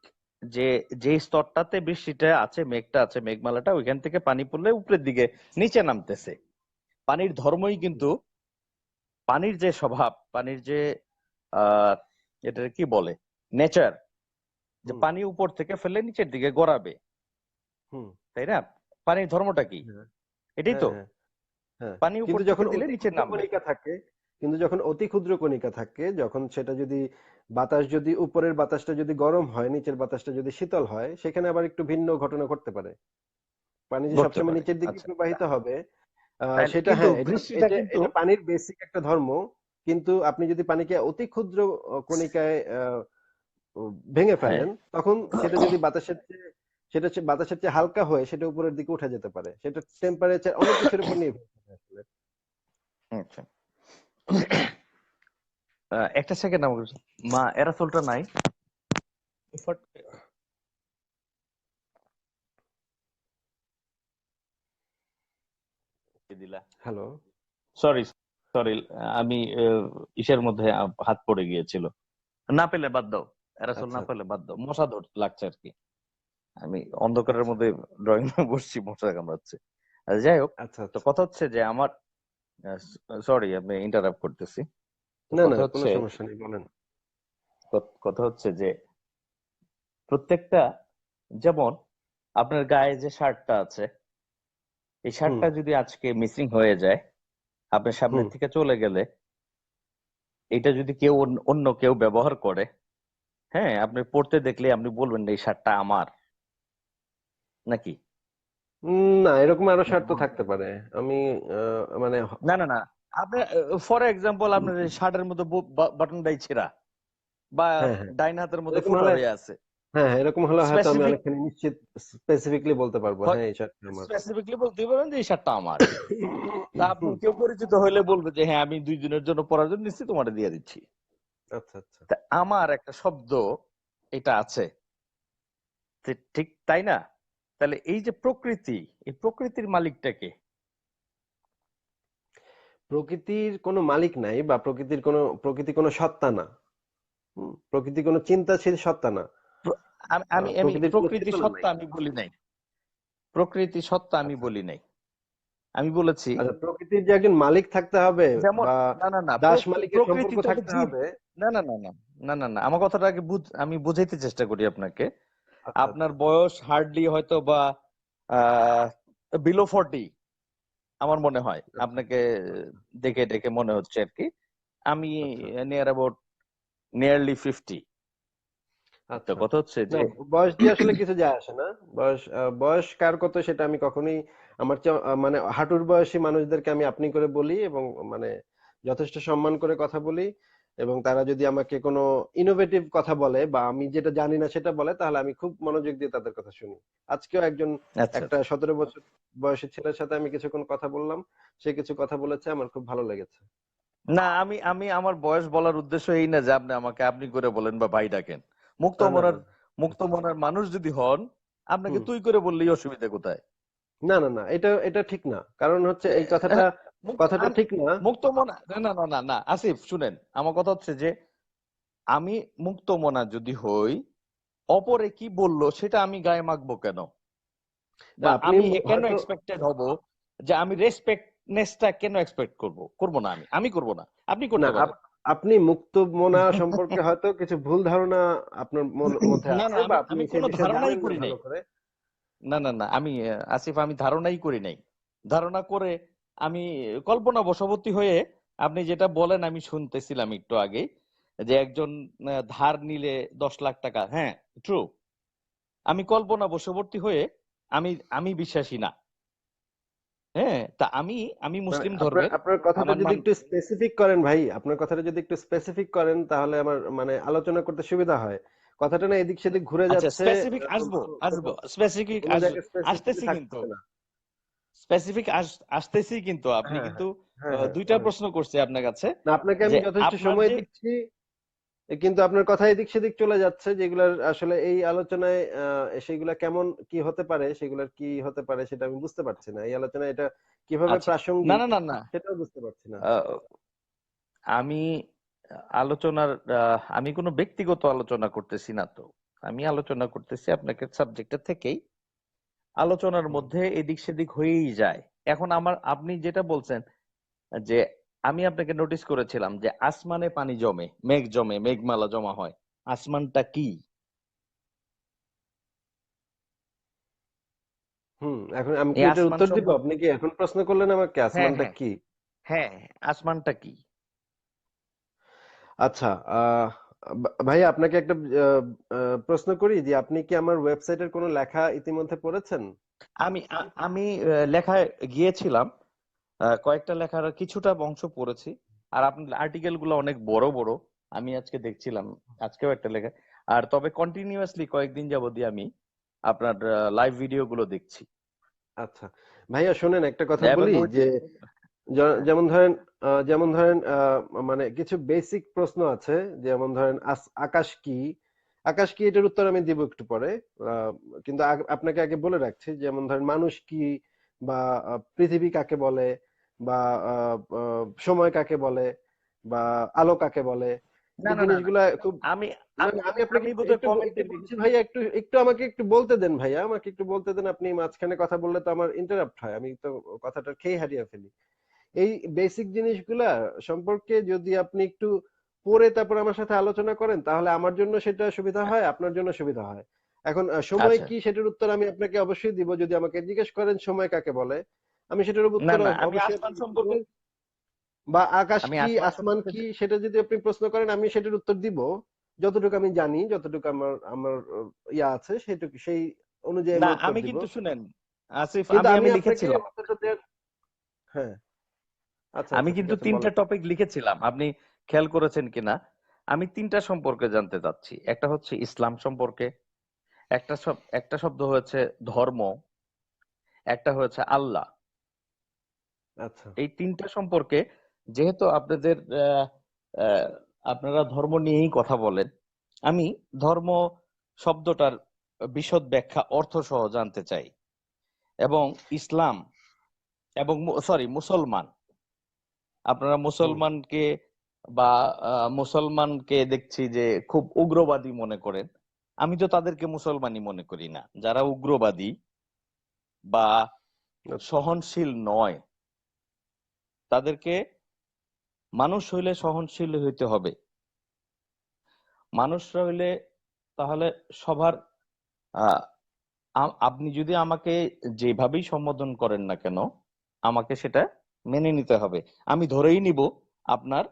যে যে স্তরটাতে বৃষ্টিটা আছে, মেঘটা আছে, মেঘমালাটা, ওইখান থেকে পানি পড়লে উপরের দিকে নিচে নামতেছে। পানির ধর্মই হুম কিন্তু, পানির যে স্বভাব, পানির যে আহ এটা কি বলে, নেচার, যে হুম পানি উপর থেকে ফেলে নিচের দিকে গড়াবে, হুম তাই না? পানির ধর্মটা কি? হ্যাঁ এটাই হ্যাঁ তো, হ্যাঁ হ্যাঁ। পানি উপর কিন্তু থেকে যখন দিলে অতি নিচে ক্ষুদ্র নামবে। কণিকা থাকে, কিন্তু যখন অতি ক্ষুদ্র কণিকা থাকে, যখন সেটা যদি বাতাস যদি উপরের বাতাসটা যদি গরম হয়, নিচের বাতাসটা যদি শীতল হয়, সেখানে আবার একটু ভিন্ন ঘটনা ঘটতে পারে। পানি যে ঘটতে সবসময় পারে, নিচের দিকে আচ্ছা। প্রবাহিত হবে তাইলে সেটা, কিন্তু হ্যাঁ, বৃষ্টিটা এটা কিন্তু, এটা পানির বেসিক একটা ধর্ম। কিন্তু আপনি যদি পানিকে অতি ক্ষুদ্র কণিকায় ভেঙে হ্যাঁ ফেলেন, তখন সেটা যদি বাতাসের চেয়ে হালকা হয়ে সেটা উপরের দিকে উঠে যেতে পারে। সেটা টেম্পারেচার অনেক কিছুর উপর নির্ভর করে আসলে। আচ্ছা একটা সেকেন্ড আমার কাছে। মা এরাসোলটা নাই দিলা। হ্যালো। সরি সরি, আমি ইসের মধ্যে হাত পড়ে গিয়েছিল। না পেলে বাদ দাও, এরাসোল আচ্ছা না আচ্ছা পেলে বাদ দাও, মশা লাগছে আর কি। আমি অন্ধকারের আচ্ছা মধ্যে ড্রয়িং রুমে বসছি, মশা কামড়াচ্ছে। যাই হোক, আচ্ছা তো আচ্ছা। কথা হচ্ছে যে আমার, সরি আমি ইন্টারাপ্ট করতেছি। তো না না, কথা কোনো হচ্ছে, সমস্যা নেই, বলেন। কথা হচ্ছে যে প্রত্যেকটা, যেমন আপনার গায়ে যে শার্টটা আছে, এই হুম শার্টটা যদি আজকে মিসিং হয়ে যায়, আপনার হুম। সামনের থেকে চলে গেলে, এটা যদি কেউ অন্য কেউ ব্যবহার করে, হ্যাঁ, আপনি পড়তে দেখলে আপনি বলবেন না এই শার্টটা আমার, নাকি? না, এরকম আরো শর্ত থাকতে পারে। আমি মানে না না না, আপনি ফর এক্সাম্পল আপনার শার্টের মধ্যে বাটনটাই ছেঁড়া, বা হ্যাঁ হ্যাঁ, ডাইন হাতের মধ্যে এরকম ফোঁটা হলে, হয়ে আছে, হ্যাঁ হ্যাঁ, এরকম হলে হয়তো আমি স্পেসিফিক, অনেকখানি নিশ্চিত স্পেসিফিকলি বলতে পারবো, হ্যাঁ এই শার্টটা আমার। স্পেসিফিকলি বলতে পারেন যে এই শার্টটা আমার। তা আপনার হুম, কেউ পরিচিত হলে বলবে যে হ্যাঁ আমি 2 দিনের জন্য পরার জন্য নিচ্ছি, তোমার দিয়ে দিচ্ছি। আচ্ছা আচ্ছা। তা আমার একটা শব্দ এটা আছে, ঠিক তাই না? তাহলে এই যে প্রকৃতি, এই প্রকৃতির মালিকটাকে, প্রকৃতির কোনো মালিক নাই, বা প্রকৃতি কোনো সত্তা না। প্রকৃতি কোনো চিন্তাশীল সত্তা না। আমি আমি আমি প্রকৃতির কোনো প্রকৃতি চেতনা নাই। সত্তা আমি বলি নাই, প্রকৃতি সত্তা আমি আচ্ছা বলি নাই, আমি বলেছি আচ্ছা, প্রকৃতির যে একজন মালিক থাকতে হবে, যেমন, বা না না না, দাস মালিকের প্রকৃতি সম্পর্ক তো হলো থাকতে জীব। হবে। না না না না, না না না, আমার কথাটা আগে আমি বুঝাইতে চেষ্টা করি আপনাকে। আচ্ছা আপনার আচ্ছা বয়স হার্ডলি হয়তো বা বিলো 40, আমার মনে হয় আচ্ছা আপনাকে আচ্ছা দেখে দেখে মনে হচ্ছে আর কি। আমি আচ্ছা নিয়ারলি 50। তো আচ্ছা। কথা হচ্ছে না, যে বয়স দিয়ে আসলে কিছু যায় আসে না। বয়স কার কত সেটা আমি কখনোই, আমার চেয়ে মানে হাঁটুর বয়সী মানুষদেরকে আমি আপনি করে বলি, এবং মানে যথেষ্ট সম্মান করে কথা বলি। এবং তারা যদি আমাকে কোনো ইনোভেটিভ কথা বলে, বা আমি যেটা জানি না সেটা বলে, তাহলে আমি খুব মনোযোগ দিয়ে তাদের কথা শুনি। আজকেও আচ্ছা একটা আচ্ছা। 17 বছর বয়সী ছেলের সাথে আমি কিছুক্ষণ কথা বললাম। সে কিছু কথা বলেছে, আমার খুব ভালো লেগেছে। না, আমি আমি আমার বয়স বলার উদ্দেশ্য এই না যে আপনি আমাকে আপনি করে বলেন বা ভাই ডাকেন। মুক্ত না না মনের, না। মুক্ত মনের মানুষ যদি হন, আপনাকে হুম। তুই করে বললেই অসুবিধা কোথায়? না না না, এটা এটা ঠিক না। কারণ হচ্ছে এই হ্যাঁ, কথাটা ঠিক না। মুক্ত মনা, না না না না না, আসিফ শুনেন, আমার কথা হচ্ছে যে আমি মুক্ত মনা যদি হই, অপরে কি বললো সেটা আমি গায়ে মাখবো কেন? না, বা আপনি আমি কেন হয়তো, এক্সপেক্টেড হব যে আমি রেসপেক্টনেসটা কেন এক্সপেক্ট করব? করব না, আমি করব না, আপনি না করতে পারেন। আপনি মুক্ত মনা সম্পর্কে হয়তো কিছু ভুল ধারণা আপনার মধ্যে না আছে, না, বা আমি আপনি আমি সেই কোনো বিষয়ে ধারণাই জানেন না করি নাই। ভালো করে। না না না, আমি আসিফ, আমি ধারণাই করি নাই। ধারণা করে আমি কল্পনা বশবর্তী হয়ে, আপনি যেটা বলেন আমি শুনতেছিলাম একটু আগে, যে একজন ধার নিলে 10 লাখ টাকা, হ্যাঁ ট্রু, আমি কল্পনা বশবর্তী হয়ে আমি আমি বিশ্বাসী না। হ্যাঁ, তা আমি আমি মানে মুসলিম আপনার ধর্মের। আপনার কথাটা আমার যদি একটু স্পেসিফিক করেন ভাই, আপনার কথাটা যদি একটু স্পেসিফিক করেন, তাহলে আমার মানে আলোচনা করতে সুবিধা হয়। কথাটা না এদিক সেদিক ঘুরে আচ্ছা, যাচ্ছে। স্পেসিফিক আহ, আসবো, কোনো স্পেসিফিক কোনো জায়গায় স্পেসিফিকলি আসতেছি কিন্তু, থাকতেছে না। স্পেসিফিক আসতেছি কিন্তু, আপনি হ্যাঁ কিন্তু হ্যাঁ হ্যাঁ হ্যাঁ, দুইটা বলেন। প্রশ্ন করছি আপনার কাছে, না, আপনাকে যে আমি যথেষ্ট আপনার সময় যে, দিচ্ছি, কিন্তু আপনার কথা এদিক সেদিক চলে যাচ্ছে, যেগুলোর আসলে এই আলোচনায় সেগুলা কেমন কি হতে পারে, সেগুলোর কি হতে পারে সেটা আমি বুঝতে পারছি না। এই আলোচনায় এটা কিভাবে আচ্ছা, না প্রাসঙ্গিক না না না, সেটাও বুঝতে পারছি না। আহ, আমি আলোচনার, আমি কোনো ব্যক্তিগত আলোচনা করতেছি না তো, আমি আলোচনা করতেছি আপনাকে সাবজেক্টের থেকেই, আলোচনার হুম। মধ্যে এদিক সেদিক হয়েই যায়। এখন আপনি যেটা বলছেন যে আমি আপনাকে নোটিস করেছিলাম যে আসমানে পানি জমে, মেঘ জমে, মেঘমালা জমা হয়, আসমানটা কি? এখন আমি কি এই এটার আসমান উত্তর দিব? সম্পর্কে, আপনি কি এখন প্রশ্ন করলেন আমাকে হ্যাঁ আসমানটা হ্যাঁ কি? হ্যাঁ, আসমানটা কি? আচ্ছা, ভাইয়া আপনাকে একটা আহ, প্রশ্ন করি, যে আপনি কি আমার ওয়েবসাইটের কোনো লেখা ইতিমধ্যে পড়েছেন? আমি লেখায় গিয়েছিলাম, কয়েকটা লেখার কিছুটা অংশ পড়েছি। আর আপনার আর্টিকেল গুলো অনেক বড় বড়, আমি আজকে দেখছিলাম, আজকেও একটা লেখা। আর তবে কন্টিনিউয়াসলি কয়েকদিন যাবতই আমি আপনার লাইভ ভিডিও গুলো দেখছি। আচ্ছা ভাইয়া, শোনেন একটা কথা এবং বলি, যে যেমন ধরেন মানে কিছু বেসিক প্রশ্ন আছে, যেমন ধরেন আকাশ কি, আকাশ কি এটার উত্তর আমি দিব একটু পরে। আহ, কিন্তু আপনাকে আগে বলে রাখছি, যেমন ধরেন মানুষ কি, বা পৃথিবী কাকে বলে, বা সময় কাকে বলে, বা আলো কাকে বলে, না এই না না না জিনিসগুলা খুব। আমি না, আমি না, আমি আপনাকে আমি বোধহয় একটু কমেন্টে একটু বলছি ভাইয়া, একটু একটু আমাকে একটু বলতে দেন ভাইয়া, আমাকে একটু বলতে দেন। আপনি মাঝখানে কথা বললে তো আমার ইন্টারাপ্ট হয়, আমি তো কথাটা খেয়ে হারিয়ে ফেলি। এই বেসিক জিনিসগুলা সম্পর্কে যদি আপনি একটু পড়ে তারপর আমার সাথে আলোচনা করেন, তাহলে আমার জন্য সেটা সুবিধা হয়, আপনার জন্য সুবিধা হয়। এখন সময় আচ্ছা। কি সেটার উত্তর আমি আপনাকে অবশ্যই দিব। যদি আমাকে জিজ্ঞেস করেন সময় কাকে বলে, আমি সেটার না উত্তর না আমি অবশ্যই আসমান আপনাকে দিব। সম্পর্কে বা আকাশ আমি কি, আসমান আসমান সম্পর্কে কি, সেটা যদি আপনি প্রশ্ন করেন, আমি সেটার উত্তর দিব যতটুকু আমি জানি, যতটুকু আমার আমার ইয়া আছে, সেটুকু সেই অনুযায়ী না আমি উত্তর আমি দিব। কিন্তু শুনেন আসিফ, কিন্তু আমি আমি আমি আপনাকে লিখেছিলাম, উত্তরটা দেওয়ার, হ্যাঁ, আচ্ছা আমি আচ্ছা, ঠিক কিন্তু আছে, 3টা বলেন। টপিক লিখেছিলাম, আপনি খেয়াল করেছেন কিনা। আমি 3টা সম্পর্কে জানতে চাচ্ছি। একটা হচ্ছে ইসলাম সম্পর্কে, একটা শব্দ হয়েছে ধর্ম, একটা হয়েছে আল্লাহ। আচ্ছা এই 3টা সম্পর্কে, যেহেতু আপনাদের আহ, আপনারা ধর্ম নিয়েই কথা বলেন, আমি ধর্ম শব্দটার বিশদ ব্যাখ্যা অর্থ সহ জানতে চাই। এবং ইসলাম এবং সরি মুসলমান, আপনারা হুম মুসলমানকে বা মুসলমানকে দেখছি যে খুব উগ্রবাদী মনে করেন। আমি তো তাদেরকে মুসলমানই মনে করি না। যারা উগ্রবাদী বা আচ্ছা সহনশীল নয়, তাদেরকে, মানুষ হইলে সহনশীল হইতে হবে। মানুষ হইলে তাহলে সবার আহ, আপনি যদি আমাকে যেভাবেই সম্বোধন করেন না কেন, আমাকে সেটা মেনে নিতে হবে। আমি ধরেই নিব আপনার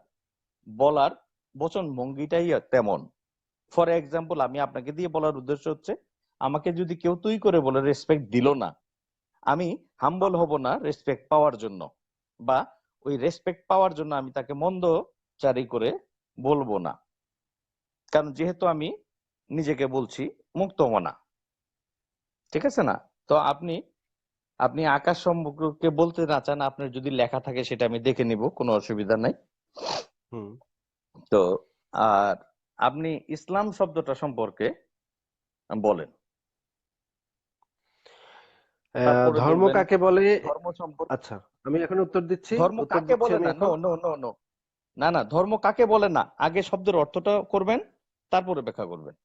বলার বচন ভঙ্গিটাই তেমন। ফর এক্সাম্পল, আমি আপনাকে দিয়ে বলার উদ্দেশ্য হচ্ছে, আমাকে যদি কেউ তুই করে বলে রেসপেক্ট দিল না, আমি হাম্বল হব না রেসপেক্ট পাওয়ার জন্য, বা ওই রেসপেক্ট পাওয়ার জন্য আমি তাকে মন্দ চারি করে বলবো না। কারণ যেহেতু আমি নিজেকে বলছি মুক্তমনা, ঠিক আছে না? তো আপনি আপনি আকাশ সম্পর্কে বলতে না চান, আপনার যদি লেখা থাকে সেটা আমি দেখে নিব, কোনো অসুবিধা নাই। হুম তো আর আপনি ইসলাম শব্দটা সম্পর্কে বলেন, তারপরে ধর্ম বলবেন কাকে বলে? ধর্ম সম্পর্কে। আচ্ছা, আমি এখন উত্তর দিচ্ছি, ধর্ম উত্তর কাকে দিচ্ছি বলে আমি না, নো এখন। নো নো নো, না না, ধর্ম কাকে বলে না, আগে শব্দের অর্থটা করবেন, তারপরে ব্যাখ্যা করবেন।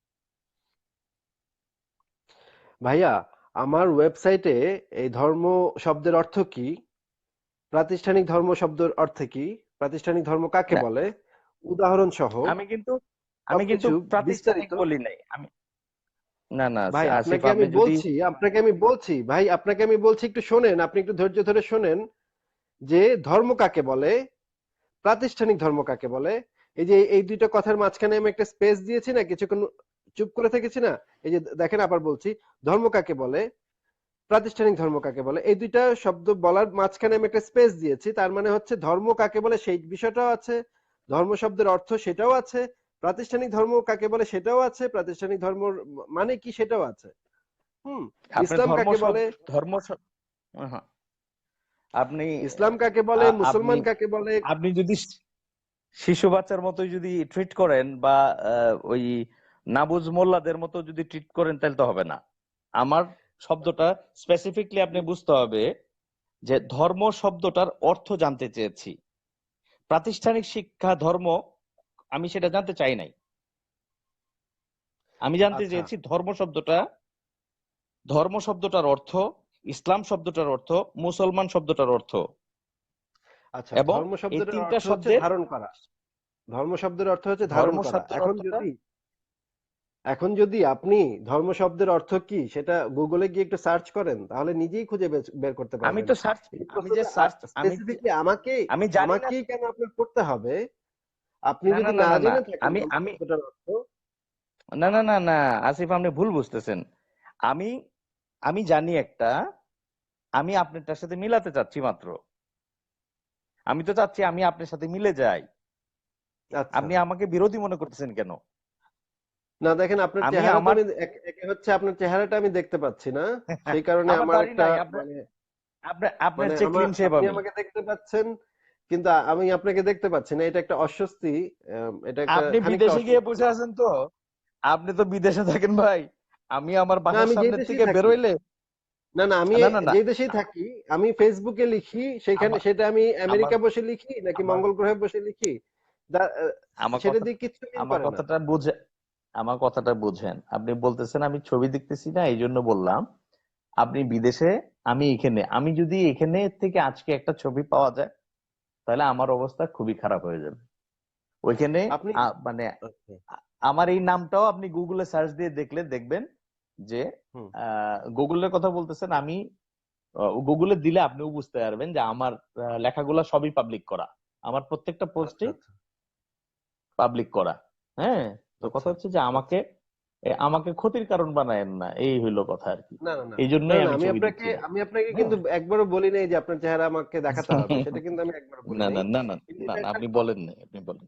ভাইয়া, আমার ওয়েবসাইটে এই ধর্ম শব্দের অর্থ কি, প্রাতিষ্ঠানিক ধর্ম শব্দের অর্থ কি, প্রাতিষ্ঠানিক ধর্ম কাকে না, বলে, উদাহরণ সহ আমি কিন্তু আমি কিন্তু সবকিছু প্রাতিষ্ঠানিক বিস্তারিত। বলি নাই আমি। না না ভাই আসিফ, আপনাকে আমি আপনি যদি বলছি, ভাই আপনাকে আমি বলছি, একটু শোনেন, আপনি একটু ধৈর্য ধরে শোনেন, যে ধর্ম কাকে বলে, প্রাতিষ্ঠানিক ধর্ম কাকে বলে। এই যে এই দুইটা কথার মাঝখানে আমি একটা স্পেস দিয়েছি না, কিছুক্ষণ চুপ করে থেকেছি না, এই যে দেখেন, আবার বলছি, ধর্ম কাকে বলে, প্রাতিষ্ঠানিক ধর্ম কাকে বলে, এই দুইটা শব্দ বলার মাঝখানে আমি একটা স্পেস দিয়েছি। তার মানে হচ্ছে ধর্ম কাকে বলে সেই বিষয়টাও আছে, ধর্ম শব্দের অর্থ সেটাও আছে, প্রাতিষ্ঠানিক ধর্ম কাকে বলে সেটাও আছে, প্রাতিষ্ঠানিক ধর্মর মানে কি সেটাও আছে। হুম। আপনি ইসলাম কাকে বলে, ধর্ম হ্যাঁ, আপনি ইসলাম কাকে বলে, আপনি মুসলমান কাকে বলে। আপনি যদি শিশু বাচ্চার মতো যদি ট্রিট করেন, বা ওই নাবুজ মোল্লাদের মতো যদি ট্রিট করেন, তাহলে তো হবে না। আমার শব্দটা স্পেসিফিকলি আপনি বুঝতে হবে, যে ধর্ম শব্দটার অর্থ জানতে চেয়েছি। প্রাতিষ্ঠানিক শিক্ষা ধর্ম, আমি সেটা জানতে চাই নাই। আমি জানতে আচ্ছা চেয়েছি ধর্ম শব্দটার অর্থ, ইসলাম শব্দটার অর্থ, মুসলমান শব্দটার অর্থ, আচ্ছা, এবং ধর্ম এই শব্দের 3টা অর্থ হচ্ছে শব্দের, ধারণ করা। ধর্ম শব্দের অর্থ হচ্ছে ধারণ ধর্ম করা। শব্দের এখন অর্থটা, যদি, আপনি ধর্ম শব্দের অর্থ কি সেটা গুগলে গিয়ে একটু সার্চ করেন, তাহলে নিজেই খুঁজে বের করতে আমি পারবেন। তো সার্চ এই আমি যে প্রশ্নটা সার্চ স্পেসিফিকলি আমাকে, আমি জানি না। আমাকেই কেন আপনার করতে হবে? আপনি না না যদি না না না না জেনে থাকেন আমি ধর্ম আমি শব্দটার অর্থ। না না না না আসিফ, আপনি ভুল বুঝতেছেন। আমি আমি জানি একটা, আমি আপনারটার সাথে মিলাতে চাচ্ছি মাত্র। আমি তো চাচ্ছি আমি আপনার সাথে মিলে যাই। আচ্ছা, আপনি আমাকে বিরোধী মনে করতেছেন কেন? না দেখেন, আপনার আমি চেহারা তো আমার আমি একে হচ্ছে আপনার চেহারাটা আমি দেখতে পাচ্ছি না, সেই কারণে আমার আমার দাড়ি একটা নাই আপনার, মানে, আপনার মানে চেয়ে ক্লিন শেভ আপনি আমি। আমাকে দেখতে পাচ্ছেন, কিন্তু আমি আপনাকে দেখতে পাচ্ছি না। এটা একটা অস্বস্তি, এটা একটা আপনি খানিকটা বিদেশে গিয়ে অস্বস্তি। বসে আছেন তো, আপনি তো বিদেশে থাকেন ভাই। আমি আমার না, বাসার আমি যেই সামনের দেশেই থেকে থাকি, বেরোইলে, না না, আমি না না না, যেই দেশেই থাকি, আমি ফেসবুকে লিখি, সেখানে আমার সেটা আমি আমার আমেরিকা বসে লিখি নাকি আমার মঙ্গল গ্রহে বসে লিখি, আমার সেটা কথা দিয়ে কিচ্ছু মিল আমার করে না। কথাটা বুঝে আমার কথাটা বুঝেন। আপনি বলতেছেন আমি ছবি দেখতেছি না, এই জন্য বললাম। আপনি বিদেশে, আমি এখানে। আমি যদি এখানে থেকে আজকে একটা ছবি পাওয়া যায়, তাহলে আমার অবস্থা খুবই খারাপ হয়ে যাবে। ওইখানে আপনি মানে আচ্ছা, আমার এই নামটাও আপনি গুগলে সার্চ দিয়ে দেখলে দেখবেন যে হুম, গুগলের কথা বলতেছেন। আমি গুগলে দিলে আপনিও বুঝতে পারবেন যে আমার লেখাগুলা সবই পাবলিক করা, আমার প্রত্যেকটা আচ্ছা, পোস্টই আচ্ছা, পাবলিক করা। হ্যাঁ, তো কথা আচ্ছা, হচ্ছে যে আচ্ছা। আমাকে ক্ষতির কারণ বানায়েন না, এই হইলো কথা আর কি। না না না এই না জন্যই না, আমি ছবি দিচ্ছি না। আমি আপনাকে হ্যাঁ। কিন্তু একবারও বলি নাই যে আপনার চেহারা আমাকে দেখাতে হবে, সেটা কিন্তু আমি একবারও বলি না নাই। না না না কিন্তু না এটা না, একটা আপনি বলেন নাই, আপনি বলেন।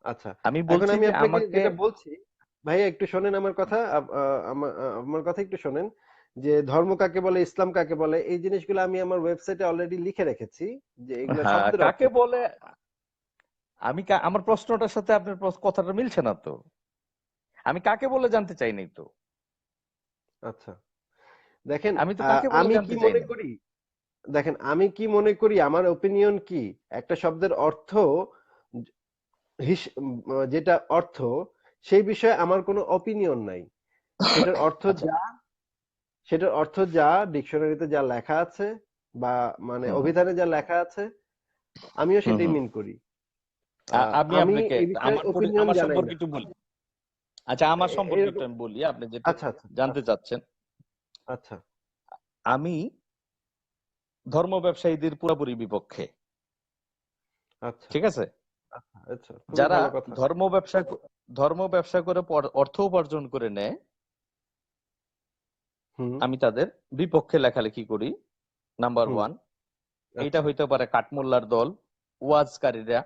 আচ্ছা, আমি এখন বলছি আমি যে আপনাকে আমাকে যেটা বলছি, ভাইয়া একটু শোনেন আমার কথা, আমার কথা একটু শোনেন। যে ধর্ম কাকে বলে, ইসলাম কাকে বলে, এই জিনিসগুলো আমি আমার ওয়েবসাইটে অলরেডি লিখে রেখেছি, যে এগুলা হ্যাঁ, শব্দের অর্থ কাকে কি। বলে, আমার প্রশ্নটার সাথে আপনার কথাটা মিলছে না তো। আমি কাকে বলে জানতে চাই নাই তো। আচ্ছা, দেখেন, আমি তো কাকে বলে আমি কি জানতে চাই মনে না। করি, দেখেন আমি কি মনে করি, আমার ওপিনিয়ন কি, একটা শব্দের অর্থ, যেটা অর্থ, সেই বিষয়ে আমার কোনো অপিনিয়ন নাই। সেটার অর্থ আচ্ছা। যা, সেটার অর্থ যা ডিকশনারিতে যা লেখা আছে, বা মানে হুম হুম অভিধানে যা লেখা আছে, আমিও হুম সেটাই হুম। মিন করি। আমি আমি আপনাকে এই বিষয়ে ওপিনিয়ন আমার জানাই সম্পর্কে না। একটু বলি। আচ্ছা, আমার সম্পর্কে একটু এরকম, আমি বলি, আপনি যেটা আচ্ছা আচ্ছা জানতে আচ্ছা চাচ্ছেন। আচ্ছা আমি ধর্ম ব্যবসায়ীদের পুরোপুরি বিপক্ষে। আচ্ছা ঠিক আছে? আচ্ছা আচ্ছা, খুবই যারা ভালো কথা। ধর্ম ব্যবসা ধর্ম ব্যবসা করে অর্থ উপার্জন করে নেয়, হুম আমি তাদের বিপক্ষে লেখালেখি করি। নাম্বার হুম ওয়ান, এইটা আচ্ছা, হইতে পারে কাঠমোল্লার দল, ওয়াজকারীরা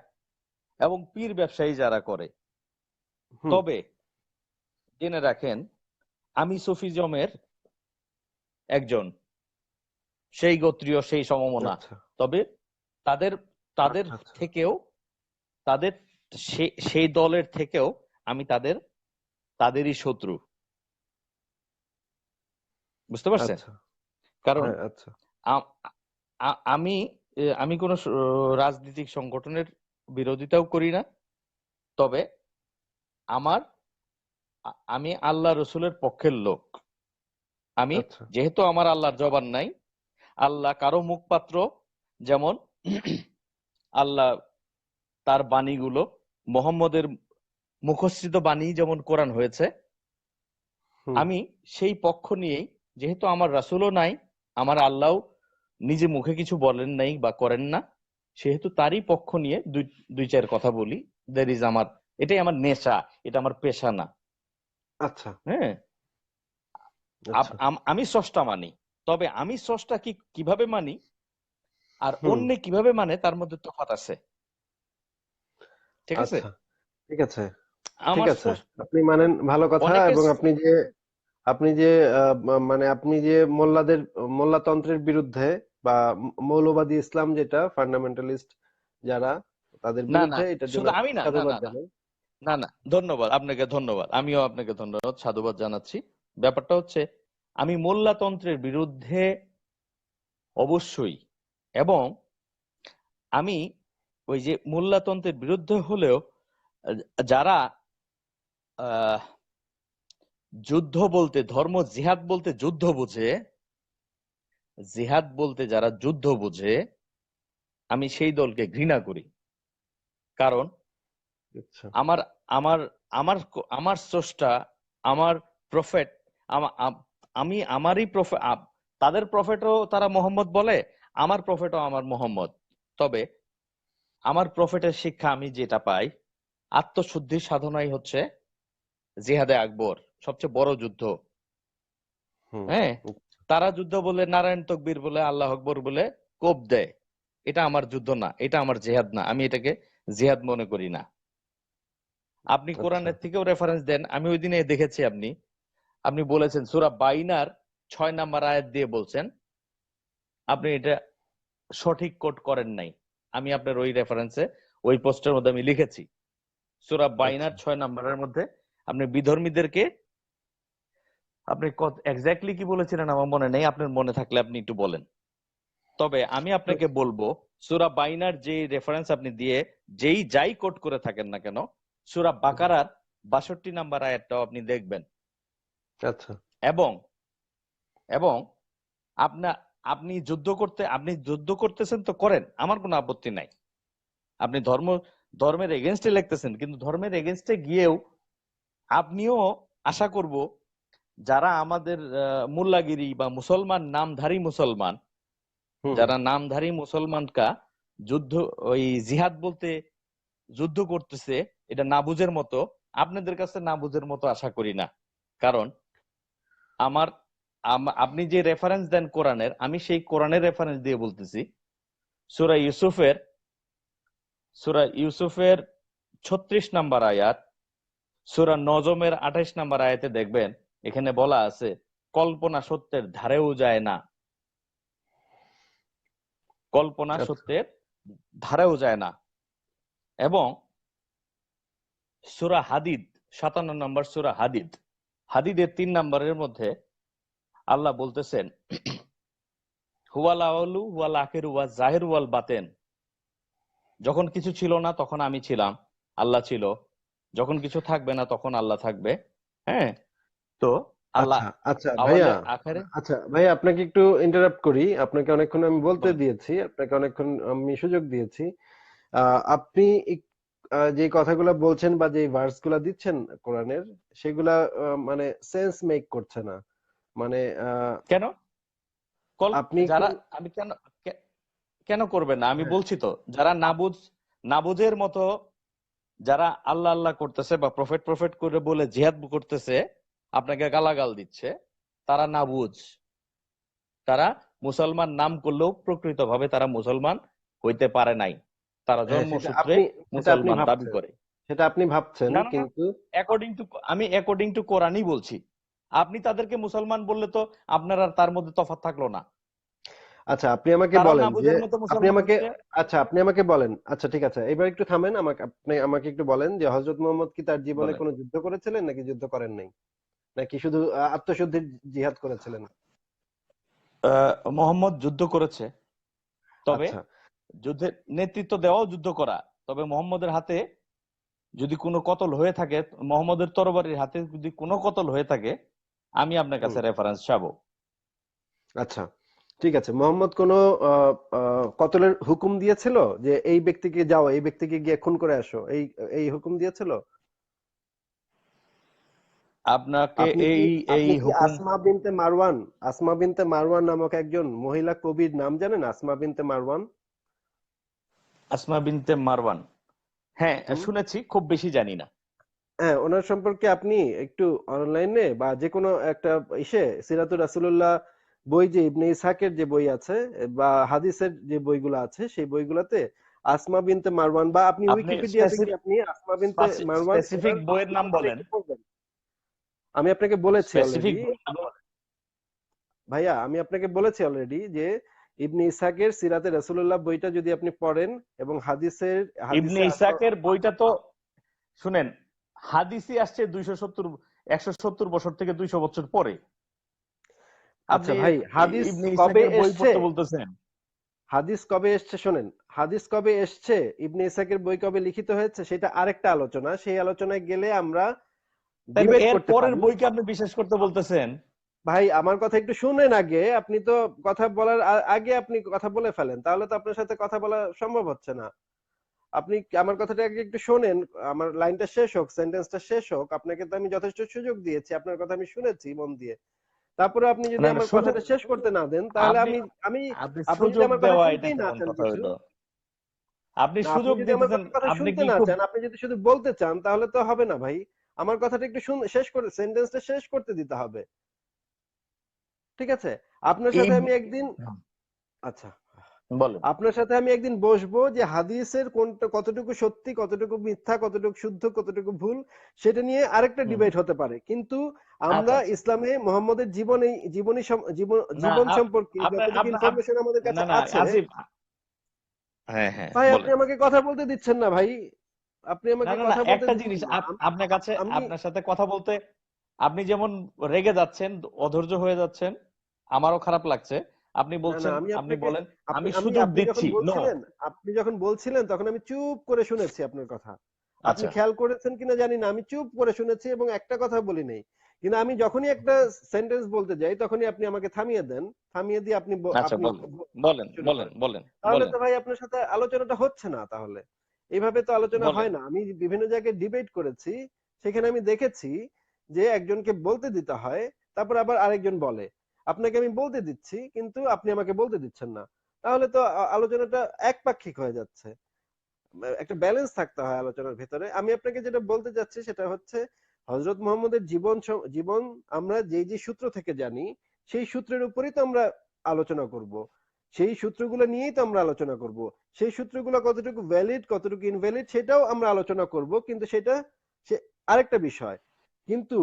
এবং পীর ব্যবসায়ী যারা করে। হুম তবে জেনে রাখেন, আমি সুফিজমের একজন, সেই গোত্রীয়, সেই সমমনা। আচ্ছা তবে তাদের তাদের আচ্ছা আচ্ছা থেকেও, তাদের সেই দলের থেকেও আমি তাদেরই শত্রু। বুঝতে পারছেন? আচ্ছা, কারণ হ্যাঁ আচ্ছা, আ- আমি আমি কোন রাজনৈতিক সংগঠনের বিরোধিতাও করি না। তবে আমার আমি আল্লাহ রসুলের পক্ষের লোক। আমি, আচ্ছা, যেহেতু আমার আল্লাহর জবান নাই, আল্লাহ কারো মুখপাত্র, যেমন আল্লাহ তার বাণীগুলো, মোহাম্মদের মুখস্থিত বাণী যেমন কোরআন হয়েছে, হুম আমি সেই পক্ষ নিয়েই, যেহেতু আমার রাসূলও নাই, আমার আল্লাহ নিজে মুখে কিছু বলেন নাই বা করেন না, সেহেতু তারই পক্ষ নিয়ে দুই দুই চার কথা বলি। এটাই আমার নেশা, এটা আমার পেশা না। আচ্ছা হ্যাঁ, আচ্ছা, আমি স্রষ্টা মানি। তবে আমি স্রষ্টা কিভাবে মানি আর হুম অন্য কিভাবে মানে, তার মধ্যে তফাৎ আছে। ঠিক আছে? আচ্ছা, ঠিক আছে, ঠিক আমার আছে, আপনি মানেন, ভালো কথা। অনেকে এবং আপনি যে মানে আপনি যে মোল্লাতন্ত্রের বিরুদ্ধে, বা মৌলবাদী ইসলাম, যেটা ফান্ডামেন্টালিস্ট যারা, তাদের না না, বিরুদ্ধে, এটার জন্য শুধু আমি আপনাকে না, না সাধুবাদ না না জানাই। না না, ধন্যবাদ আপনাকে, ধন্যবাদ। আমিও আপনাকে ধন্যবাদ, সাধুবাদ জানাচ্ছি। ব্যাপারটা হচ্ছে, আমি মোল্লাতন্ত্রের বিরুদ্ধে অবশ্যই। এবং আমি ওই যে মোল্লাতন্ত্রের বিরুদ্ধে হলেও, আহ, যারা আহ যুদ্ধ বলতে, ধর্ম জিহাদ বলতে যুদ্ধ বুঝে, জিহাদ বলতে যারা যুদ্ধ বুঝে, আমি সেই দলকে ঘৃণা করি। কারণ আচ্ছা, আমার আমার আমার আমার স্রষ্টা, আমার প্রফেট, আমি আমারই প্রফেট। তাদের প্রফেটও তারা মোহাম্মদ বলে, আমার প্রফেটও আমার মোহাম্মদ। তবে আমার প্রফেটের শিক্ষা আমি যেটা পাই, আত্মশুদ্ধির সাধনাই হচ্ছে জিহাদে আকবর, সবচেয়ে বড় যুদ্ধ। হুম হ্যাঁ, তারা যুদ্ধ বলে, নারায়ণ তকবীর বলে, আল্লাহ আকবর বলে কোপ দেয়। এটা আমার যুদ্ধ না, এটা আমার জিহাদ না, আমি এটাকে জিহাদ মনে করি না। আপনি আচ্ছা কোরআনের থেকেও রেফারেন্স দেন। আমি ওই দিনে দেখেছি, আপনি আপনি বলেছেন সূরা বাইনার 6 নাম্বার আয়াত দিয়ে বলছেন আপনি এটা সঠিক কোট করেন নাই। আমি আপনার ওই রেফারেন্সে ওই পোস্টের মধ্যে আমি লিখেছি সূরা আচ্ছা বাইনার 6 নম্বরের মধ্যে আপনি বিধর্মীদেরকে আপনি এক্স্যাক্টলি কি বলেছিলেন আমার মনে নেই, আপনার মনে থাকলে আপনি একটু বলেন। তবে আমি তো আপনাকে বলবো সূরা বাইনার যে রেফারেন্স আপনি দিয়ে যাই কোট করে থাকেন না কেন, সূরা বাকারার 62 নাম্বার আয়াতটাও আপনি দেখবেন। আচ্ছা এবং এবং আপনা আপনি যুদ্ধ করতেছেন তো করেন, আমার কোনো আপত্তি নাই। আপনি ধর্মের এগেনস্টে লিখতেছেন, কিন্তু ধর্মের এগেনস্টে গিয়েও আপনিও আশা করব যারা আমাদের মোল্লাগিরি বা মুসলমান নামধারী মুসলমান, হুম যারা নামধারী মুসলমানকা যুদ্ধ ওই জিহাদ বলতে যুদ্ধ করতেছে, এটা নাবুজের মতো, আপনাদের কাছে নাবুজের মতো আশা করি না। কারণ আমার আপনি যে রেফারেন্স দেন কোরআনের, আমি সেই কোরআনের রেফারেন্স দিয়ে বলতেছি সূরা ইউসুফের 36 নাম্বার আয়াত, সূরা নজমের 28 নাম্বার আয়াতে দেখবেন এখানে বলা আছে কল্পনা সত্যের ধারেও যায় না, কল্পনা আচ্ছা সত্যের ধারেও যায় না। এবং সূরা হাদিদ 57 নম্বর সূরা হাদিদের 3 নম্বরের মধ্যে আল্লাহ বলতেছেন হুয়াল আউয়ালু হুয়াল আখিরু ওয়াজ জাহিরু ওয়াল বাতেন। যখন কিছু ছিল না তখন আমি ছিলাম, আল্লাহ ছিল, যখন কিছু থাকবে না তখন আল্লাহ থাকবে। হ্যাঁ, তো আল্লাহ আচ্ছা আচ্ছা ভাইয়া, আওয়ালে আখেরে আচ্ছা ভাইয়া আপনাকে একটু ইন্টারাপ্ট করি, আপনাকে অনেকক্ষণ আমি বলতে বলেন। দিয়েছি, আপনাকে অনেকক্ষণ আমি সুযোগ দিয়েছি। আপনি যে কথাগুলো বলছেন বা যে ভার্স গুলা দিচ্ছেন কোরআনের, সেগুলা মানে সেন্স মেক করছে না। মানে কেন আপনি একটু যারা আমি কে- কেন করবে না? আমি হ্যাঁ বলছি তো, যারা নাবুজের মতো, যারা আল্লাহ আল্লাহ করতেছে বা প্রফেট প্রফেট করে বলে জিহাদ করতেছে, আপনাকে গালাগাল দিচ্ছে, তারা নাবুজ। তারা মুসলমান নাম করলেও প্রকৃতভাবে তারা মুসলমান হইতে পারে নাই, তারা হ্যাঁ, জন্মসূত্রে সেটা আপনি মুসলমান দাবি ভাবছেন, করে। সেটা আপনি ভাবছেন, না না না, কিন্তু অ্যাকর্ডিং টু কোরআনই বলছি। আপনি তাদেরকে মুসলমান বললে তো আপনার আর তার মধ্যে তফাৎ থাকলো না, আচ্ছা আপনি আমাকে তারাও বলেন যে নাবুজের মতো আপনি মুসলমান আমাকে হচ্ছে। আচ্ছা আপনি আমাকে বলেন, আচ্ছা ঠিক আছে, এবার একটু থামেন, আপনি আমাকে একটু বলেন যে হযরত মুহাম্মদ কি তার জীবনে বলেন, কোনো যুদ্ধ করেছিলেন নাকি যুদ্ধ করেন নাই, নাকি শুধু আত্মশুদ্ধির জিহাদ করেছিলেন? মোহাম্মদ যুদ্ধ করেছে, তবে আচ্ছা যুদ্ধের নেতৃত্ব দেওয়াও যুদ্ধ করা। তবে মোহাম্মদের হাতে যদি কোনো কতল হয়ে থাকে, মোহাম্মদের তরবারির হাতে যদি কোনো কতল হয়ে থাকে, আমি আপনার হুম কাছে রেফারেন্স চাবো। আচ্ছা ঠিক আছে, মোহাম্মদ কোনো কতলের হুকুম দিয়েছিল যে এই ব্যক্তিকে যাও, এই ব্যক্তিকে গিয়ে খুন করে আসো, এই এই হুকুম দিয়েছিল? আপনাকে আপনি কি এই এই আপনি কি হুকুম আসমা বিনতে মারওয়ান নামক একজন মহিলা কবির নাম জানেন? আসমা বিনতে মারওয়ান। আসমা বিনতে মারওয়ান, হ্যাঁ হুম শুনেছি, খুব বেশি জানি না। হ্যাঁ, ওনার সম্পর্কে আপনি একটু অনলাইনে বা যে কোনো একটা সিরাতুর রাসূলুল্লাহ বই, যে ইবনে ইসহাকের যে বই আছে বা হাদিসের যে বইগুলো আছে, সেই বইগুলাতে আসমা বিনতে মারওয়ান, বা আপনি আপনি উইকিপিডিয়াতে গিয়ে আপনি আসমা বিনতে মারওয়ান স্পেসিফিক ওনার বইয়ের নাম নামটা বলেন, একটু পড়বেন। আমি আপনাকে বলেছি স্পেসিফিক অলরেডি, বইয়ের নাম বলেন। ভাইয়া আমি আপনাকে বলেছি অলরেডি যে ইবনে ইসহাকের সিরাতে রাসূলুল্লাহ বইটা যদি আপনি পড়েন এবং ইবনে হাদিসে ইসাকের বইটা তো, শুনেন, হাদিসই আসছে 170 বছর থেকে 200 বছর পরে। আচ্ছা আপনি ভাই, হাদিস ইবনে কবে ইসাকের বই এসছে? পড়তে বলতেছেন? হাদিস কবে এসছে শোনেন, হাদিস কবে এসছে, ইবনে ইসহাকের বই কবে লিখিত হয়েছে, সেটা আরেকটা আলোচনা, সেই আলোচনায় গেলে আমরা তাহলে ডিবেট এর করতে পরের পারি। বইকে আপনি বিশ্বাস করতে বলতেছেন? ভাই আমার কথা একটু শুনেন আগে, আপনি তো কথা বলার আগে আপনি কথা বলে ফেলেন, তাহলে তো আপনার সাথে কথা বলা সম্ভব হচ্ছে না। আপনি আমার কথাটা আগে একটু শোনেন, আমার লাইনটা শেষ হোক, সেন্টেন্সটা শেষ হোক। আপনাকে তো আমি যথেষ্ট সুযোগ দিয়েছি, আপনার কথা আমি শুনেছি মন দিয়ে। তারপরে আপনি যদি না না, আমার সুযোগ, কথাটা শেষ করতে না দেন, তাহলে আপনি আমি আমি আপনি আপনি যদি সুযোগ আমার কথা দেওয়া এটা শুনতেই না কেমন চান কথা কিছু, হইলো? আপনি না আপনি সুযোগ যদি আমার দিতেছেন, কথা আপনি শুনতে কি না খুব, চান, আপনি যদি শুধু বলতে চান, তাহলে তো হবে না ভাই। আমার কথাটা একটু শেষ করে, সেন্টেন্সটা শেষ করতে দিতে হবে, ঠিক আছে? আপনার এই সাথে আমি একদিন, আচ্ছা বলেন। আপনার সাথে আমি একদিন বসবো যে হাদিসের কোনটা কতটুকু সত্যি, কতটুকু মিথ্যা, কতটুকু শুদ্ধ, কতটুকু ভুল, সেটা নিয়ে আরেকটা হুম ডিবেট হতে পারে। কিন্তু আচ্ছা আমরা আচ্ছা ইসলামে মোহাম্মদের না জীবন সম্পর্কে আপনার যতটুকু আপনার ইনফরমেশন আমাদের না কাছে না আছে। আসিফ, হ্যাঁ হ্যাঁ ভাই আপনি বলেন। আমাকে কথা বলতে দিচ্ছেন না ভাই, আপনি না আমাকে না না কথা বলতে একটা জিনিস দিচ্ছেন না। আপনার কাছে, আমি আপনার সাথে কথা বলতে আপনি যেমন রেগে যাচ্ছেন, অধৈর্য হয়ে যাচ্ছেন, আমারও খারাপ লাগছে। আপনি না না বলছেন, আমি আপনি আপনাকে বলেন আপনি আমি আমি সুযোগ আপনি যখন দিচ্ছি। নো, বলছিলেন আপনি যখন বলছিলেন তখন আমি চুপ করে শুনেছি আপনার কথা। আপনি আচ্ছা খেয়াল করেছেন কিনা জানি না, আমি চুপ করে শুনেছি এবং একটা কথা বলি নাই। কিন্তু আমি যখনই একটা সেন্টেন্স বলতে যাই তখনই আপনি আমাকে থামিয়ে দেন। থামিয়ে দিয়ে আপনি আচ্ছা আপনি বলেন বলেন শুরু বলেন করেন। বলেন তাহলে বলেন তো ভাই আপনার সাথে আলোচনাটা হচ্ছে না তাহলে। এইভাবে তো আলোচনা বলেন। হয় না। আমি বিভিন্ন জায়গায় ডিবেট করেছি, সেখানে আমি দেখেছি যে একজনকে বলতে দিতে হয়, তারপর আবার আরেকজন বলে। আপনাকে আমি বলতে দিচ্ছি কিন্তু আপনি আমাকে বলতে দিচ্ছেন না। তাহলে তো আলোচনাটা একপাক্ষিক হয়ে যাচ্ছে। একটা ব্যালেন্স থাকতে হয় আলোচনার ভেতরে। আমি আপনাকে যেটা বলতে চাচ্ছি সেটা হচ্ছে হযরত মুহাম্মদের জীবন আমরা যে সূত্র থেকে জানি, সেই সূত্রের উপরেই তো আমরা আলোচনা করব। সেই সূত্রগুলো নিয়েই তো আমরা আলোচনা করব। সেই সূত্রগুলো কতটুকু ভ্যালিড, কতটুকু ইনভ্যালিড সেটাও আমরা আলোচনা করব। কিন্তু সেটা সে আরেকটা বিষয়। কিন্তু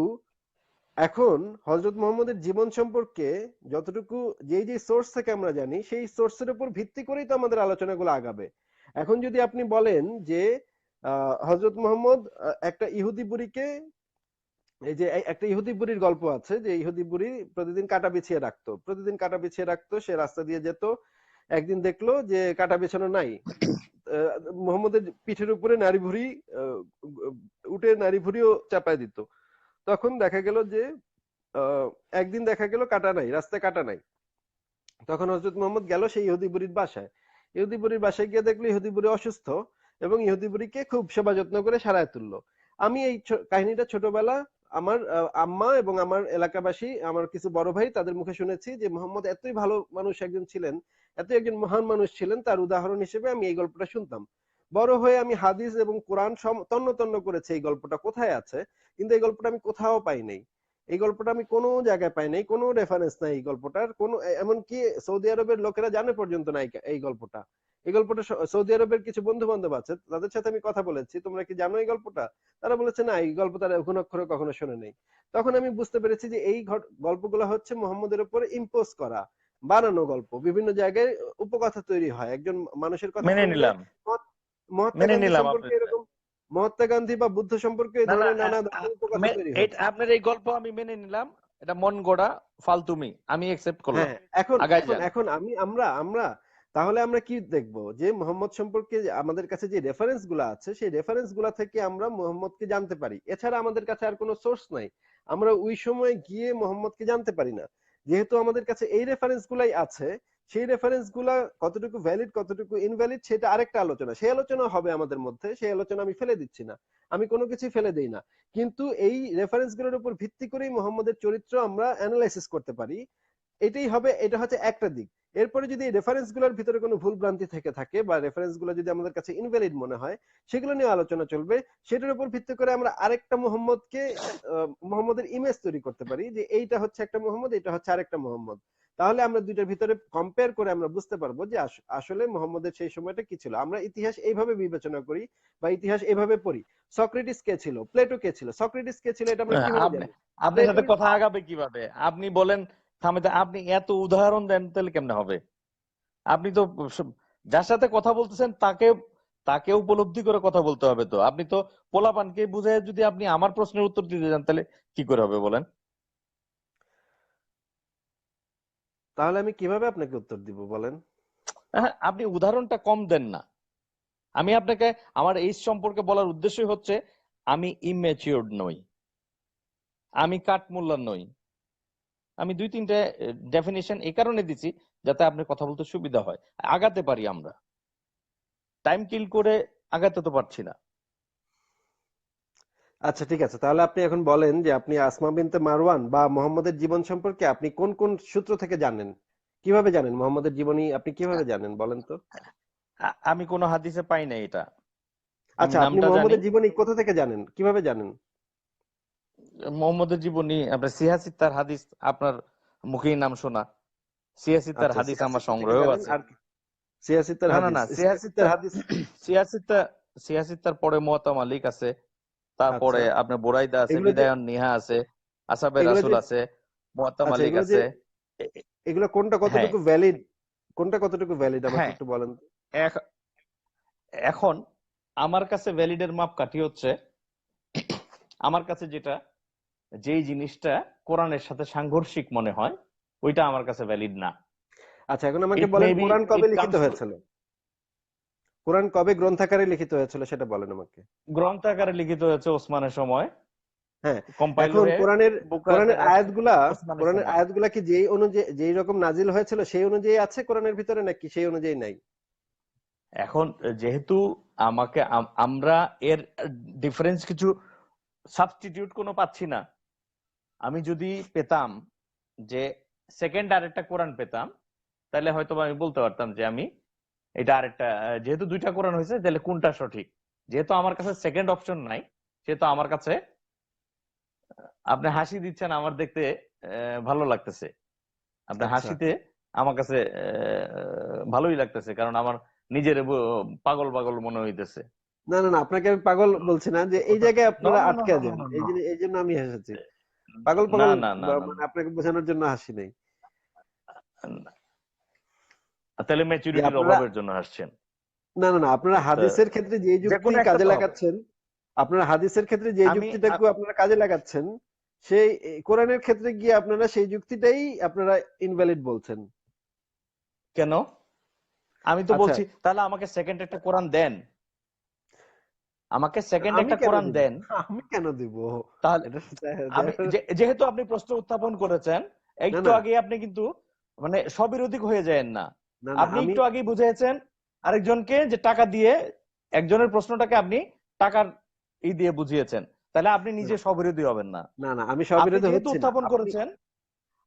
এখন হযরত মুহাম্মদের জীবন সম্পর্কে যতটুকু যে সোর্স থেকে আমরা জানি, সেই সোর্সের উপর ভিত্তি করেই তো আমাদের আলোচনাগুলো আগাবে। এখন যদি আপনি বলেন যে হযরত মুহাম্মদ একটা ইহুদি বুড়িকে, এই যে একটা ইহুদি বুড়ির গল্প আছে যে ইহুদি বুড়ি প্রতিদিন কাঁটা বিছিয়ে রাখতো, প্রতিদিন কাঁটা বিছিয়ে রাখতো, সে রাস্তা দিয়ে যেত, একদিন দেখলো যে কাঁটা বিছানো নাই। মুহাম্মদের পিঠের উপরে নারী ভুঁড়ি উটে নারী ভুঁড়িও চাপায় দিত। তখন দেখা গেল যে আহ, একদিন দেখা গেল কাঁটা নাই, রাস্তায় কাঁটা নাই। তখন হযরত মুহাম্মদ গেল সেই ইহুদি বুড়ির বাসায়। ইহুদি বুড়ির বাসায় গিয়ে দেখলো ইহুদি বুড়ি অসুস্থ এবং ইহুদি বুড়িকে খুব সেবা যত্ন করে সারায় তুললো। আমি এই কাহিনীটা ছোটবেলা আমার আম্মা এবং আমার এলাকাবাসী, আমার কিছু বড় ভাই তাদের মুখে শুনেছি যে মুহাম্মদ এতই ভালো মানুষ একজন ছিলেন, এতই একজন মহান মানুষ ছিলেন, তার উদাহরণ হিসেবে আমি এই গল্পটা শুনতাম। বড় হয়ে আমি হাদিস এবং কোরআন তন্ন তন্ন করেছি এই গল্পটা কোথায় আছে, কিন্তু এই গল্পটা আমি কোথাও পাই নাই। এই গল্পটা আমি কোনো জায়গায় পাই নাই, কোনো রেফারেন্স নাই এই গল্পটার, কোনো এমনকি সৌদি আরবের লোকেরা জানে পর্যন্ত নাই এই গল্পটা। এই গল্পটা সৌদি আরবের কিছু বন্ধু বান্ধব আছে, তাদের সাথে আমি কথা বলেছি, তোমরা কি জানো এই গল্পটা? তারা বলেছে না, এই গল্প তারা কোনো অক্ষরে কখনো শোনে নাই। তখন আমি বুঝতে পেরেছি যে এই গল্পগুলো হচ্ছে মুহাম্মদের উপরে ইম্পোজ করা, বানানো গল্প। বিভিন্ন জায়গায় উপকথা তৈরি হয়, একজন মানুষের কথা মেনে শুনলে নিলাম, মহাত্মা মেনে গান্ধী নিলাম সম্পর্কে আপনার। এরকম, মহাত্মা গান্ধী বা বুদ্ধ সম্পর্কে এই না না ধরনের নানা ধরনের উপকথা তৈরি হয়েছে। আপনার এই গল্প আমি মেনে নিলাম, এটা মন গড়া ফালতুমি, আমি একসেপ্ট করলাম। হ্যাঁ, এখন আগাই এখন যান। এখন আমি আমরা আমরা তাহলে আমরা কি দেখবো যে মোহাম্মদ সম্পর্কে যে আমাদের কাছে যে রেফারেন্স গুলা আছে, সেই রেফারেন্স গুলা থেকে আমরা মোহাম্মদকে জানতে পারি। এছাড়া আমাদের কাছে আর কোনো সোর্স নাই। আমরা ওই সময় গিয়ে মোহাম্মদকে জানতে পারি না। যেহেতু আমাদের কাছে এই রেফারেন্স গুলাই আছে, সেই রেফারেন্স গুলা কতটুকু ভ্যালিড কতটুকু ইনভ্যালিড সেটা আরেকটা আলোচনা। সেই আলোচনা হবে আমাদের মধ্যে, সেই আলোচনা আমি ফেলে দিচ্ছি না। আমি কোনো কিছু ফেলে দেই না। কিন্তু এই রেফারেন্স গুলোর উপর ভিত্তি করেই মোহাম্মদের চরিত্র আমরা অ্যানালাইসিস করতে পারি। এটাই হবে, এটা হচ্ছে একটা দিক। এরপরে যদি রেফারেন্স গুলোর ভিতরে কোনো ভুল ভ্রান্তি থেকে থাকে বা রেফারেন্স গুলো যদি আমাদের কাছে ইনভ্যালিড মনে হয়, সেগুলো নিয়ে আলোচনা চলবে। সেটার উপর ভিত্তি করে আমরা আরেকটা মোহাম্মদকে মোহাম্মদের ইমেজ তৈরি করতে পারি যে এইটা হচ্ছে একটা মোহাম্মদ, এটা হচ্ছে আরেকটা মোহাম্মদ। তাহলে আমরা দুইটার ভিতরে কম্পেয়ার করে আমরা বুঝতে পারবো যে আসলে মোহাম্মদের সেই সময়টা কি ছিল। আমরা ইতিহাস এইভাবে বিবেচনা করি বা ইতিহাস এইভাবে পড়ি। সক্রেটিস কে ছিল, প্লেটো কে ছিল, সক্রেটিস কে ছিল এটা আমরা কিভাবে আপনি, জানি? আপনার প্লেটো সাথে কথা আগাবে কিভাবে? আপনি বলেন থামেতে, আপনি এত উদাহরণ দেন তাহলে কেমনে হবে? আপনি তো যার সাথে কথা বলতেছেন তাকে, তাকে উপলব্ধি করে কথা বলতে হবে। তো আপনি তো পোলাপানকে বুঝায় যদি আপনি আমার প্রশ্নের উত্তর দিতে যান তাহলে কি করে হবে বলেন? তাহলে আমি কিভাবে আপনাকে উত্তর দিব বলেন? হ্যাঁ, আপনি উদাহরণটা কম দেন না। আমি আপনাকে আমার এই সম্পর্কে বলার উদ্দেশ্যই হচ্ছে আমি ইম্যাচিওরড নই, আমি কাঠমোল্লা নই। আমি দুই তিনটে ডেফিনেশন এই কারণে দিছি যাতে আপনার কথা বলতে সুবিধা হয়, আগাতে পারি আমরা। টাইম কিল করে আগাতে তো পারছি না। আচ্ছা ঠিক আছে, তাহলে আপনি এখন বলেন যে আপনি আসমা বিনতে মারওয়ান বা মোহাম্মদের জীবন সম্পর্কে আপনি কোন কোন সূত্র থেকে জানেন, কিভাবে জানেন মোহাম্মদের জীবনী আপনি কিভাবে জানেন বলেন তো? আমি কোনো হাদিসে পাই না এটা। আমি আচ্ছা, আপনি নামটা জানি, মোহাম্মদের জীবনী কোথা থেকে জানেন, কিভাবে জানেন? মোহাম্মদের জীবনী আপনার সিয়াসিত্তার হাদিস, আপনার মুখেই নাম শোনা। সিয়াসিত্তার আচ্ছা হাদিস আমার সিয়াসিত্তা থেকে সংগ্রহেও জানেন, আছে। আর সিয়াসিত্তার না না হাদিস, না, সিয়াসিত্তার হাদিস। সিয়াসিত্তা সিয়াসিত্তার পরে মুয়াত্তা মালিক আছে, তারপরে আচ্ছা, আপনার বুরাইদা আছে, এগুলো যে বিদায়ন নিহা আছে, আসাবে এগুলো রাসূল যে আছে, মুয়াত্তা আচ্ছা, মালিক এগুলো যে আছে। এগুলো কোনটা হ্যাঁ কতটুকু ভ্যালিড, কোনটা কতটুকু ভ্যালিড আমাকে হ্যাঁ, একটু বলেন তো। এখ- এখন আমার কাছে ভ্যালিডের মাপকাঠি হচ্ছে, আমার কাছে যেই জিনিসটা কোরআনের সাথে সাংঘর্ষিক মনে হয়, ওইটা আমার কাছে ভ্যালিড না। আচ্ছা, এখন আমাকে ইট মে বলেন বি কোরআন কবে ইট লিখিত কামস টু, হয়েছিল? কোরআন কবে গ্রন্থাকারে লিখিত হয়েছিল সেটা বলেন আমাকে। গ্রন্থ আকারে লিখিত হয়েছে ওসমানের সময়, হ্যাঁ, কম্পাইল এখন হয়ে কোরআনের বুক কোরআনের আকারে আসছে আয়াতগুলা ওসমানের কোরআনের সময়। আয়াতগুলা কি যেই অনুযায়ী যেই রকম নাজিল হয়েছিল সেই অনুযায়ী আছে কোরআনের ভিতরে, নাকি সেই অনুযায়ী নাই? এখন যেহেতু আমরা এর ডিফারেন্স কিছু সাবস্টিটিউট কোনো পাচ্ছি না। আমি যদি পেতাম যে সেকেন্ড আরেকটা কোরআন পেতাম, তাহলে হয়তো বা আমি বলতে পারতাম যে আমি এটা আরেকটা, যেহেতু দুইটা কোরআন হয়েছে তাহলে কোনটা সঠিক। যেহেতু আমার কাছে সেকেন্ড অপশন নাই, সেহেতু আমার কাছে, আপনি হাসি দিচ্ছেন, আমার দেখতে ভালো লাগতেছে। আপনার আচ্ছা, হাসিতে আমার কাছে ভালোই লাগতেছে, কারণ আমার নিজের পাগল পাগল মনে হইতেছে। না না না, আপনাকে আমি পাগল বলছি না, যে এই ওটা জায়গায় নো আপনারা নো নো আটকে নো যান, নো এই নো, জন্য এই জন্য আমি হেসেছি। পাগল না পাগল না না না, মানে আপনাকে বোঝানোর জন্য হাসি নেই। তাহলে যে ম্যাচুরিটির আপনারা, অভাবের জন্য হাসছেন। না না না, আপনারা তা হাদিসের ক্ষেত্রে যে যে যুক্তি কোনো একটা কাজে তো হবে। লাগাচ্ছেন, আপনারা হাদিসের ক্ষেত্রে যে আমি যুক্তিটাকে আপনারা কাজে লাগাচ্ছেন, সেই কোরআনের ক্ষেত্রে গিয়ে আপনারা সেই যুক্তিটাই আপনারা ইনভ্যালিড বলছেন। কেন? আমি তো আচ্ছা, বলছি তাহলে আমাকে সেকেন্ড একটা কোরআন দেন, আমাকে সেকেন্ড আমি একটা কেন কোরআন দিব? দেন। আমি কেন দিব? তাহলে এটা আমি যেহেতু আপনি প্রশ্ন উত্থাপন করেছেন, না একটু না আগে আপনি কিন্তু মানে সবিরোধী হয়ে যায়েন না। না না, আপনি আমি একটু আগেই বুঝিয়েছেন আরেকজনকে যে টাকা দিয়ে, একজনের প্রশ্নটাকে আপনি টাকার দিয়ে বুঝিয়েছেন, তাহলে আপনি না নিজে সবিরোধী হবেন না। না না, আমি আপনি স্ববিরোধী যেহেতু হচ্ছি না। উত্থাপন আপনি করেছেন,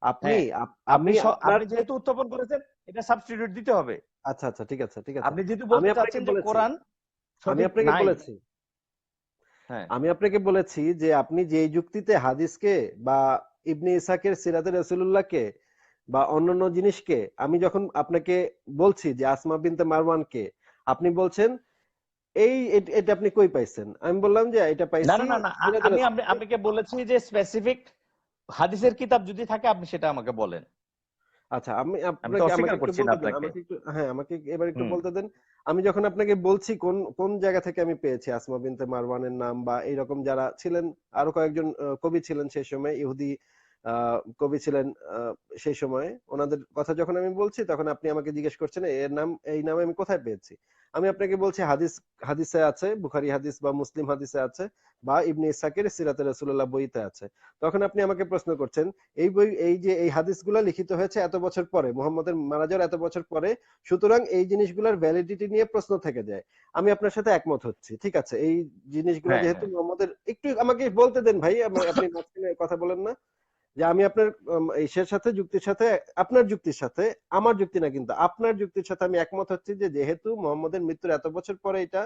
আপনি হ্যাঁ, আমি আপনার, আপনি যেহেতু উত্থাপন করেছেন, এটা সাবস্টিটিউট দিতে হবে। আচ্ছা আচ্ছা, ঠিক আছে ঠিক আছে, আপনি যেহেতু আমি বলতে আপনাকে চাচ্ছেন যে বলেছি, কোরআন আমি সঠিক আপনাকে নাই, বলেছি হ্যাঁ আমি আপনাকে বলেছি যে আপনি যেই যুক্তিতে হাদিসকে বা ইবনে ইসাকের সিরাতে রাসূলুল্লাহকে বা অন্যান্য জিনিসকে, আমি যখন আপনাকে বলছি যে আসমা বিনতে মারওয়ানকে, আপনি বলছেন এটা আপনি কই পাইছেন? আমি বললাম যে এটা না পাইছি না না না, সিরাতে আমি রাসূলুল্লাহ। আপনাকে বলেছি যে স্পেসিফিক হাদিসের কিতাব যদি থাকে আপনি সেটা আমাকে বলেন। আচ্ছা, আমি আমি তো আপনাকে আমাকে অস্বীকার একটু করছি না বলতে দেন, আপনাকে। আমাকে একটু, হ্যাঁ, আমাকে এবার একটু হুম। বলতে দেন। আমি যখন আপনাকে বলছি কোন কোন জায়গা থেকে আমি পেয়েছি আসমা বিনতে মারওয়ানের নাম, বা এইরকম যারা ছিলেন, আরো কয়েকজন কবি ছিলেন সেই সময়, ইহুদি কবি ছিলেন সেই সময়, ওনাদের কথা যখন আমি বলছি তখন আপনি আমাকে জিজ্ঞেস করছেন এর নাম, এই নামে আমি কোথায় পেয়েছি। আমি আপনাকে বলছি হাদিসে আছে, বুখারী হাদিস বা মুসলিম হাদিসে আছে, বা ইবনে ইসহাকের সিরাতে রাসূলুল্লাহ বইতে আছে। তখন আপনি আমাকে প্রশ্ন করছেন এই বই, এই যে এই হাদিসগুলো লিখিত হয়েছে এত বছর পরে, মুহাম্মদের মারা যাওয়ার এত বছর পরে, সুতরাং এই জিনিসগুলোর ভ্যালিডিটি নিয়ে প্রশ্ন থেকে যায়। আমি আপনার সাথে একমত হচ্ছি, ঠিক আছে, এই জিনিসগুলো হ্যাঁ যেহেতু হ্যাঁ মুহাম্মদের, একটু আমাকে বলতে দেন ভাই, আপনি মাঝখানে কথা বলেন না। যে আমি আপনার ইসের সাথে, যুক্তির সাথে, আপনার যুক্তির সাথে, আমার যুক্তি না কিন্তু আপনার যুক্তির সাথে আমি একমত হচ্ছি যে যেহেতু মুহাম্মদের মৃত্যুর এত বছর পরে এটা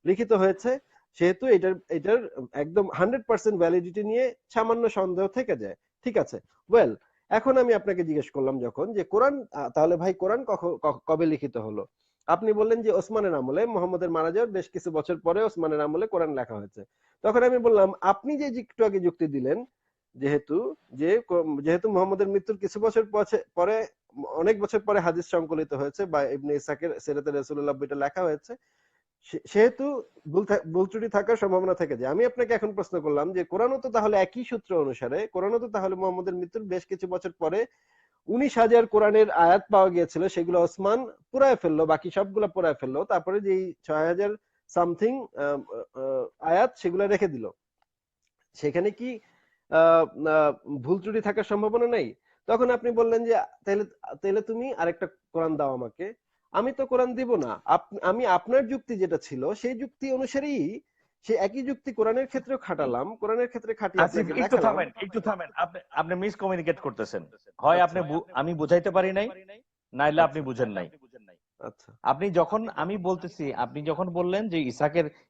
লিখিত হয়েছে, সেহেতু এটার একদম 100% ভ্যালিডিটি নিয়ে সামান্য সন্দেহ থেকে যায়। ঠিক আছে, ওয়েল, এখন আমি আপনাকে জিজ্ঞেস করলাম যখন যে কোরআন, তাহলে ভাই কোরআন কবে লিখিত হলো? আপনি বললেন যে ওসমানের আমলে, মুহাম্মদের মারা যাওয়ার বেশ কিছু বছর পরে ওসমানের আমলে কোরআন লেখা হয়েছে। তখন আমি বললাম আপনি যে একটু আগে যুক্তি দিলেন, যেহেতু যেহেতু মুহাম্মদের মৃত্যুর কিছু বছর পরে, অনেক বছর পরে হাদিস সংকলিত হয়েছে বা ইবনে ইসহাকের সিরাতে রাসূলুল্লাহ বইটা লেখা হয়েছে, সেহেতু ভুল ত্রুটি থাকার সম্ভাবনা থেকে যায়। আমি আপনাকে এখন প্রশ্ন করলাম যে কোরআনও তো তাহলে একই সূত্র অনুসারে, কোরআনও তো তাহলে মুহাম্মদের মৃত্যুর বেশ কিছু বছর পরে 19,000 কোরআনের আয়াত পাওয়া গিয়েছিল, সেগুলো ওসমান পুরায় ফেললো, বাকি সবগুলো পুরায় ফেললো, তারপরে যেই 6,000 সামথিং আয়াত সেগুলো রেখে দিল, সেখানে কি আহ, আহ, ভুল ত্রুটি থাকার সম্ভাবনা নেই? তখন আপনি বললেন যে তাহলে তাহলে তুমি আরেকটা কোরআন দাও আমাকে। আমি তো কোরআন দিব না, আমি আপনার যুক্তি যেটা ছিল সেই যুক্তি অনুসারেই, সে একই যুক্তি কোরআনের ক্ষেত্রেও খাটালাম, কোরআনের ক্ষেত্রে খাটিয়ে আসিফ, আপনাকে একটু দেখালাম। থামেন একটু থামেন, আপনি মিসকমিউনিকেট করতেছেন। হয় আচ্ছা আমি বুঝাইতে পারি নাই, নাইলে আপনি আচ্ছা বুঝেন নাই। আচ্ছা আপনি যখন বললেন যে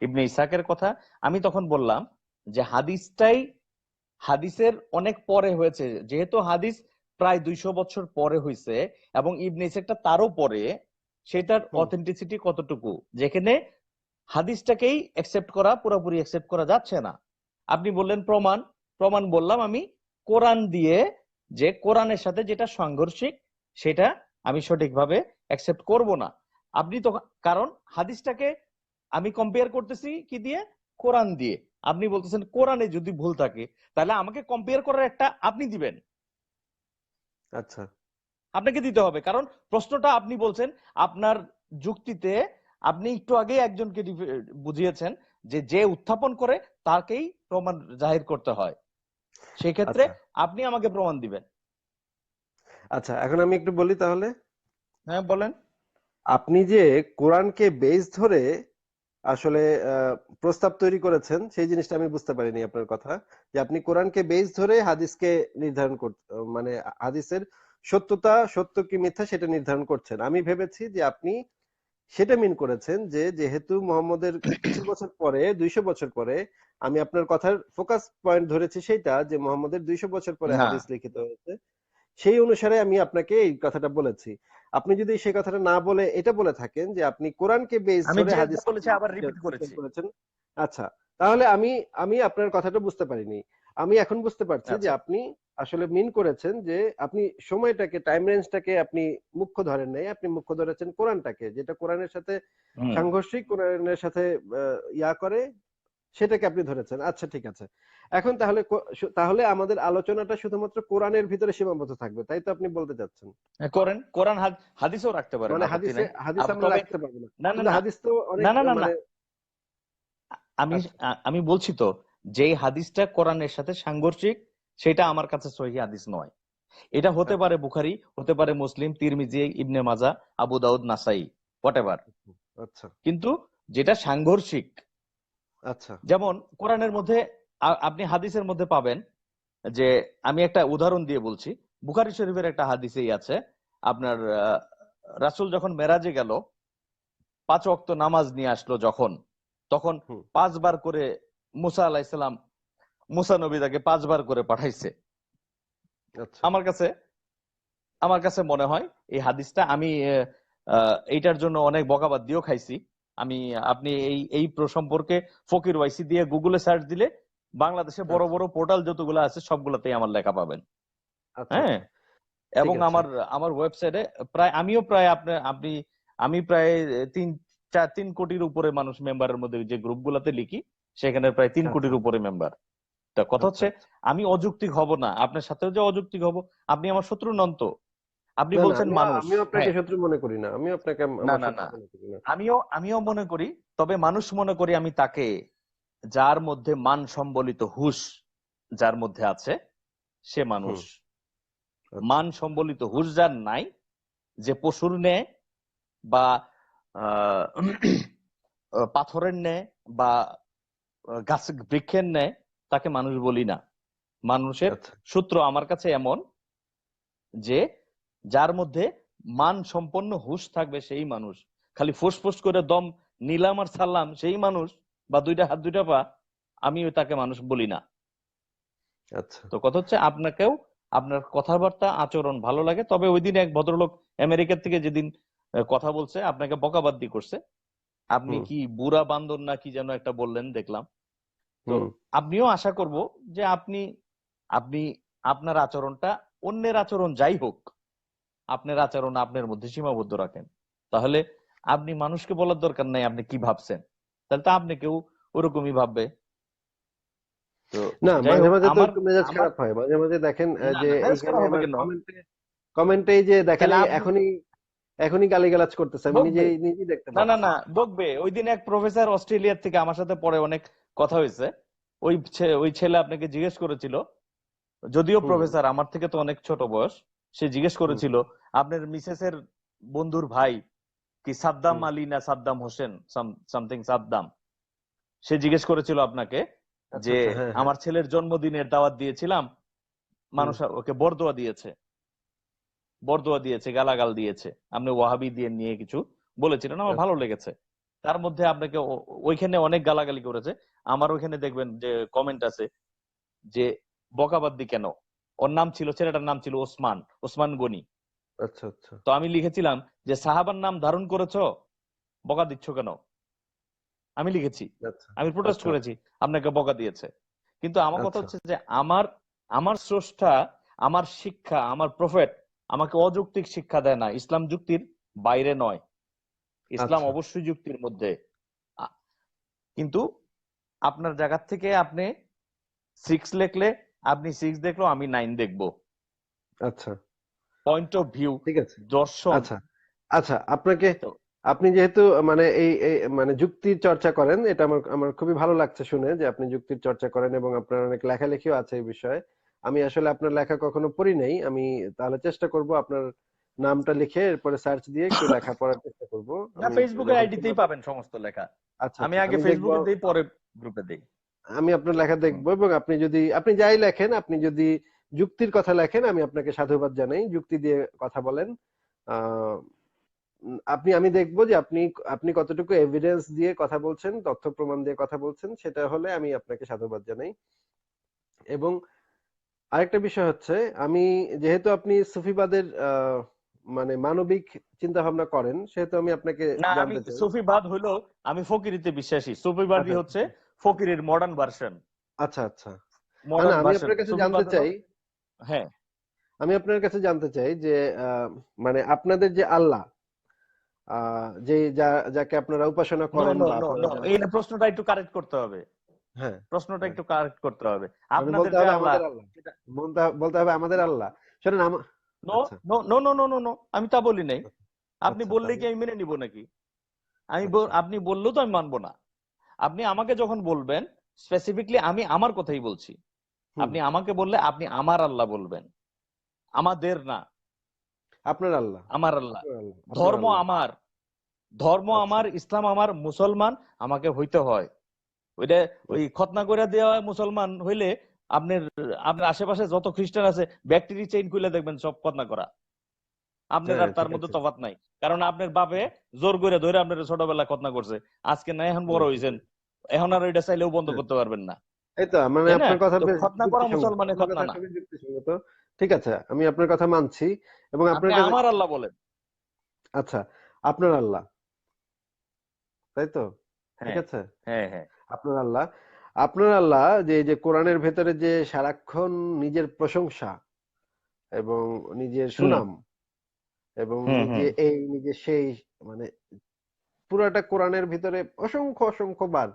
ইবনে ইসহাকের কথা, আমি তখন বললাম যে হাদিসের অনেক পরে হয়েছে, যেহেতু হাদিস প্রায় 200 বছর পরে হয়েছে এবং ইবনে ইসহাকটা তারও পরে, সেটার হুম। অথেন্টিসিটি কতটুকু, যেখানে হাদিসটাকেই অ্যাকসেপ্ট করা পুরোপুরি অ্যাকসেপ্ট করা যাচ্ছে না। আপনি বললেন প্রমাণ, প্রমাণ বললাম আমি কোরআন দিয়ে, যে কোরআনের সাথে যেটা সাংঘর্ষিক সেটা আমি সঠিকভাবে অ্যাকসেপ্ট করব না। আপনি তো, কারণ হাদিসটাকে আমি কম্পেয়ার করতেছি কি দিয়ে? কোরআন দিয়ে। আপনি বলতেছেন কোরআনে যদি ভুল থাকে, তাহলে আমাকে কম্পেয়ার করার একটা আপনি দিবেন, আচ্ছা, আপনাকে দিতে হবে। কারণ প্রশ্নটা আপনি বলছেন আপনার যুক্তিতে, আপনি একটু আগে একজনকে বুঝিয়েছেন যে যে উত্থাপন করে তাকেই প্রমাণ জাহির করতে হয়। সেই ক্ষেত্রে আচ্ছা, আপনি আমাকে প্রমাণ দিবেন। আচ্ছা, এখন আমি একটু বলি তাহলে। হ্যাঁ বলেন। আপনি যে কোরআনকে বেস ধরে আসলে প্রস্তাব তৈরি করেছেন, সেই জিনিসটা আমি বুঝতে পারিনি আপনার কথা। যে আপনি কোরআনকে বেস ধরে হাদিসকে নির্ধারণ মানে হাদিসের সত্যতা, সত্য কি মিথ্যা সেটা নির্ধারণ করছেন। আমি ভেবেছি যে আপনি সেটা মিন করেছেন যে যেহেতু মোহাম্মদের কিছু বছর পরে, 200 বছর পরে, আমি আপনার কথার ফোকাস পয়েন্ট ধরেছি সেইটা যে মোহাম্মদের 200 বছর পরে না, হাদিস লিখিত হয়েছে, সেই অনুসারে আমি আপনাকে এই কথাটা বলেছি। আপনি যদি সেই কথাটা না বলে এটা বলে থাকেন যে আপনি কোরআনকে বেস আমি ধরে যে হাদিস বলেছি আবার রিপিট বিচার করেছি। করেছেন, আচ্ছা, তাহলে আমি আমি আপনার কথাটা বুঝতে পারিনি। আমি এখন বুঝতে পারছি যে আচ্ছা। আপনি আসলে মিন করেছেন যে আপনি সময়টাকে, টাইম রেঞ্জটাকে আপনি মুখ্য ধরেন নাই, আপনি মুখ্য ধরেছেন কোরআনটাকে, যেটা কোরআনের সাথে হুম। সাংঘর্ষিক, কোরআনের সাথে ইয়া করে, সেটাকে আপনি ধরেছেন। আচ্ছা, ঠিক আছে। এখন তাহলে তাহলে আমাদের আলোচনাটা শুধুমাত্র কোরআনের ভিতরে সীমাবদ্ধ থাকবে, তাই তো আপনি বলতে চাচ্ছেন? করেন, কোরআন হাদিসও রাখতে পারেন, মানে আপত্তি নাই। হাদিস আমরা তবে রাখতে পারবো না, না না কিন্তু না হাদিস তো অনেক না না না না, মানে। আমি আচ্ছা, আমি বলছি তো, যেই হাদিসটা কোরআনের সাথে সাংঘর্ষিক সেটা আমার কাছে সহিহ হাদিস নয়। এটা হতে আচ্ছা, পারে বুখারী, হতে পারে মুসলিম, তিরমিজি, ইবনে মাজা, আবু দাউদ, নাসাই, হোয়াটএভার। আচ্ছা, কিন্তু যেটা সাংঘর্ষিক, আচ্ছা, যেমন কোরআনের মধ্যে আপনি হাদিসের মধ্যে পাবেন যে, আমি একটা উদাহরণ দিয়ে বলছি, বুখারী শরীফের একটা হাদিসেই আছে আপনার, রাসূল যখন মেরাজে গেল, 5 ওয়াক্ত নামাজ নিয়ে আসলো যখন, তখন হুম, 5 বার করে মুসা আলাইহিস সালাম, মুসা নবী তাকে 5 বার করে পাঠাইছে। আচ্ছা, আমার কাছে আমার কাছে মনে হয় এই হাদিসটা, আমি এইটার জন্য অনেক বকাবাদ দিয়েও খাইছি আমি। আপনি এই এই সম্পর্কে ফকির ওয়াইসি দিয়ে গুগলে সার্চ দিলে বাংলাদেশে বড় আচ্ছা, বড় পোর্টাল যতগুলো আছে সবগুলোতেই আমার লেখা পাবেন। আচ্ছা, হ্যাঁ, আচ্ছা, ঠিক এবং আছে, আমার আমার ওয়েবসাইটে প্রায় আমি প্রায় 3 কোটির উপরে মানুষ মেম্বারের মধ্যে, যে গ্রুপগুলোতে লিখি সেখানে প্রায় 3 আচ্ছা, কোটির উপরে মেম্বার। তা কথা আচ্ছা, হচ্ছে, আচ্ছা। আমি অযৌক্তিক হব না, আপনার সাথেও যে অযৌক্তিক হব, আপনি আমার শত্রু নন তো। আপনি না, না, বলছেন মানুষ, আমিও আপনাকে হ্যাঁ, শত্রু মনে করি না, আমিও আপনাকে না আমার না শত্রু না, মনে করি না। আমিও মনে করি, তবে মানুষ মনে করি আমি তাকে, যার মধ্যে মান সম্বলিত হুঁশ যার মধ্যে আছে সে মানুষ। হুম, আচ্ছা, মান সম্বলিত হুঁশ যার নাই, যে পশুর ন্যায় বা আহ, পাথরের ন্যায় বা গাছ বৃক্ষের ন্যায়, তাকে মানুষ বলি না। মানুষের আচ্ছা, সূত্র আমার কাছে এমন যে, যার মধ্যে মান সম্পন্ন হুঁশ থাকবে সেই মানুষ। খালি ফুসফুস করে দম নিলাম আর ছাড়লাম সেই মানুষ, বা 2টা হাত 2টা পা, আমি তাকে মানুষ বলি না। আচ্ছা, তো কথা হচ্ছে, আপনাকেও আপনার কথাবার্তা আচরণ ভালো লাগে, তবে ওই দিন এক ভদ্রলোক আমেরিকা থেকে যেদিন কথা বলছে, আপনাকে বকাবাদ্দি করছে, আপনি হুম, কি বুড়া বান্দর না কি যেন একটা বললেন দেখলাম। তো হুম, আপনিও আশা করব যে আপনি আপনি আপনার আচরণটা, অন্যের আচরণ যাই হোক, আপনার আচরণ আপনার মধ্যে সীমাবদ্ধ রাখেন। তাহলে আপনি মানুষকে বলার দরকার নাই আপনি কি ভাবছেন, তাহলে তো আপনি কেউ ওরকমই ভাববে। তো না, যাই মাঝে হোক, মাঝে তো আমার একটু মেজাজ আমার খারাপ হয়, মাঝে মাঝে দেখেন না যে না, মেজাজ এইখানে খারাপ হবে আমার কেন? কমেন্টেই যে দেখেন তাহলে এই আপনি এখনই এখনই গালিগালাজ করতেছে, আমি বকবে, নিজেই নিজেই দেখতে না না পাচ্ছি। না, বকবে। ওই দিন এক প্রফেসর অস্ট্রেলিয়া থেকে আমার সাথে পরে অনেক কথা হয়েছে, ওই ছেলে আপনাকে জিজ্ঞেস করেছিল, যদিও হুম, প্রফেসর আমার থেকে তো অনেক ছোট বয়স, সে জিজ্ঞেস হুম, করেছিল আপনার মিসেসের বন্ধুর ভাই কি সাদ্দাম হুম, আলী না সাদ্দাম হোসেন, সামথিং সাদ্দাম। সে জিজ্ঞেস করেছিল আপনাকে আচ্ছা, যে, আচ্ছা, হ্যাঁ, হ্যাঁ, আমার ছেলের জন্মদিনের দাওয়াত দিয়েছিলাম, হুম, মানুষ ওকে বরদোয়া দিয়েছে, গালাগাল দিয়েছে, আপনি ওয়াহাবি দিয়ে নিয়ে কিছু বলেছিলেন, আমার ভালো আচ্ছা, লেগেছে। তার মধ্যে আপনাকে ওইখানে অনেক গালাগালি করেছে। আমার ওইখানে দেখবেন যে কমেন্ট আছে যে, বকাবাদ্দি কেন? ওর নাম ছিল, ছেলেটার নাম ছিল ওসমান, ওসমান গনি। আচ্ছা আচ্ছা তো আমি লিখেছিলাম যে সাহাবার নাম ধারণ করেছো, বকা দিচ্ছ কেন? আমি লিখেছি, আচ্ছা আমি প্রোটেস্ট আচ্ছা করেছি, আপনাকে বকা দিয়েছে। কিন্তু আমার কথা আচ্ছা হচ্ছে যে আমার আমার স্রষ্টা, আমার শিক্ষা, আমার প্রফেট আমাকে অযৌক্তিক শিক্ষা দেয় না। ইসলাম যুক্তির বাইরে নয়, ইসলাম আচ্ছা অবশ্যই যুক্তির মধ্যে। আ- কিন্তু আপনার জায়গা থেকে আপনি 6 লিখলে, আপনি 6 দেখলো, আমি 9 দেখবো। আচ্ছা পয়েন্ট অফ ভিউ, ঠিক আছে দর্শন। আচ্ছা আচ্ছা আপনাকে তো আপনি যেহেতু মানে এই মানে যুক্তির চর্চা করেন, এটা আমার আমার খুবই ভালো লাগছে শুনে যে আপনি যুক্তির চর্চা করেন এবং আপনার অনেক লেখালেখিও আছে এই বিষয়ে। আমি আসলে আপনার লেখা কখনো পড়ি নাই। আমি তাহলে চেষ্টা করব আপনার নামটা লিখে এরপরে সার্চ দিয়ে একটু লেখা পড়ার চেষ্টা করব। না, আমি ফেসবুকের যখন আইডিতেই সময় পাবো। পাবেন সমস্ত লেখা। আচ্ছা আমি আচ্ছা আগে আমি দেখবো। ফেসবুকে দিই, পরে গ্রুপে দিই। আমি আপনার লেখা হুম। দেখবো এবং আপনি যদি আপনি যাই লেখেন, আপনি যদি যুক্তির কথা লেখেন, আমি আপনাকে সাধুবাদ জানাই। যুক্তি দিয়ে কথা বলেন। আহ আমি দেখবো যে আপনি আপনি কতটুকু এভিডেন্স দিয়ে কথা বলছেন, তথ্য প্রমাণ দিয়ে কথা বলছেন, সেটা হলে আমি আপনাকে সাধুবাদ জানাই। এবং আরেকটা বিষয় হচ্ছে, আমি যেহেতু আপনি সুফিবাদের মানে মানবিক চিন্তা ভাবনা করেন, সেহেতু আমি আপনাকে না, আমি জানতে চাই। সুফিবাদ হইলো, আমি ফকিরিতে বিশ্বাসী। সুফিবাদী আচ্ছা হচ্ছে ফকিরের মডার্ন ভার্সন। আচ্ছা আচ্ছা না মডার্ন আমি ভার্সন আপনার কাছে জানতে সুফিবাদ হলো। চাই, হ্যাঁ। আমি আপনার কাছে জানতে চাই যে মানে আপনাদের যে আল্লাহ, যে যাকে আপনারা উপাসনা নো করেন নো বা নো আপনারা নো, যার, এই প্রশ্নটা একটু কারেক্ট করতে হবে। হ্যাঁ প্রশ্নটা হ্যাঁ একটু কারেক্ট করতে হবে। মানে আপনাদের বলতে যে হবে আল্লাহ, আমাদের আল্লাহ, বলতে হবে আমাদের আল্লাহ। শোনেন নো আচ্ছা no no no no no no, আমি তা বলি নাই। আপনি আচ্ছা বললে তাহলে কি আমি মেনে নিব নাকি? আচ্ছা আপনি বললেও তো আমি মানবো না। আপনি আমাকে যখন বলবেন, স্পেসিফিকলি আমি আমার কথাই বলছি। হুম আপনি আমাকে বললে আপনি আমার আল্লাহ বলবেন, আমাদের না। আপনার আল্লাহ, আমার আল্লাহ, আপনার আল্লাহ, আপনার ধর্ম আল্লাহ। আমার, ধর্ম আচ্ছা আমার, ইসলাম আমার, মুসলমান আমাকে হইতে হয়। ওইটা ওই আচ্ছা খতনা করে দেওয়া মুসলমান হইলে আপনার আপনার আশেপাশে যত খ্রিস্টান আছে ব্যাকটেরি চেইন খুলে দেখবেন সব খতনা করা। আপনার হ্যাঁ আর তার ঠিক মধ্যে আছে তফাৎ নাই। কারণ আপনার বাপে জোর করে ধরে আপনার ছোটবেলা খতনা করছে। আজকে না, এখন বড় হ্যাঁ হয়েছেন, এখন আর ওইটা চাইলেও বন্ধ হ্যাঁ। করতে পারবেন না। এই তো মানে তাই না? আপনার কথা তো বেশ খতনা করা যুক্তিসঙ্গত, মুসলমানের আপনার খতনা কথা না। খুবই যুক্তিসঙ্গত। ঠিক আছে আমি আপনার কথা মানছি এবং আপনি আপনার কাছে, আমার আল্লাহ বলেন। আচ্ছা আপনার আল্লাহ, তাই তো? ঠিক হ্যাঁ আছে হ্যাঁ হ্যাঁ। আপনার আল্লাহ, আপনার আল্লাহ যে এই যে কোরআনের ভেতরে যে সারাক্ষণ নিজের প্রশংসা এবং নিজের হুম সুনাম এবং হুম নিজে হুম এই নিজে সেই, মানে পুরাটা কোরআনের ভিতরে অসংখ্য অসংখ্য বার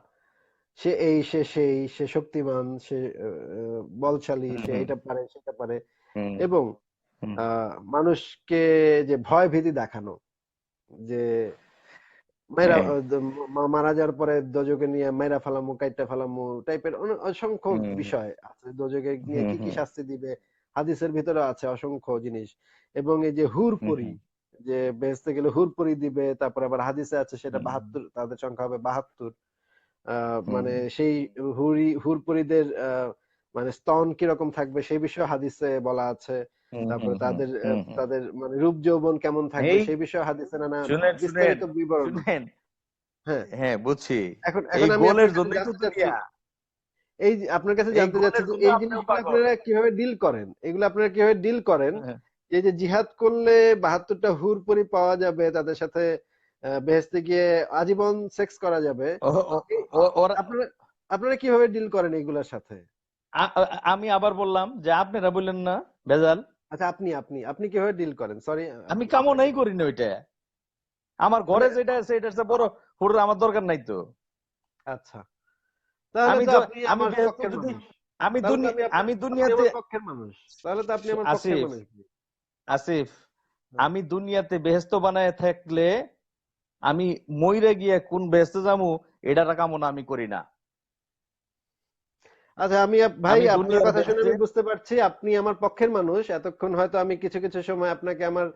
সে এই সে সেই, সে শক্তিমান, সে বলশালী, হুম সে হুম এটা পারে সেটা পারে হুম এবং হুম। মানুষকে যে ভয় ভীতি দেখানো, যে মেয়েরা হ্যাঁ। মারা যাওয়ার পরে দোজকে নিয়ে মেয়েরা ফেলামু কাইটা ফেলামু টাইপের অসংখ্য হুম হুম বিষয় আছে, দোজকে নিয়ে হুম কি কি হুম শাস্তি দিবে হাদিসের ভিতরে আছে অসংখ্য জিনিস। এবং এই যে হুর হুম পরি, যে বেহেশতে গেলে হুর পরি দিবে, তারপরে আবার হাদিসে আছে সেটা হুম 72, তাদের সংখ্যা হবে 72। হুম মানে সেই হুরপরিদের মানে স্তন কিরকম থাকবে সেই বিষয়ে হাদিসে বলা আছে। হুম হুম তারপরে হুম হুম হুম। তাদের মানে রূপ যৌবন কেমন থাকবে এই সেই বিষয়ে হাদিসে নানা শুনেন শুনেন বিস্তারিত বিবরণ আছে। শুনেন, হ্যাঁ হ্যাঁ বুঝছি। এখন এই এখন আমি গোলের আপনার কাছে জন্যই তো জানতে চাচ্ছি, দুনিয়া, এই যে আপনার কাছে এই জানতে চাচ্ছি গোলের যে জন্য এই আপনিও জিনিসগুলো পাগল। আপনারা কিভাবে ডিল করেন, এগুলো আপনারা কিভাবে ডিল করেন? হ্যাঁ। এই যে জিহাদ করলে 72টা হুরপরি পাওয়া যাবে, তাদের সাথে বেহেশতে গিয়ে আজীবন সেক্স করা যাবে, ও- ও- এই ওরা, আপনারা আপনারা কিভাবে ডিল করেন এগুলোর সাথে? আমি আবার বললাম যে আপনারা বললেন না ভেজাল। আচ্ছা আপনি আপনি আপনি কিভাবে ডিল করেন? সরি আমি আপনাকে, কামনাই করি না ওইটা। আমার মানে ঘরে যেটা আছে এটার চেয়ে বড় হুর আমার দরকার নাই তো। আচ্ছা তাহলে আমি তো জ- আপনি আমি আমার বেহেশত পক্ষের যদি, মানুষ। আমি তাহলে তো দুনিয়া, আমি আপনি দুনিয়াতে, আমার পক্ষের মানুষ। তাহলে তো আপনি আমার পক্ষের আসিফ, মানুষ। আসিফ, হ্যাঁ। আমি দুনিয়াতে বেহেশত বানায় থাকলে আমি মইরে গিয়ে কোন বেহেশতে যামু এটার কামনা আমি করি না। আচ্ছা আমি ভাই আমি আপনার দুনিয়ার কথা শুনে বেহেশতে, আমি বুঝতে পারছি আপনি আমার পক্ষের মানুষ। এতক্ষণ হয়তো আমি কিছু কিছু সময় আপনাকে আমার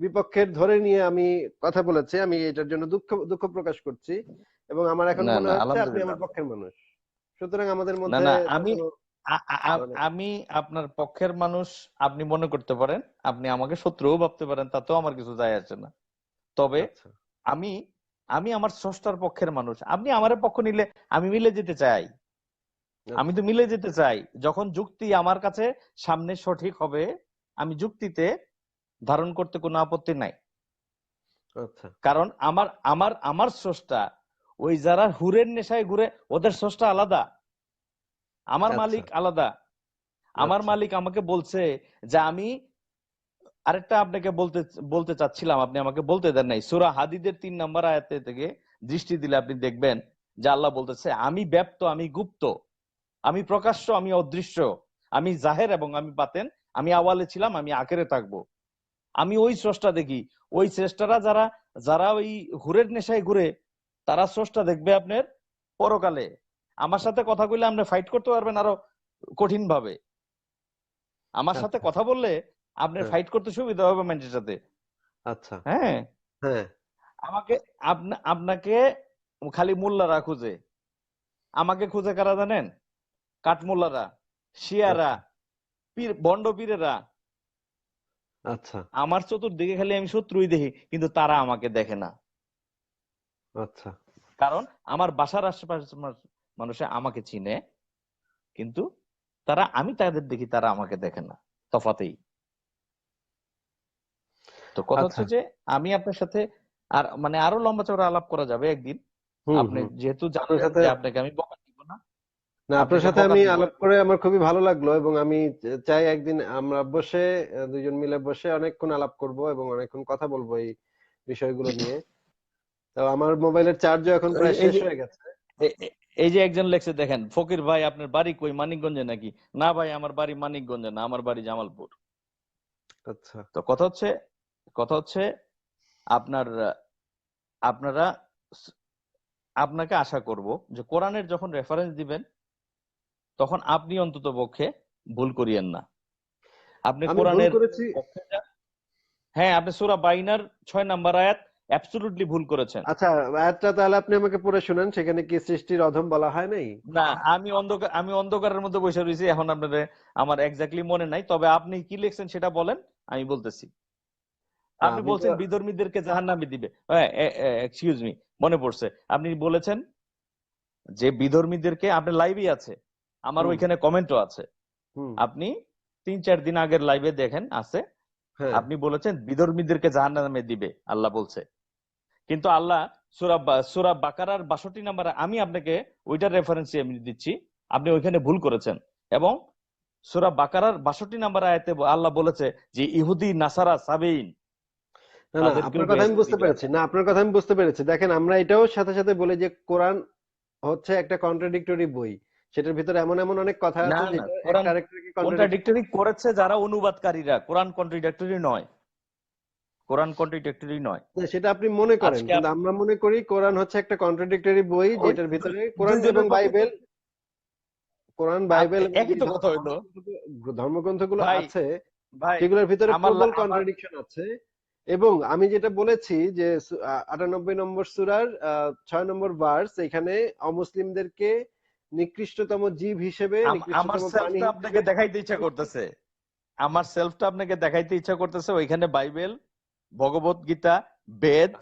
বিপক্ষের ধরে নিয়ে আমি কথা বলেছি, আমি এটার জন্য দুঃখ দুঃখ প্রকাশ করছি এবং আমার এখন না মনে না হচ্ছে আপনি আলহামদুলিল্লাহ, আমার পক্ষের মানুষ। সুতরাং আমাদের না মধ্যে না, তো আমি কোনো মানে আমি আপনার পক্ষের মানুষ আপনি মনে করতে পারেন, আপনি আমাকে শত্রুও ভাবতে পারেন, তাতেও আমার কিছু যায় আসে না। তবে আচ্ছা আমি আমি আমার স্রষ্টার পক্ষের মানুষ। আপনি আমার পক্ষ নিলে আমি মিলে যেতে চাই। আমি আচ্ছা তো মিলে যেতে চাই। যখন যুক্তি আমার কাছে সামনে সঠিক হবে, আমি যুক্তিতে ধারণ করতে কোনো আপত্তি নাই। আচ্ছা কারণ আমার আমার আমার স্রষ্টা, ওই যারা হুরের নেশায় ঘুরে ওদের স্রষ্টা আলাদা, আমার আচ্ছা মালিক আলাদা। আমার আচ্ছা মালিক আমাকে বলছে যে আমি আরেকটা আপনাকে বলতে বলতে চাচ্ছিলাম, আপনি আমাকে বলতে দেন নাই। সূরা হাদীদের 3 নম্বর আয়াতে থেকে দৃষ্টি দিলে আপনি দেখবেন যে আল্লাহ বলতেছে, আমি ব্যপ্ত, আমি গুপ্ত, আমি প্রকাশ্য, আমি অদৃশ্য, আমি জাহের এবং আমি বাতেন, আমি আওয়ালে ছিলাম, আমি আখেরে থাকবো। আমি ওই স্রষ্টা দেখি। ওই স্রষ্টারা যারা যারা ওই হুরের নেশায় ঘুরে, তারা স্রষ্টা দেখবে আপনার পরকালে। আমার সাথে কথা কইলে আপনি ফাইট করতে পারবেন আরো কঠিন ভাবে। আমার সাথে আচ্ছা কথা বললে আপনার হ্যাঁ ফাইট করতে সুবিধা হবে মানুষের সাথে। আচ্ছা হ্যাঁ, হ্যাঁ আমাকে আপনাকে খালি মোল্লারা খুঁজে, আমাকে খুঁজে কারা জানেন? কাঠমোল্লারা, শিয়ারা, আচ্ছা পীর, ভণ্ড পীরেরা। আচ্ছা আমার চতুর্দিকে খালি আমি শত্রুই দেখি, কিন্তু তারা আমাকে দেখে না। আচ্ছা কারণ আমার বাসার আশেপাশে মানুষে আমাকে চিনে, কিন্তু আমি তাদের দেখি, তারা আমাকে দেখে না। তফাতেই। তো কথা আচ্ছা হচ্ছে যে আমি আপনার সাথে আর মানে আরো লম্বা চওড়া আলাপ করা যাবে একদিন। হুম আপনি হুম যেহেতু আপনার জানলেন সাথে যে আপনাকে আমি বকা দিব না, না আপনার আপনাকে সাথে বকা আমি দিব। আলাপ করে আমার খুবই ভালো লাগলো এবং আমি চাই একদিন আমরা বসে দুইজন মিলে বসে অনেকক্ষণ আলাপ করব এবং অনেকক্ষণ কথা বলবো এই বিষয়গুলো নিয়ে। তো আমার মোবাইলের চার্জও এখন এই প্রায় এই শেষ যে হয়ে গেছে। এই যে একজন লেখছে, দেখেন, ফকির ভাই আপনার বাড়ি কই, মানিকগঞ্জে নাকি? না ভাই, আমার বাড়ি মানিকগঞ্জে না, আমার বাড়ি জামালপুর। আচ্ছা তো কথা হচ্ছে আপনার আপনারা আপনাকে আশা করব যে কোরআনের যখন রেফারেন্স দিবেন, তখন আপনি অন্তত পক্ষে ভুল করিয়েন না। আপনি আমি ভুল কোরআনের করেছি। পক্ষে হ্যাঁ, আপনি সূরা বাইনার 6 নাম্বার আয়াত অ্যাবসলিউটলি ভুল করেছেন। আচ্ছা আয়াতটা তাহলে আপনি আমাকে পড়ে শোনান, সেখানে কি সৃষ্টির অধম বলা হয় নাই? না, আমি অন্ধকারের মধ্যে বসে রয়েছি এখন, আপনাদের আমার এক্স্যাক্টলি মনে নাই, তবে আপনি কি লিখছেন সেটা বলেন, আমি বলতেছি। তা আপনি আমি তো বলছেন বিধর্মীদেরকে জাহান্নামে দিবে। হ্যাঁ, এক্সকিউজ মি, মনে পড়ছে। আপনি বলেছেন যে বিধর্মীদেরকে, আপনার লাইভই আছে, আমার হুম ওইখানে কমেন্টও আছে। হুম আপনি 3-4 দিন আগের লাইভে দেখেন, আছে। হ্যাঁ আপনি বলেছেন বিধর্মীদেরকে জাহান্নামে দিবে আল্লাহ বলছে। কিন্তু আল্লাহ সূরা বাকারার 62 নাম্বার, আমি আপনাকে ওইটার রেফারেন্স আমি দিচ্ছি, আপনি ওইখানে ভুল করেছেন। এবং সূরা বাকারার 62 নাম্বার আয়াতে আল্লাহ বলেছে যে ইহুদি, নাসারা, সাবেইন না না তাদেরকেও আপনার কথা আমি বেহেশতে বুঝতে দিবে পেরেছি, আল্লাহ। না আপনার কথা আমি বুঝতে পেরেছি। দেখেন আমরা এটাও সাথে সাথে বলি যে কোরআন হচ্ছে একটা কন্ট্রাডিক্টরি বই। সেটার ভিতরে এমন এমন অনেক কথা না আছে না, যেটা কোরআন একটা আরেকটাকে কন্ট্রাডিক্ট। কন্ট্রাডিক্টরি করেছে যারা অনুবাদকারীরা, কোরআন কন্ট্রাডিক্টরি নয়। কোরআন কন্ট্রাডিক্টরি নয়। না সেটা আপনি মনে করেন, আজকে কিন্তু আমরা মনে করি কোরআন হচ্ছে একটা কন্ট্রাডিক্টরি বই ওই যেটার ভিতরে কোরআন এবং দুইজনের পক্ষে তো বাইবেল, কোরআন বাইবেল এবং একই যে তো কথা হইলো ধর্মগ্রন্থগুলো ভাই। আছে ভাই সেগুলোর ভিতরে আমার প্রবল আমার কন্ট্রাডিকশন আছে। এবং আমি যেটা বলেছি যে 98 নম্বর সূরার 6 নম্বর ভার্স, এখানে অমুসলিমদেরকে নিকৃষ্টতম জীব হিসেবে, আমার নিকৃষ্টতম প্রাণী সেলফটা হিসেবে আপনাকে দেখাইতে ইচ্ছা করতেছে, আমার সেলফটা আপনাকে দেখাইতে ইচ্ছা করতেছে। ওইখানে বাইবেল, ভগবত গীতা, বেদ,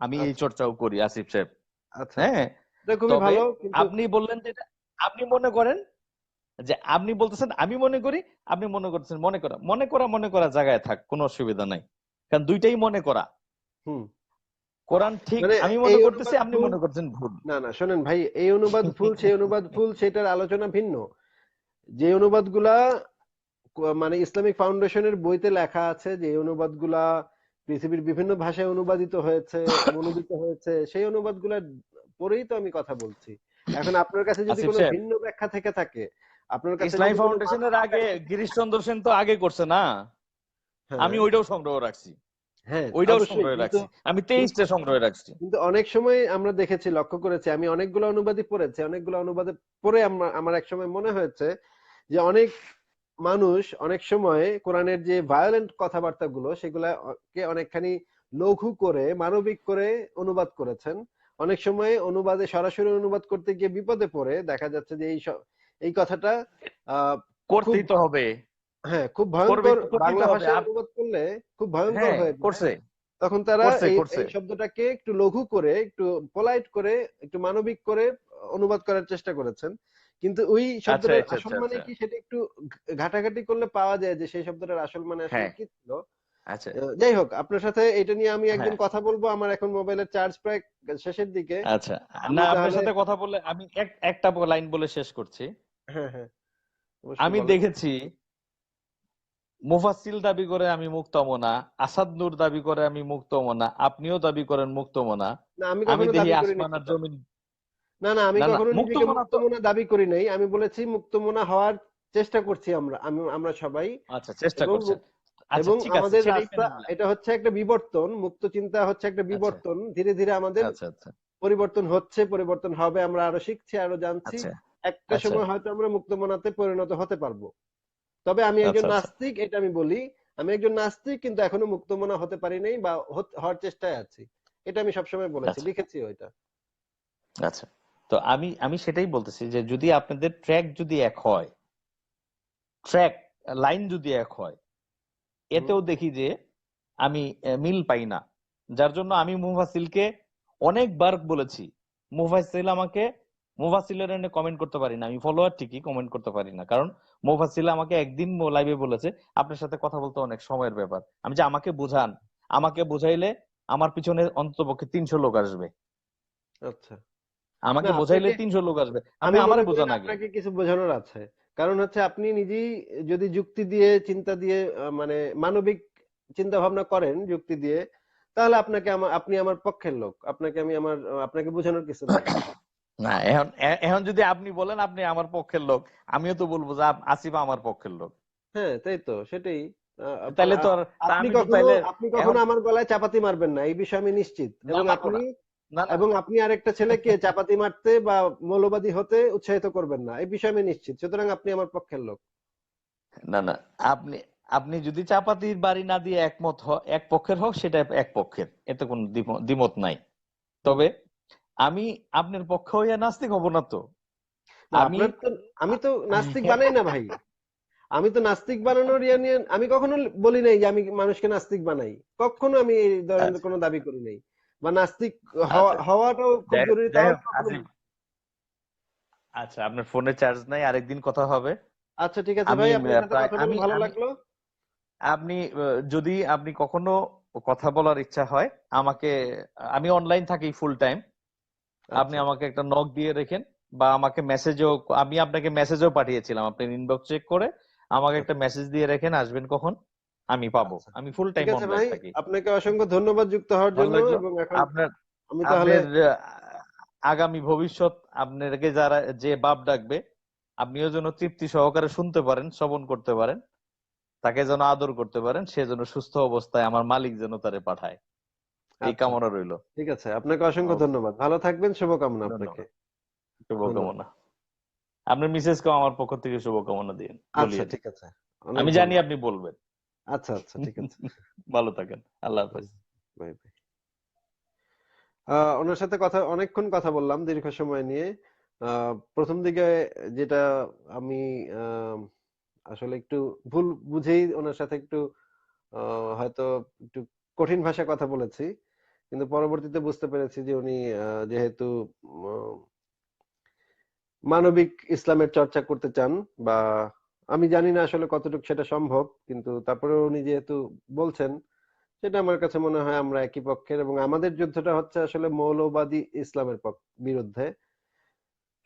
আমি এই আচ্ছা চর্চাও করি আসিফ সাহেব। আচ্ছা হ্যাঁ, এটা খুবই তবে ভালো, কিন্তু আপনি বললেন যে আপনি মনে করেন যে আপনি বলতেছেন আমি মনে করি, আপনি মনে করতেছেন মনে করা জায়গায় থাক, কোনো অসুবিধা নাই। কারণ দুইটাই মনে করা। হুম কোরআন ঠিক মানে আমি মনে এই করতেছি, অনুবাদ আপনি ভুল। মনে করছেন ভুল। না না শোনেন ভাই, এই অনুবাদ ভুল সেই অনুবাদ ভুল সেটার আলোচনা ভিন্ন। যে অনুবাদগুলা মানে ইসলামিক ফাউন্ডেশনের বইতে লেখা আছে, যে অনুবাদগুলা পৃথিবীর বিভিন্ন ভাষায় অনুবাদিত হয়েছে, অনুদিত হয়েছে, সেই অনুবাদগুলা পড়েই তো আমি কথা বলছি। এখন আপনার কাছে যদি আসিফ কোনো সাহেব, ভিন্ন ব্যাখ্যা থেকে থাকে, আপনার কাছে ইসলামী যদি কোনো ফাউন্ডেশনের আগে গিরিশচন্দ্র সেন তো আগে করছে না? হ্যাঁ আমি ওইটাও সংগ্রহ রাখছি, হ্যাঁ ওইটাও অবশ্যই, সংগ্রহে কিন্তু রাখছি, আমি কিন্তু 23টা সংগ্রহে রাখছি। কিন্তু অনেক সময় আমরা দেখেছি, লক্ষ্য করেছি, আমি অনেকগুলো অনুবাদই পড়েছি, অনেকগুলো অনুবাদে পড়ে আমার এক সময় মনে হয়েছে যে অনেক মানুষ অনেক সময় কোরআনের যে ভায়োলেন্ট কথাবার্তাগুলো সেগুলাকে অনেকখানি লঘু করে মানবিক করে অনুবাদ করেছেন। অনেক সময় অনুবাদে সরাসরি অনুবাদ করতে গিয়ে বিপদে পড়ে দেখা যাচ্ছে যে এই কথাটা আহ খুব, করতেই তো হবে, হ্যাঁ খুব ভয়ঙ্কর, করতেই তো বাংলা হবে। ভাষায় অনুবাদ করলে খুব ভয়ঙ্কর হ্যাঁ, হয়ে যায়। করছে তখন তারা করছে এই করছে এই শব্দটাকে একটু লঘু করে, একটু পোলাইট করে, একটু মানবিক করে অনুবাদ করার চেষ্টা করেছেন। কিন্তু ওই আচ্ছা শব্দটার আচ্ছা আসল আচ্ছা মানে আচ্ছা। কি সেটা একটু ঘাটাঘাটি করলে পাওয়া যায় যে সেই শব্দটার আসল মানে আসলে হ্যাঁ, কি ছিল। আচ্ছা যাই হোক, আপনার সাথে এটা নিয়ে আমি একদিন হ্যাঁ কথা বলবো। আমার এখন মোবাইলের চার্জ প্রায় শেষের দিকে। আচ্ছা আমি না আপনার তাহলে সাথে কথা বলে আমি একটা লাইন বলে শেষ করছি। হ্যাঁ, হ্যাঁ, অবশ্যই আমি বলেন। দেখেছি মুফাসসিল দাবি করে আমি মুক্তমনা, আসাদ নূর দাবি করে আমি মুক্তমনা, আপনিও দাবি করেন মুক্তমনা, না, আমি আমি কখনো দেখি দাবি করিনি আসমান আর সেটা। জমিন। না, না, আমি না না কখনো নিজেকে মুক্তমনা তো মুক্তমনা দাবি করি নাই। আমি বলেছি মুক্তমনা হওয়ার চেষ্টা করছি আমরা সবাই। আচ্ছা চেষ্টা এবং করছেন। আচ্ছা এবং ঠিক আছে আমাদের সেটাই রাস্তা, মেনে নিলাম। এটা হচ্ছে একটা বিবর্তন। মুক্ত চিন্তা হচ্ছে একটা আচ্ছা বিবর্তন। ধীরে ধীরে আমাদের আচ্ছা আচ্ছা পরিবর্তন হচ্ছে, পরিবর্তন হবে। আমরা আরো শিখছি, আরো জানছি। আচ্ছা একটা আচ্ছা সময় হয়তো আমরা মুক্তমনাতে পরিণত হতে পারবো। তবে আমি একজন আচ্ছা আচ্ছা নাস্তিক, এটা আমি বলি। আমি একজন নাস্তিক, কিন্তু এখনো মুক্তমনা হতে পারি নাই বা হওয়ার চেষ্টায় আছি। এটা আমি সবসময় বলেছি, আচ্ছা লিখেছিও এটা। আচ্ছা। তো আমি আমি সেটাই বলতেছি যে যদি আপনাদের ট্র্যাক যদি এক হয়, ট্র্যাক লাইন যদি এক হয়, হুম। এতেও দেখি যে আমি মিল পাই না। যার জন্য আমি মুফাসিলকে অনেকবার বলেছি, মুফাসিল আমাকে মুফাসিলের এনে কমেন্ট করতে পারি না, আমি ফলোয়ার ঠিকই কমেন্ট করতে পারি না, কারণ মুফাসিল আমাকে একদিন লাইভে বলেছে আপনার সাথে কথা বলতে অনেক সময়ের ব্যাপার। আমি যে আমাকে বুঝান, আমাকে বুঝাইলে আমার পিছনে অন্ততপক্ষে 300 লোক আসবে, আচ্ছা। না, আমাকে বোঝাইলে আপনাকে 300 লোক আসবে, আপনি আমি আমারে মনে করেন বোঝান আগে। আপনাকে কিছু বোঝানোর আছে। কারণ হচ্ছে আপনি নিজেই যদি যুক্তি দিয়ে, চিন্তা দিয়ে, মানে মানবিক চিন্তা ভাবনা করেন যুক্তি দিয়ে, তাহলে আপনি আমার পক্ষের লোক। আপনাকে বোঝানোর কিছু নাই। না এখন এখন যদি আপনি বলেন আপনি আমার পক্ষের লোক, আমিও তো বলবো যে আসিফ আমার পক্ষের লোক। হ্যাঁ, তাই তো, সেটাই। তাইলে তো আর তা আপনি আমি তো কখনো তাইলে আপনি এখন কখনো আমার গলায় চাপাতি মারবেন না, এই বিষয়ে আমি নিশ্চিত। না মারবো না। না না এবং আপনি আরেকটা ছেলেকে চাপাতি মারতে বা মৌলবাদী হতে উৎসাহিত করবেন না, এই বিষয়ে আমি নিশ্চিত। সুতরাং আপনি আমার পক্ষের লোক। না না আপনি আপনি যদি চাপাতির বাড়ি না দিয়ে একমত এক পক্ষের হোক, সেটা এক পক্ষের, এতে কোনো দ্বিমত নাই। হুম। তবে আমি আপনার পক্ষে হইয়া নাস্তিক হব না তো। না, আমি আমি তো আমি- নাস্তিক বানাই না ভাই। আমি তো নাস্তিক বানানোর ইয়ে নিয়ে আমি কখনো বলি নাই যে আমি মানুষকে নাস্তিক বানাই। কখনো আমি এই ধরনের আচ্ছা কোনো দাবি করি নাই। বা নাস্তিক আচ্ছা হওয়াটাও খুব জরুরি, যাই তাও হোক আমি কখনো। আসিফ, আচ্ছা আপনার ফোনে চার্জ নাই, আরেকদিন কথা হবে। আচ্ছা, ঠিক আছে আমি ভাই, আপনার সাথে প্রায় কথা বলে আমি ভালো আমি লাগলো। আপনি যদি আপনি কখনো কথা বলার ইচ্ছা হয় আমাকে, আমি অনলাইন থাকি ফুল টাইম, আপনি আচ্ছা, আমাকে একটা নক দিয়ে রেখেন, বা আমাকে মেসেজও, আমি আপনাকে মেসেজও পাঠিয়েছিলাম, আপনি ইনবক্স চেক করে আমাকে একটা আচ্ছা, মেসেজ দিয়ে রেখেন আসবেন কখন, আমি পাবো, আচ্ছা, আমি ফুল ঠিক টাইম আছে অনলাইন ভাই। থাকি। আপনাকে অসংখ্য ধন্যবাদ যুক্ত হওয়ার ভালো জন্য। লাগলো এবং এখন আপনার আমি তাহলে আপনার আগামী ভবিষ্যৎ আপনাকে যারা যে বাপ ডাকবে, আপনিও যেন তৃপ্তি সহকারে শুনতে পারেন, শ্রবণ করতে পারেন, তাকে যেন আদর করতে পারেন, সে যেন সুস্থ অবস্থায় আমার মালিক যেন তারে পাঠায়, এই আচ্ছা, কামনা রইলো। ঠিক আছে, আপনাকে অসংখ্য ওকে, ধন্যবাদ। ভালো থাকবেন, শুভকামনা আপনাকে। ধন্যবাদ, ধন্যবাদ। শুভকামনা। আপনার মিসেসকেও আমার পক্ষ থেকে শুভকামনা দিন, আচ্ছা, বলিয়েন। ঠিক আছে। অনেক আমি জানি ধন্যবাদ। আপনি বলবেন। আচ্ছা, আচ্ছা, ঠিক আছে। ভালো থাকেন, আল্লাহ হাফেজ। Bye bye. ওনার সাথে অনেকক্ষণ কথা বললাম, দীর্ঘ সময় নিয়ে। প্রথম দিকে যেটা আমি আহ, আসলে একটু ভুল বুঝেই ওনার সাথে একটু হয়তো একটু কঠিন ভাষায় কথা বলেছি। কিন্তু পরবর্তীতে বুঝতে পেরেছি যে উনি যেহেতু উম, মানবিক ইসলামের চর্চা করতে চান, বা আমি জানি না আসলে কতটুকু সেটা সম্ভব, কিন্তু তারপরে উনি যেহেতু বলছেন, সেটা আমার কাছে মনে হয় আমরা একই পক্ষের, এবং আমাদের যুদ্ধটা হচ্ছে আসলে মৌলবাদী ইসলামের বিরুদ্ধে।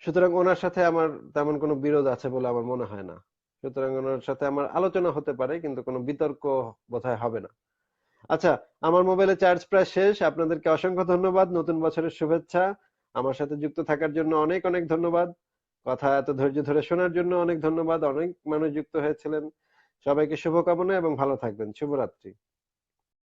সুতরাং ওনার সাথে আমার তেমন কোনো বিরোধ আছে বলে আমার মনে হয় না। সুতরাং ওনার সাথে আমার আলোচনা হতে পারে, কিন্তু কোনো বিতর্ক বোধহয় হবে না। আচ্ছা, আমার মোবাইলে চার্জ প্রায় শেষ। আপনাদেরকে অসংখ্য ধন্যবাদ, নতুন বছরের শুভেচ্ছা। আমার সাথে যুক্ত থাকার জন্য অনেক অনেক ধন্যবাদ। কথা এত ধৈর্য ধরে শোনার জন্য অনেক ধন্যবাদ। অনেক মানুষ যুক্ত হয়েছিলেন। সবাইকে শুভকামনা এবং ভালো থাকবেন। শুভরাত্রি।